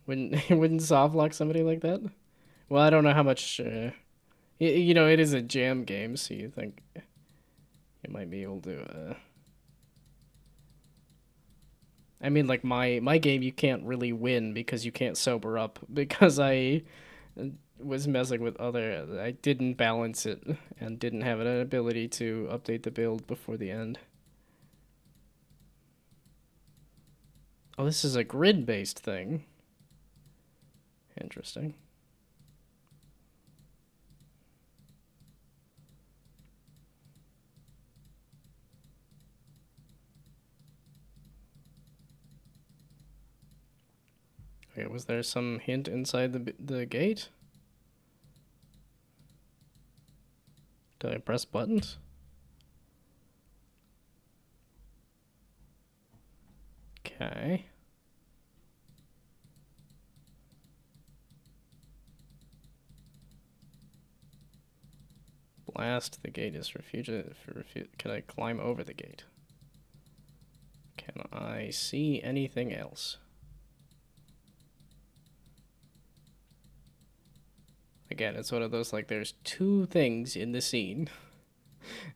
Wouldn't soft lock somebody like that? Well, I don't know how much. You know, it is a jam game, so you think it might be able to. I mean, like my game, you can't really win because you can't sober up because I was messing with other. I didn't balance it and didn't have an ability to update the build before the end. Oh, this is a grid-based thing. Interesting. Okay, was there some hint inside the gate? Did I press buttons? Okay. Blast, the gate is refused. Can I climb over the gate? Can I see anything else? Again, it's one of those, like, there's two things in the scene.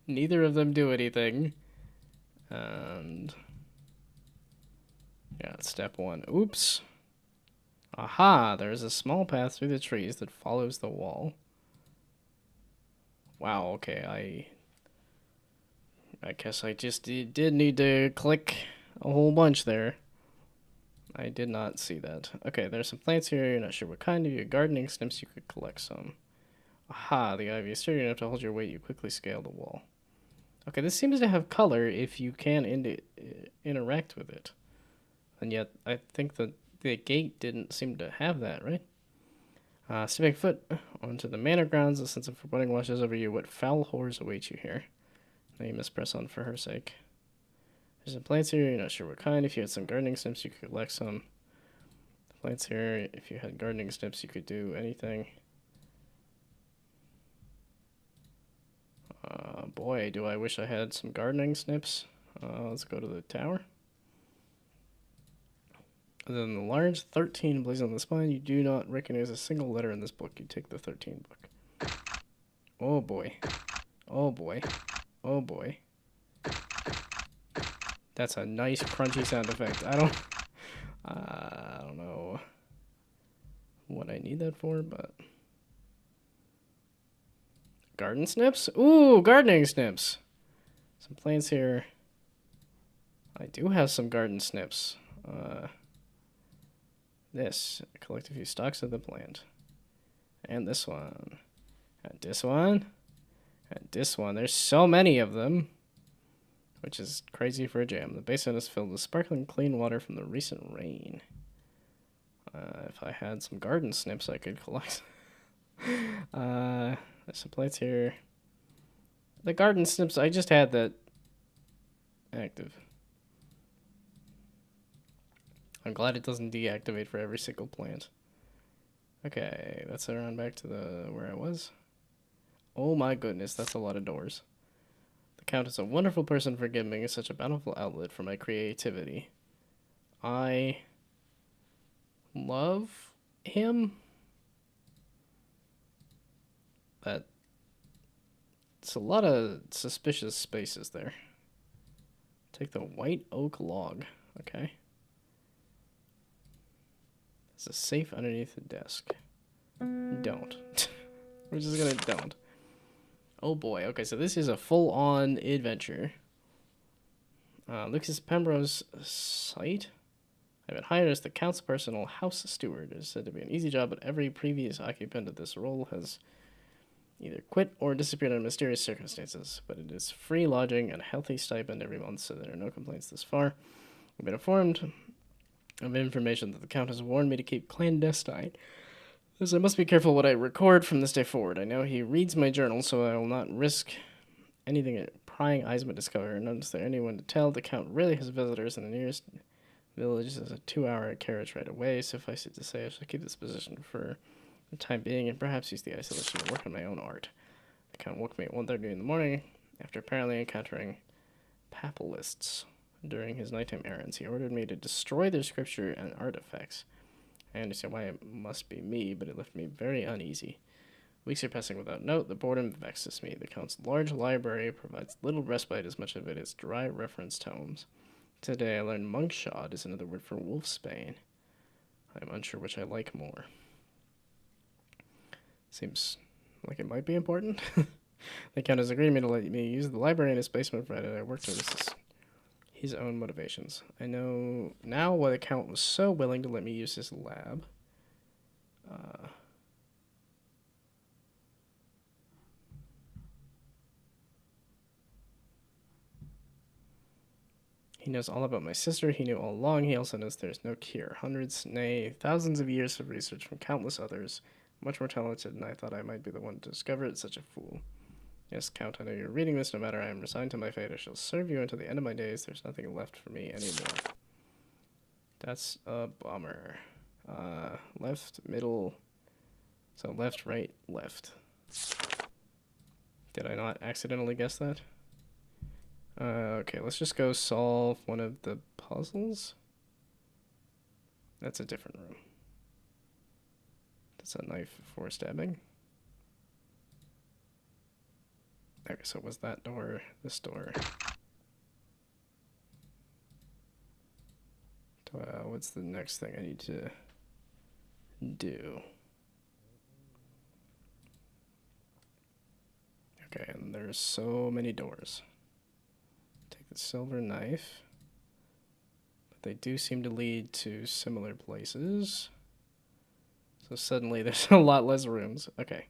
Neither of them do anything. And yeah, step one. Oops. Aha, there's a small path through the trees that follows the wall. Wow, okay, I guess I just did need to click a whole bunch there. I did not see that. Okay, there's some plants here. You're not sure what kind. Of your gardening snips, you could collect some. Aha, the ivy is sturdy enough to hold your weight. You quickly scale the wall. Okay, this seems to have color if you can interact with it. And yet, I think that the gate didn't seem to have that, right? Stepping foot onto the manor grounds, a sense of foreboding washes over you. What foul horrors await you here? Now you must press on for her sake. There's some plants here, you're not sure what kind. If you had some gardening snips, you could collect some. The plants here, if you had gardening snips, you could do anything. Boy, do I wish I had some gardening snips. Let's go to the tower. And then the large 13 blazed on the spine. You do not recognize a single letter in this book. You take the 13 book. Oh boy. Oh boy. Oh boy. That's a nice crunchy sound effect. I don't know what I need that for, but garden snips? Ooh, gardening snips. Some plants here. I do have some garden snips. This, collect a few stalks of the plant. And this one. And this one. And this one. There's so many of them. Which is crazy for a jam. The basin is filled with sparkling clean water from the recent rain. If I had some garden snips, I could collect. There's some plants here. The garden snips, I just had that active. I'm glad it doesn't deactivate for every single plant. Okay, let's head around back to where I was. Oh my goodness, that's a lot of doors. The Count is a wonderful person for giving me such a bountiful outlet for my creativity. I love him. But it's a lot of suspicious spaces there. Take the white oak log. Okay. There's a safe underneath the desk. Don't. We're just gonna don't. Oh boy. Okay, so this is a full-on adventure. Lucas Pembroke's site. I've been hired as the Count's personal house steward. It is said to be an easy job, but every previous occupant of this role has either quit or disappeared under mysterious circumstances. But it is free lodging and a healthy stipend every month, so there are no complaints thus far. I've been informed of information that the Count has warned me to keep clandestine, as I must be careful what I record from this day forward. I know he reads my journal, so I will not risk anything that prying eyes might discover. None is there anyone to tell. The Count really has visitors, and the nearest village is a 2-hour carriage ride away. Suffice it to say, I shall keep this position for the time being, and perhaps use the isolation to work on my own art. The Count woke me at 1:30 in the morning, after apparently encountering papalists during his nighttime errands. He ordered me to destroy their scripture and artifacts. I understand why it must be me, but it left me very uneasy. Weeks are passing without note. The boredom vexes me. The Count's large library provides little respite, as much of it is dry reference tomes. Today I learned monkshod is another word for wolfsbane. I am unsure which I like more. Seems like it might be important. The Count has agreed to let me use the library in his basement, provided I work towards his own motivations. I know now why the Count was so willing to let me use his lab. He knows all about my sister. He knew all along. He also knows there's no cure. Hundreds, nay, thousands of years of research from countless others, much more talented than I thought I might be the one to discover it. Such a fool. Yes, Count, I know you're reading this. No matter, I am resigned to my fate. I shall serve you until the end of my days. There's nothing left for me anymore. That's a bummer. Left, middle. So left, right, left. Did I not accidentally guess that? Okay, let's just go solve one of the puzzles. That's a different room. That's a knife for stabbing. Okay, so it was that door, this door. What's the next thing I need to do? Okay, and there's so many doors. Take the silver knife. But they do seem to lead to similar places. So suddenly there's a lot less rooms. Okay.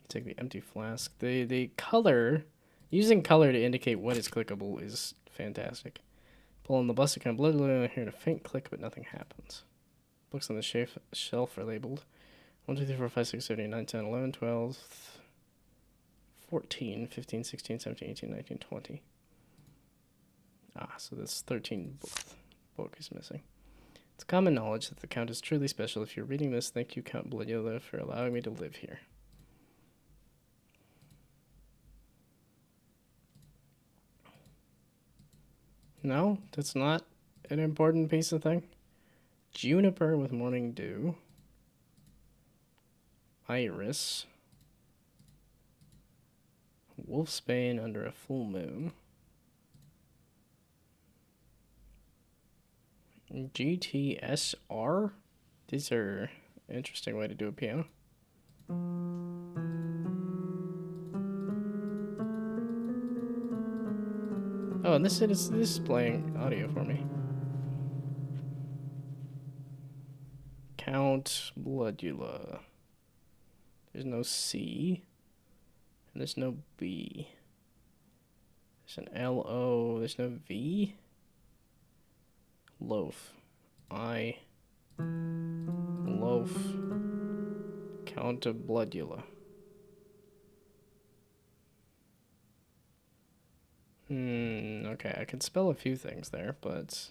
Take the empty flask. The color, using color to indicate what is clickable is fantastic. Pull on the bus account, blood, I hear a faint click, but nothing happens. Books on the shelf are labeled 1, 2, 3, 4, 5, 6, 7, 8, 9, 10, 11, 12, 14, 15, 16, 17, 18, 19, 20. Ah, so this 13th book is missing. It's common knowledge that the Count is truly special. If you're reading this, thank you, Count Bloodula, for allowing me to live here. No, that's not an important piece of thing. Juniper with morning dew. Iris. Wolfsbane under a full moon. GTSR? These are an interesting way to do a piano. Oh, and this is playing audio for me. Count Bloodula. There's no C. And there's no B. There's an L-O. There's no V. Loaf. I. Loaf. Count of Bloodula. Okay, I can spell a few things there, but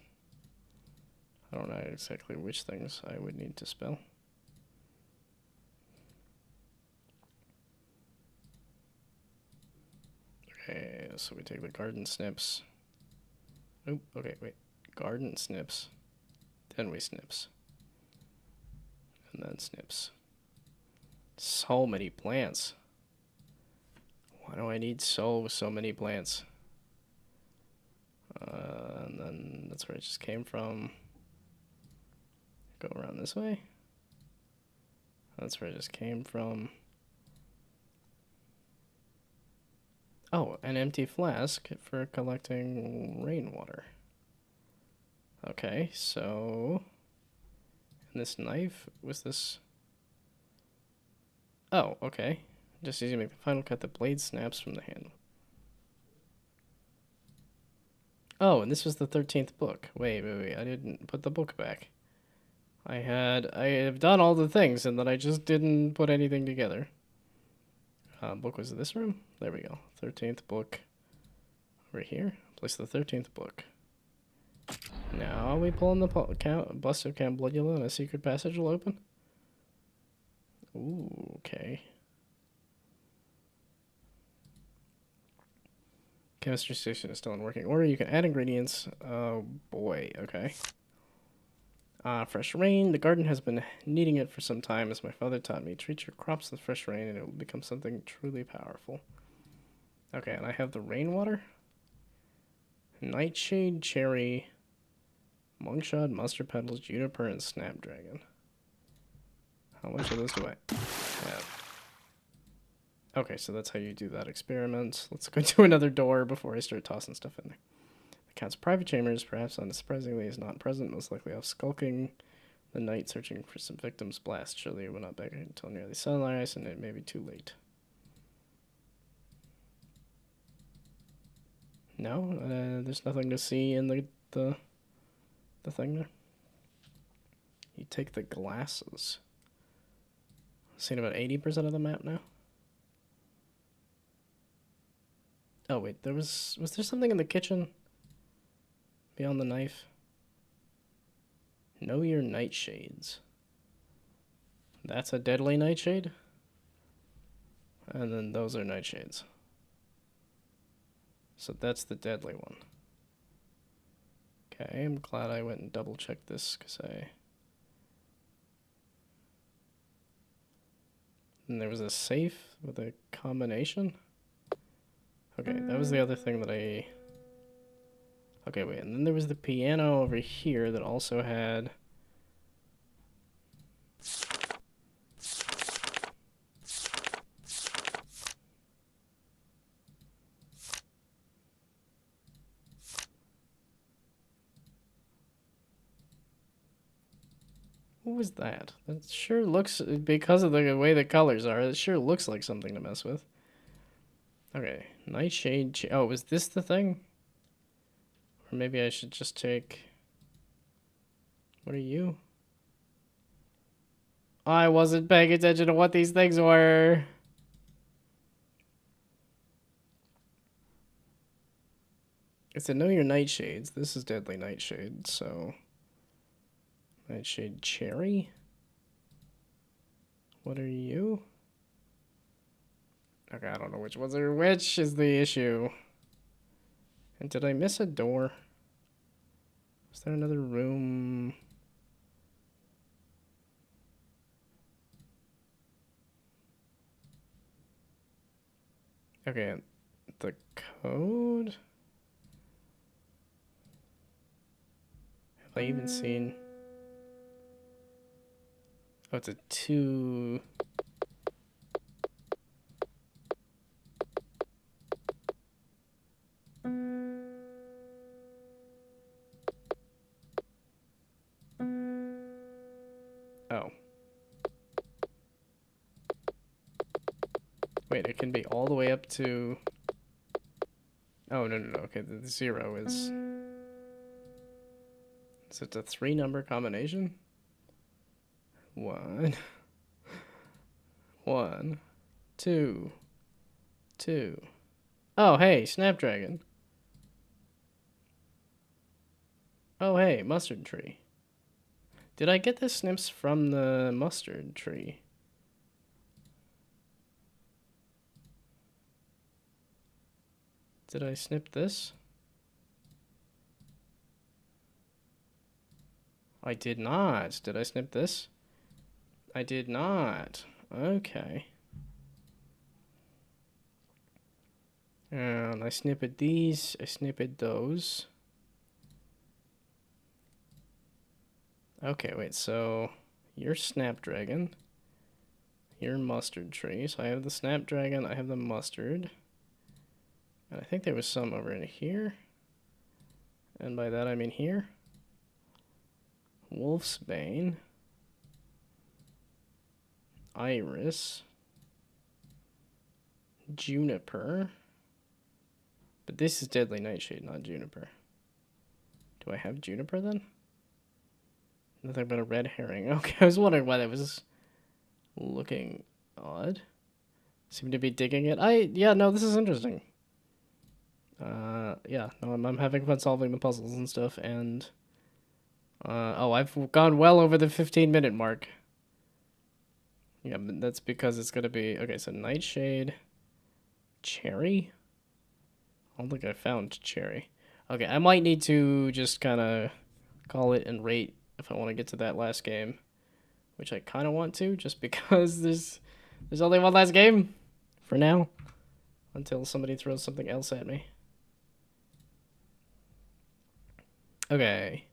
I don't know exactly which things I would need to spell. Okay, so we take the garden snips. Oh, okay, wait. Garden snips. Then we snips. And then snips. So many plants. Why do I need so many plants? And then that's where it just came from. Go around this way. That's where it just came from. Oh, an empty flask for collecting rainwater. Okay, so... And this knife, was this... Oh, okay. Just easy to make the final cut, the blade snaps from the handle. Oh, and this was the 13th book. Wait, I didn't put the book back. I have done all the things, and then I just didn't put anything together. Book was in this room? There we go. 13th book. Over here. Place the 13th book. Now we pull in the bust of Camblodula and a secret passage will open. Ooh, okay. Chemistry station is still in working order. You can add ingredients. Oh boy, okay. Fresh rain. The garden has been needing it for some time, as my father taught me. Treat your crops with fresh rain and it will become something truly powerful. Okay, and I have the rainwater. Nightshade, cherry, monkshot, mustard petals, juniper, and snapdragon. How much of those do I have? Okay, so that's how you do that experiment. Let's go to another door before I start tossing stuff in there. The count's private chambers, perhaps unsurprisingly, is not present, most likely off skulking the night searching for some victims. Blast. Surely it will not back until nearly sunrise, and it may be too late. No, there's nothing to see in the thing there. You take the glasses. Seen about 80% of the map now. Oh wait, was there something in the kitchen? Beyond the knife? Know your nightshades. That's a deadly nightshade? And then those are nightshades. So that's the deadly one. Okay, I'm glad I went and double checked this, because And there was a safe with a combination? Okay, that was the other thing that I... Okay, wait, and then there was the piano over here that also had... What was that? That sure looks, because of the way the colors are, it sure looks like something to mess with. Okay, Nightshade... Oh, was this the thing? Or maybe I should just take... What are you? I wasn't paying attention to what these things were. It's a Know Your Nightshades. This is Deadly Nightshade, so... Nightshade Cherry? What are you? Okay, I don't know which ones are which is the issue. And did I miss a door? Is there another room? Okay, the code? Have I even seen... Oh, it's a 2... Oh. Wait, it can be all the way up to... Oh, no. Okay, the 0 is... So it's a 3-number combination? 1... 1... 2... 2... Oh, hey, Snapdragon. Oh, hey, mustard tree. Did I get the snips from the mustard tree? Did I snip this? I did not. Did I snip this? I did not. Okay. And I snipped these. I snipped those. Okay, wait, so you're Snapdragon. You're Mustard Tree. So I have the Snapdragon, I have the Mustard. And I think there was some over in here. And by that I mean here. Wolf's Bane. Iris. Juniper. But this is Deadly Nightshade, not Juniper. Do I have Juniper then? Nothing but a red herring. Okay, I was wondering why that was looking odd. Seem to be digging it. Yeah, no, this is interesting. Yeah, no, I'm having fun solving the puzzles and stuff, and oh, I've gone well over the 15-minute mark. Yeah, but that's because it's gonna be okay. So Nightshade, Cherry. I don't think I found Cherry. Okay, I might need to just kind of call it and rate if I want to get to that last game, which I kind of want to, just because there's only one last game for now, until somebody throws something else at me. Okay.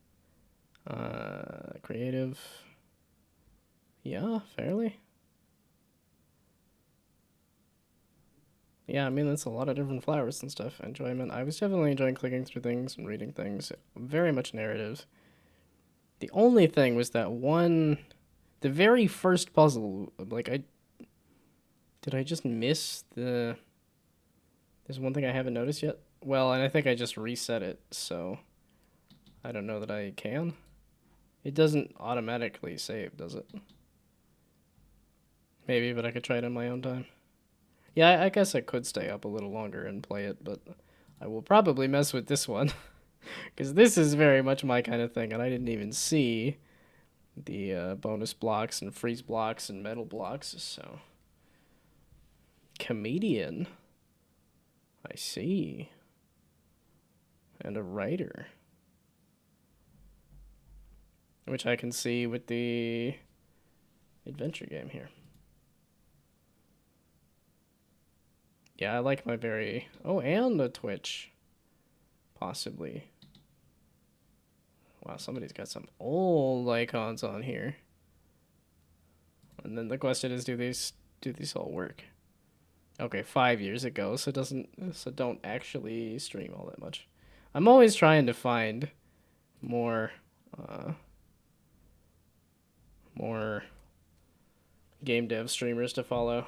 Creative. Yeah, fairly. Yeah, I mean, that's a lot of different flowers and stuff. Enjoyment. I was definitely enjoying clicking through things and reading things. Very much narrative. The only thing was that the very first puzzle, like, did I just miss there's one thing I haven't noticed yet? Well, and I think I just reset it, so I don't know that I can. It doesn't automatically save, does it? Maybe, but I could try it on my own time. Yeah, I guess I could stay up a little longer and play it, but I will probably mess with this one. Because this is very much my kind of thing, and I didn't even see the bonus blocks and freeze blocks and metal blocks, so... Comedian. I see. And a writer. Which I can see with the adventure game here. Yeah, I like my very... Oh, and a Twitch. Possibly. Wow, somebody's got some old icons on here. And then the question is, do these all work? Okay, 5 years ago, so don't actually stream all that much. I'm always trying to find more game dev streamers to follow.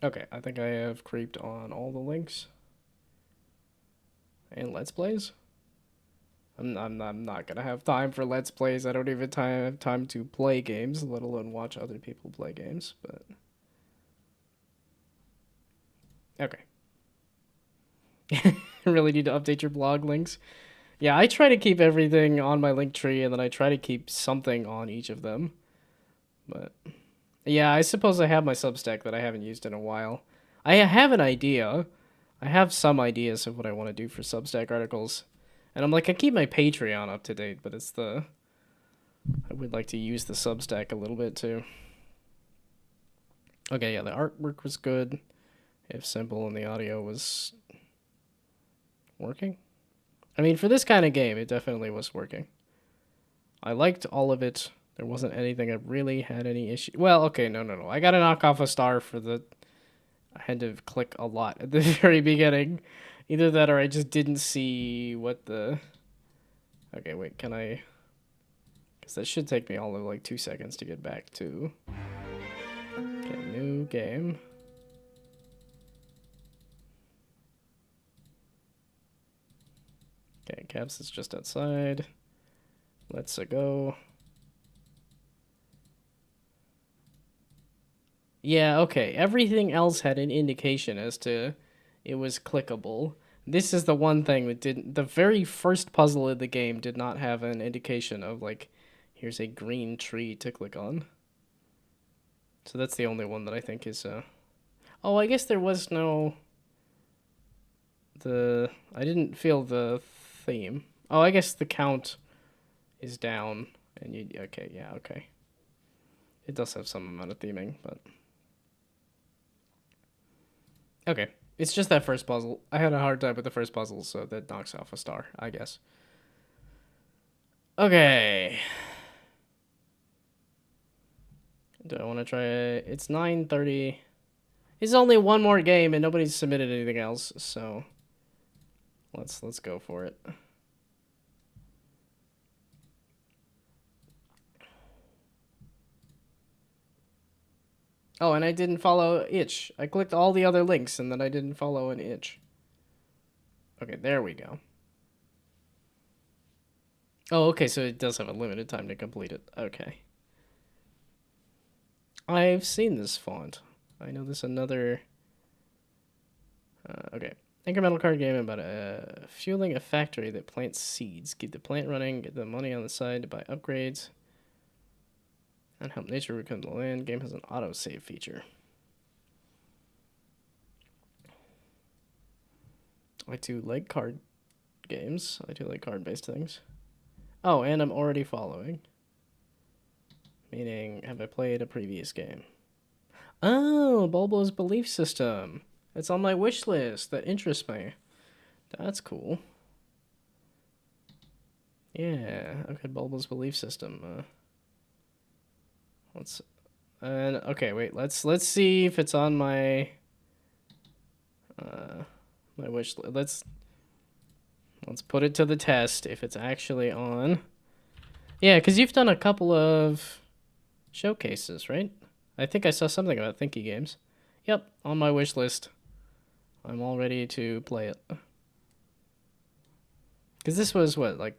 Okay, I think I have creeped on all the links. And Let's Plays? I'm not gonna have time for Let's Plays. I don't even have time to play games, let alone watch other people play games, but... Okay. Really need to update your blog links. Yeah, I try to keep everything on my link tree, and then I try to keep something on each of them. But... yeah, I suppose I have my Substack that I haven't used in a while. I have an idea. I have some ideas of what I want to do for Substack articles. And I'm like, I keep my Patreon up to date, but it's I would like to use the Substack a little bit too. Okay, yeah, the artwork was good. If simple and the audio was working. I mean, for this kind of game, it definitely was working. I liked all of it. There wasn't anything I really had any issue. Well, okay, no. I got to knock off a star for I had to click a lot at the very beginning. Either that or I just didn't see what the... Okay, wait, can I... Because that should take me all of like 2 seconds to get back to... Okay, new game. Okay, Caps is just outside. Let's go. Yeah, okay. Everything else had an indication as to it was clickable. This is the one thing that didn't... The very first puzzle in the game did not have an indication of, like, here's a green tree to click on. So that's the only one that I think is, Oh, I guess there was no... I didn't feel the theme. Oh, I guess the count is down. And you... Okay, yeah, okay. It does have some amount of theming, but... Okay. It's just that first puzzle. I had a hard time with the first puzzle, so that knocks off a star, I guess. Okay. Do I want to try it? It's 9:30. It's only one more game, and nobody's submitted anything else, so... Let's go for it. Oh, and I didn't follow itch. I clicked all the other links and then I didn't follow an itch. Okay, there we go. Oh, okay, so it does have a limited time to complete it. Okay. I've seen this font. I know this another... okay. Incremental card game about fueling a factory that plants seeds. Keep the plant running, get the money on the side to buy upgrades, and help nature reclaim the land. Game has an autosave feature. I do like card games. I do like card-based things. Oh, and I'm already following. Meaning, have I played a previous game? Oh, Bulbo's belief system. It's on my wish list. That interests me. That's cool. Yeah, okay, Bulbo's belief system. Let's okay, wait. Let's see if it's on my my wish list. Let's put it to the test if it's actually on. Yeah, because you've done a couple of showcases, right? I think I saw something about Thinky Games. Yep, on my wish list. I'm all ready to play it. Because this was what, like,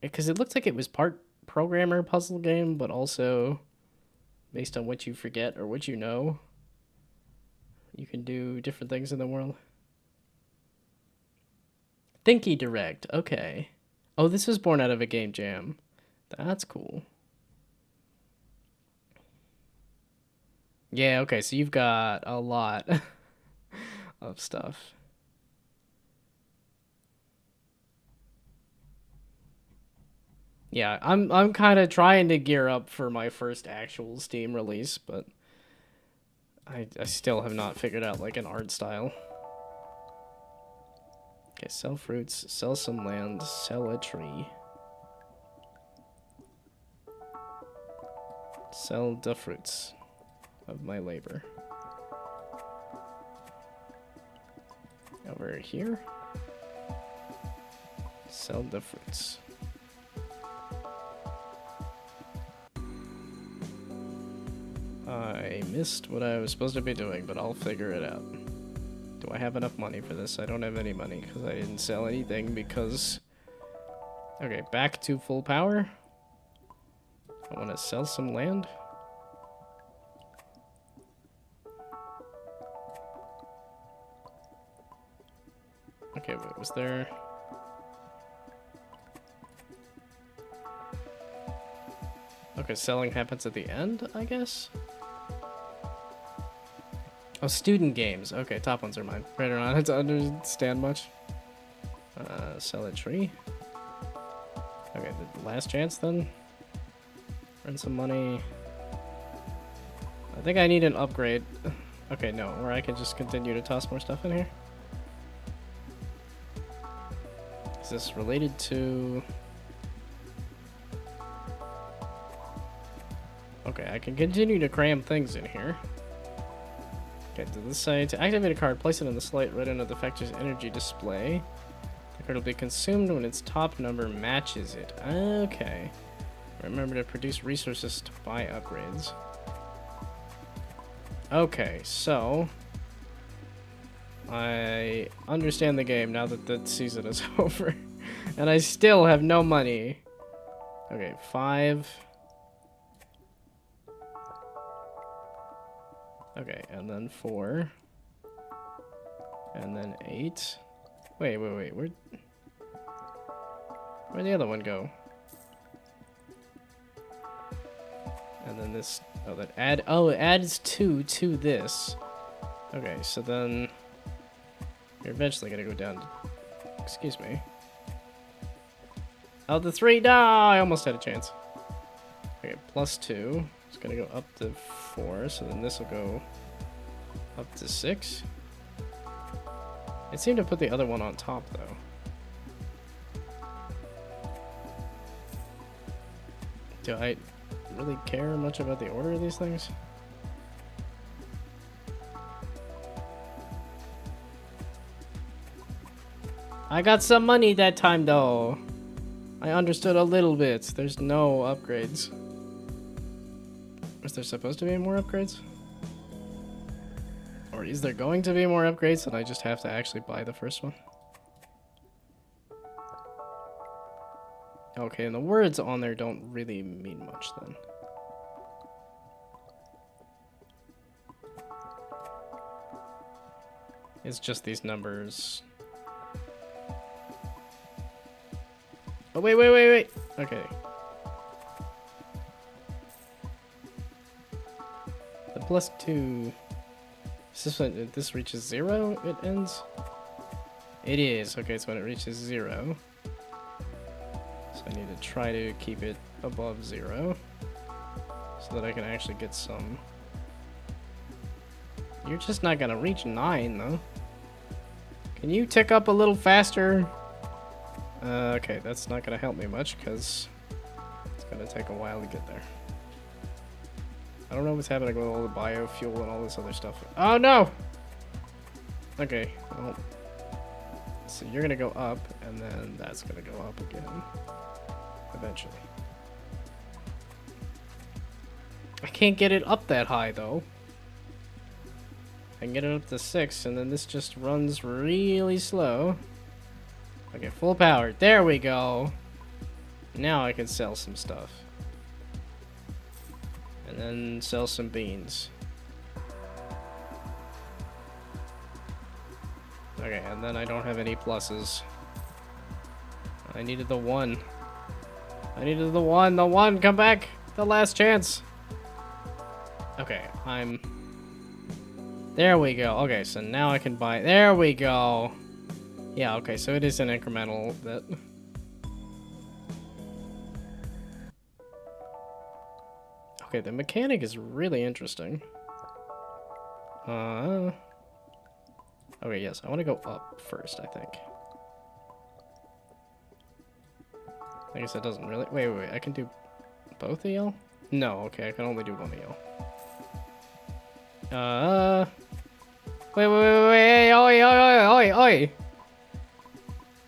because it looked like it was part programmer puzzle game, but also based on what you forget or what you know, you can do different things in the world. Thinky Direct, okay. Oh, this was born out of a game jam. That's cool. Yeah, okay, so you've got a lot of stuff. Yeah, I'm kind of trying to gear up for my first actual Steam release, but I still have not figured out like an art style. Okay, sell fruits, sell some land, sell a tree. Sell the fruits of my labor. Over here. Sell the fruits. I missed what I was supposed to be doing, but I'll figure it out. Do I have enough money for this? I don't have any money because I didn't sell anything because... Okay, back to full power. I want to sell some land. Okay, wait, was there... Okay, selling happens at the end, I guess? Oh, student games. Okay, top ones are mine. Right or not, I don't understand much. Sell a tree. Okay, the last chance then. Earn some money. I think I need an upgrade. Okay, no, or I can just continue to toss more stuff in here. Is this related to... Okay, I can continue to cram things in here. Okay, to this side, to activate a card, place it on the slate right under the factor's energy display. The card will be consumed when its top number matches it. Okay. Remember to produce resources to buy upgrades. Okay, so... I understand the game now that the season is over. And I still have no money. Okay, 5... Okay, and then 4. And then 8. Wait, where'd the other one go? And then this, oh, that add, oh, it adds 2 to this. Okay, so then you're eventually gonna go down to, excuse me. Oh, the 3, no, I almost had a chance. Okay, +2. It's gonna go up to 4, so then this will go up to 6. It seemed to put the other one on top, though. Do I really care much about the order of these things? I got some money that time though. I understood a little bit. There's no upgrades. Is there supposed to be more upgrades? Or is there going to be more upgrades and I just have to actually buy the first one? Okay, and the words on there don't really mean much then. It's just these numbers. Oh, wait. Okay. The +2. Is this when this reaches 0, it ends? It is. Okay, so when it reaches 0. So I need to try to keep it above 0. So that I can actually get some. You're just not gonna reach 9, though. Can you tick up a little faster? Okay, that's not gonna help me much, because it's gonna take a while to get there. I don't know what's happening with all the biofuel and all this other stuff. Oh, no! Okay, well. So you're gonna go up, and then that's gonna go up again. Eventually. I can't get it up that high, though. I can get it up to 6, and then this just runs really slow. Okay, full power. There we go. Now I can sell some stuff. And then sell some beans. Okay, and then I don't have any pluses. I needed the 1. I needed the 1. The 1, come back! The last chance! Okay, there we go. Okay, so now I can buy... There we go! Yeah, okay, so it is an incremental bit. Okay, the mechanic is really interesting. Okay, yes, I want to go up first, I think. I guess that doesn't really... Wait, I can do both of y'all? No, okay, I can only do one of y'all. Wait, oi!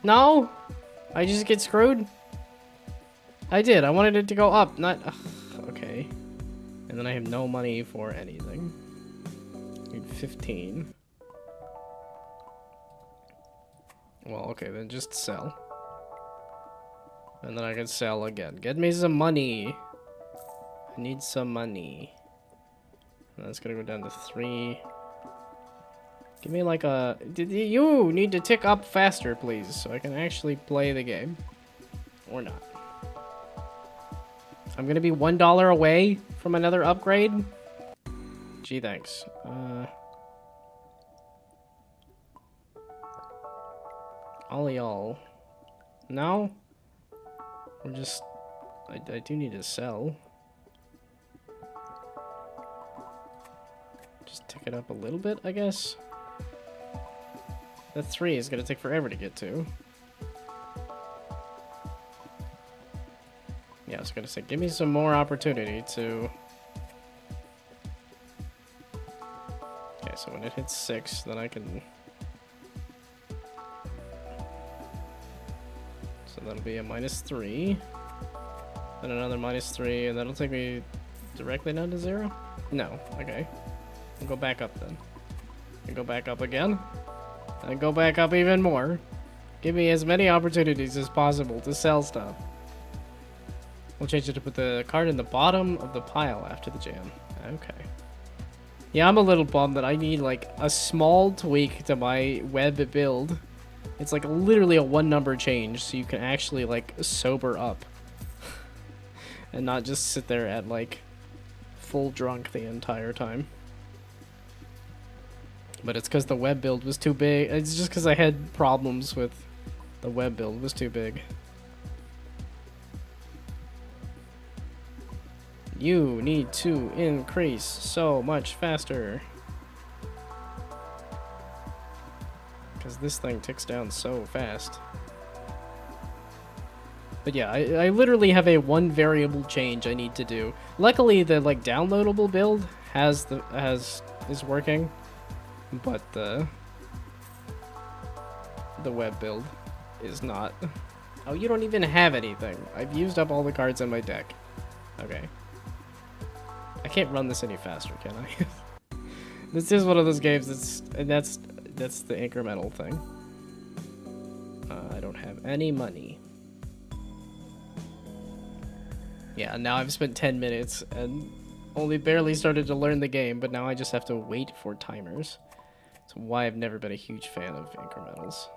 No? I just get screwed? I did, I wanted it to go up, not... okay. And then I have no money for anything. I need 15. Well, okay, then just sell. And then I can sell again. Get me some money! I need some money. And that's gonna go down to 3. Give me like a... You need to tick up faster, please, so I can actually play the game. Or not. I'm gonna be $1 away from another upgrade? Gee, thanks. All y'all. No? We're just... I do need to sell. Just tick it up a little bit, I guess. The 3 is gonna take forever to get to. Yeah, I was gonna say, give me some more opportunity to... Okay, so when it hits 6, then I can... So that'll be a -3. Then another -3, and that'll take me directly down to 0? No, okay. I'll go back up then. And go back up again. And go back up even more. Give me as many opportunities as possible to sell stuff. We'll change it to put the card in the bottom of the pile after the jam. Okay. Yeah, I'm a little bummed that I need like a small tweak to my web build. It's like literally a 1 number change so you can actually like sober up. And not just sit there at like full drunk the entire time. But it's because the web build was too big. It's just because I had problems with the web build was too big. You need to increase so much faster. Because this thing ticks down so fast. But yeah, I literally have a 1 variable change I need to do. Luckily, the like downloadable build is working. But the web build is not. Oh, you don't even have anything. I've used up all the cards in my deck. Okay. I can't run this any faster, can I? This is one of those games that's the incremental thing. I don't have any money. Yeah, now I've spent 10 minutes and only barely started to learn the game, but now I just have to wait for timers. That's why I've never been a huge fan of incrementals.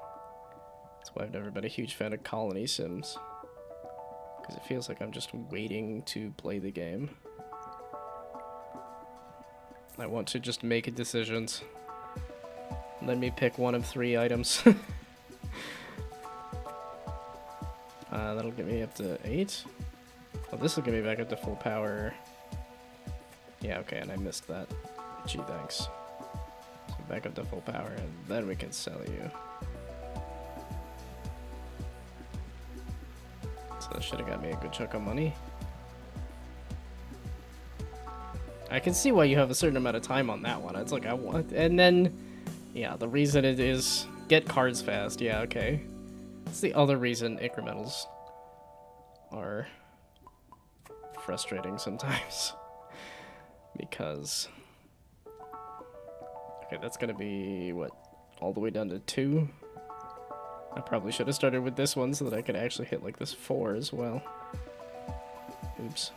That's why I've never been a huge fan of colony sims. Because it feels like I'm just waiting to play the game. I want to just make decisions. Let me pick one of 3 items. That'll get me up to 8. Oh, this will get me back up to full power. Yeah, okay, and I missed that. Gee, thanks. So back up to full power, and then we can sell you. So that should have got me a good chunk of money. I can see why you have a certain amount of time on that one. It's like, I want... And then, yeah, the reason it is get cards fast. Yeah, okay. That's the other reason incrementals are frustrating sometimes. Because... Okay, that's gonna be, what, all the way down to 2? I probably should have started with this one so that I could actually hit, like, this 4 as well. Oops.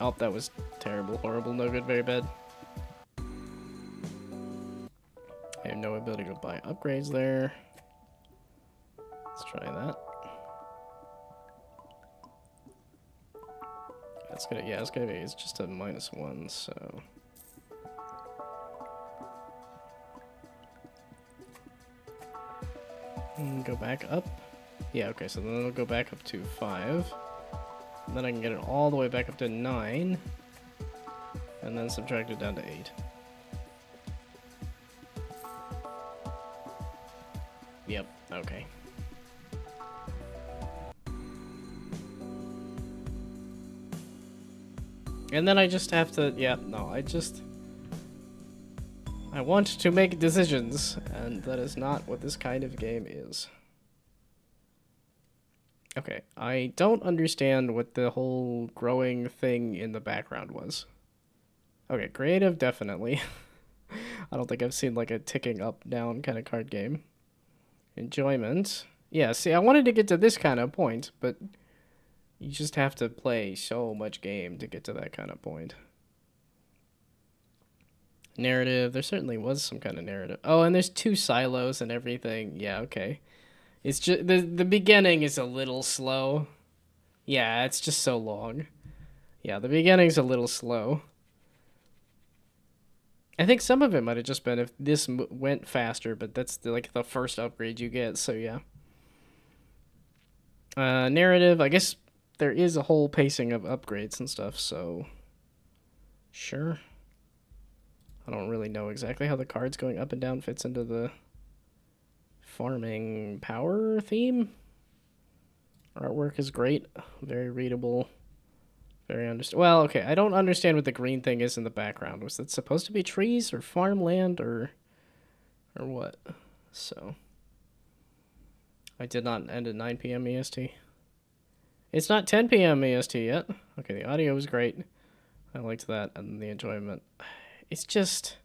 Oh, that was terrible, horrible, no good, very bad. I have no ability to buy upgrades there. Let's try that. That's gonna, yeah, it's gonna be, it's just a -1, so. And go back up. Yeah, okay, so then it'll go back up to 5. And then I can get it all the way back up to 9. And then subtract it down to 8. Yep, okay. And then I just have to, yeah, no, I want to make decisions, and that is not what this kind of game is. Okay, I don't understand what the whole growing thing in the background was. Okay, creative, definitely. I don't think I've seen like a ticking up, down kind of card game. Enjoyment. Yeah, see, I wanted to get to this kind of point, but you just have to play so much game to get to that kind of point. Narrative, there certainly was some kind of narrative. Oh, and there's 2 silos and everything. Yeah, okay. It's just the beginning is a little slow. Yeah, it's just so long. Yeah, the beginning's a little slow. I think some of it might have just been if this went faster, but that's like the first upgrade you get, so yeah. Narrative, I guess there is a whole pacing of upgrades and stuff, so sure. I don't really know exactly how the cards going up and down fits into the farming power theme. Artwork is great, very readable, very well, okay, I don't understand what the green thing is in the background. Was it supposed to be trees or farmland or what? So I did not end at 9 p.m. EST. It's not 10 p.m. EST yet. Okay, the audio was great. I liked that, and the enjoyment. It's just...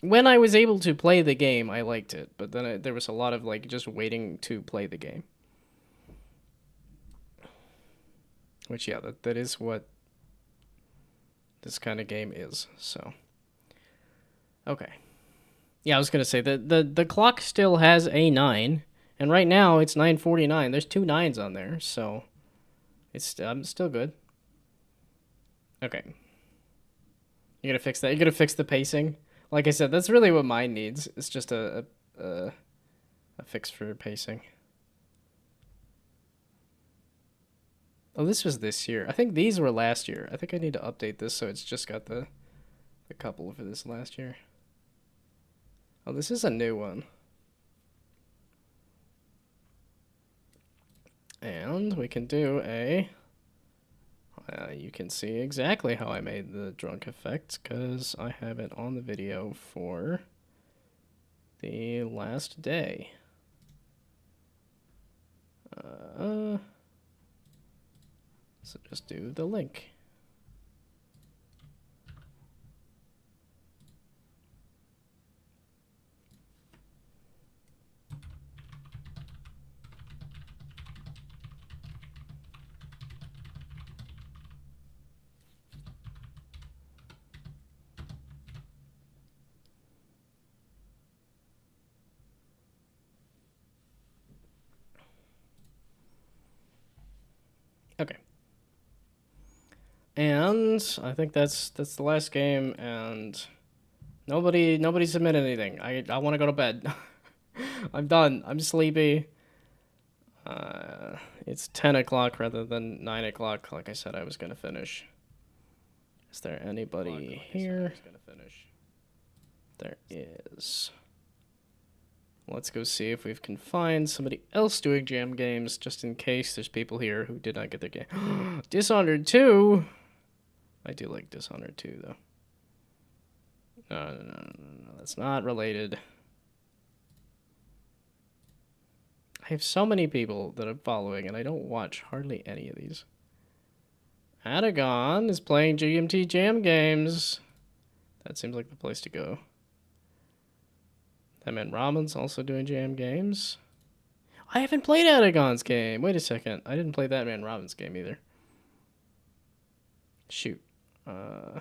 When I was able to play the game, I liked it, but then there was a lot of, like, just waiting to play the game. Which, yeah, that is what this kind of game is, so. Okay. Yeah, I was gonna say, the clock still has a 9, and right now it's 9:49. There's 2 9s on there, so I'm still good. Okay. You gotta fix that. You gotta fix the pacing. Like I said, that's really what mine needs. It's just a fix for pacing. Oh, this was this year. I think these were last year. I think I need to update this so it's just got the couple for this last year. Oh, this is a new one. And we can do a... you can see exactly how I made the drunk effect, because I have it on the video for the last day. So just do the link. Okay. And I think that's the last game, and nobody submitted anything. I want to go to bed. I'm done. I'm sleepy. It's 10 o'clock rather than 9 o'clock, like I said I was gonna finish. Is there anybody here? There is. Let's go see if we can find somebody else doing jam games, just in case there's people here who did not get their game. Dishonored 2? I do like Dishonored 2, though. No, that's not related. I have so many people that I'm following, and I don't watch hardly any of these. Adagon is playing GMT jam games. That seems like the place to go. That man Robin's also doing jam games. I haven't played Adagon's game. Wait a second. I didn't play that man Robin's game either. Shoot. I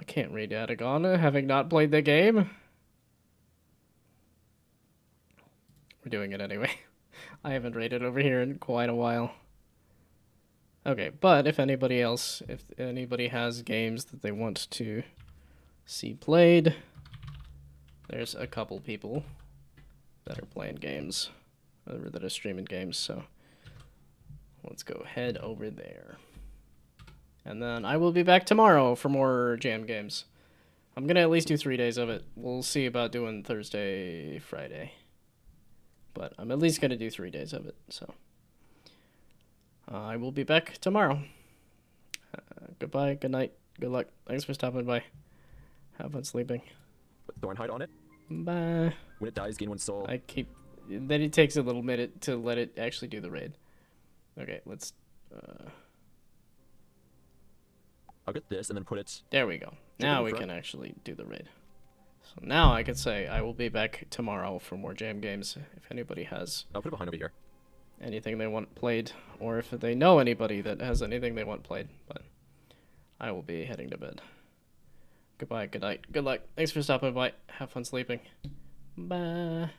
can't read Adagon having not played the game. We're doing it anyway. I haven't rated over here in quite a while. Okay, but if anybody has games that they want to see played, there's a couple people that are playing games, or that are streaming games, so let's go head over there. And then I will be back tomorrow for more jam games. I'm gonna at least do 3 days of it. We'll see about doing Thursday, Friday. But I'm at least gonna do 3 days of it, so. I will be back tomorrow. Goodbye, good night, good luck. Thanks for stopping by. Have fun sleeping. With Thornhide on it. Bye. When it dies, gain 1 soul. Then it takes a little minute to let it actually do the raid. Okay, let's. I'll get this and then put it. There we go. Now we can actually do the raid. So now I can say I will be back tomorrow for more jam games. If anybody has. I'll put it behind over here. Anything they want played, or if they know anybody that has anything they want played. But I will be heading to bed. Goodbye, good night, good luck. Thanks for stopping by. Have fun sleeping. Bye.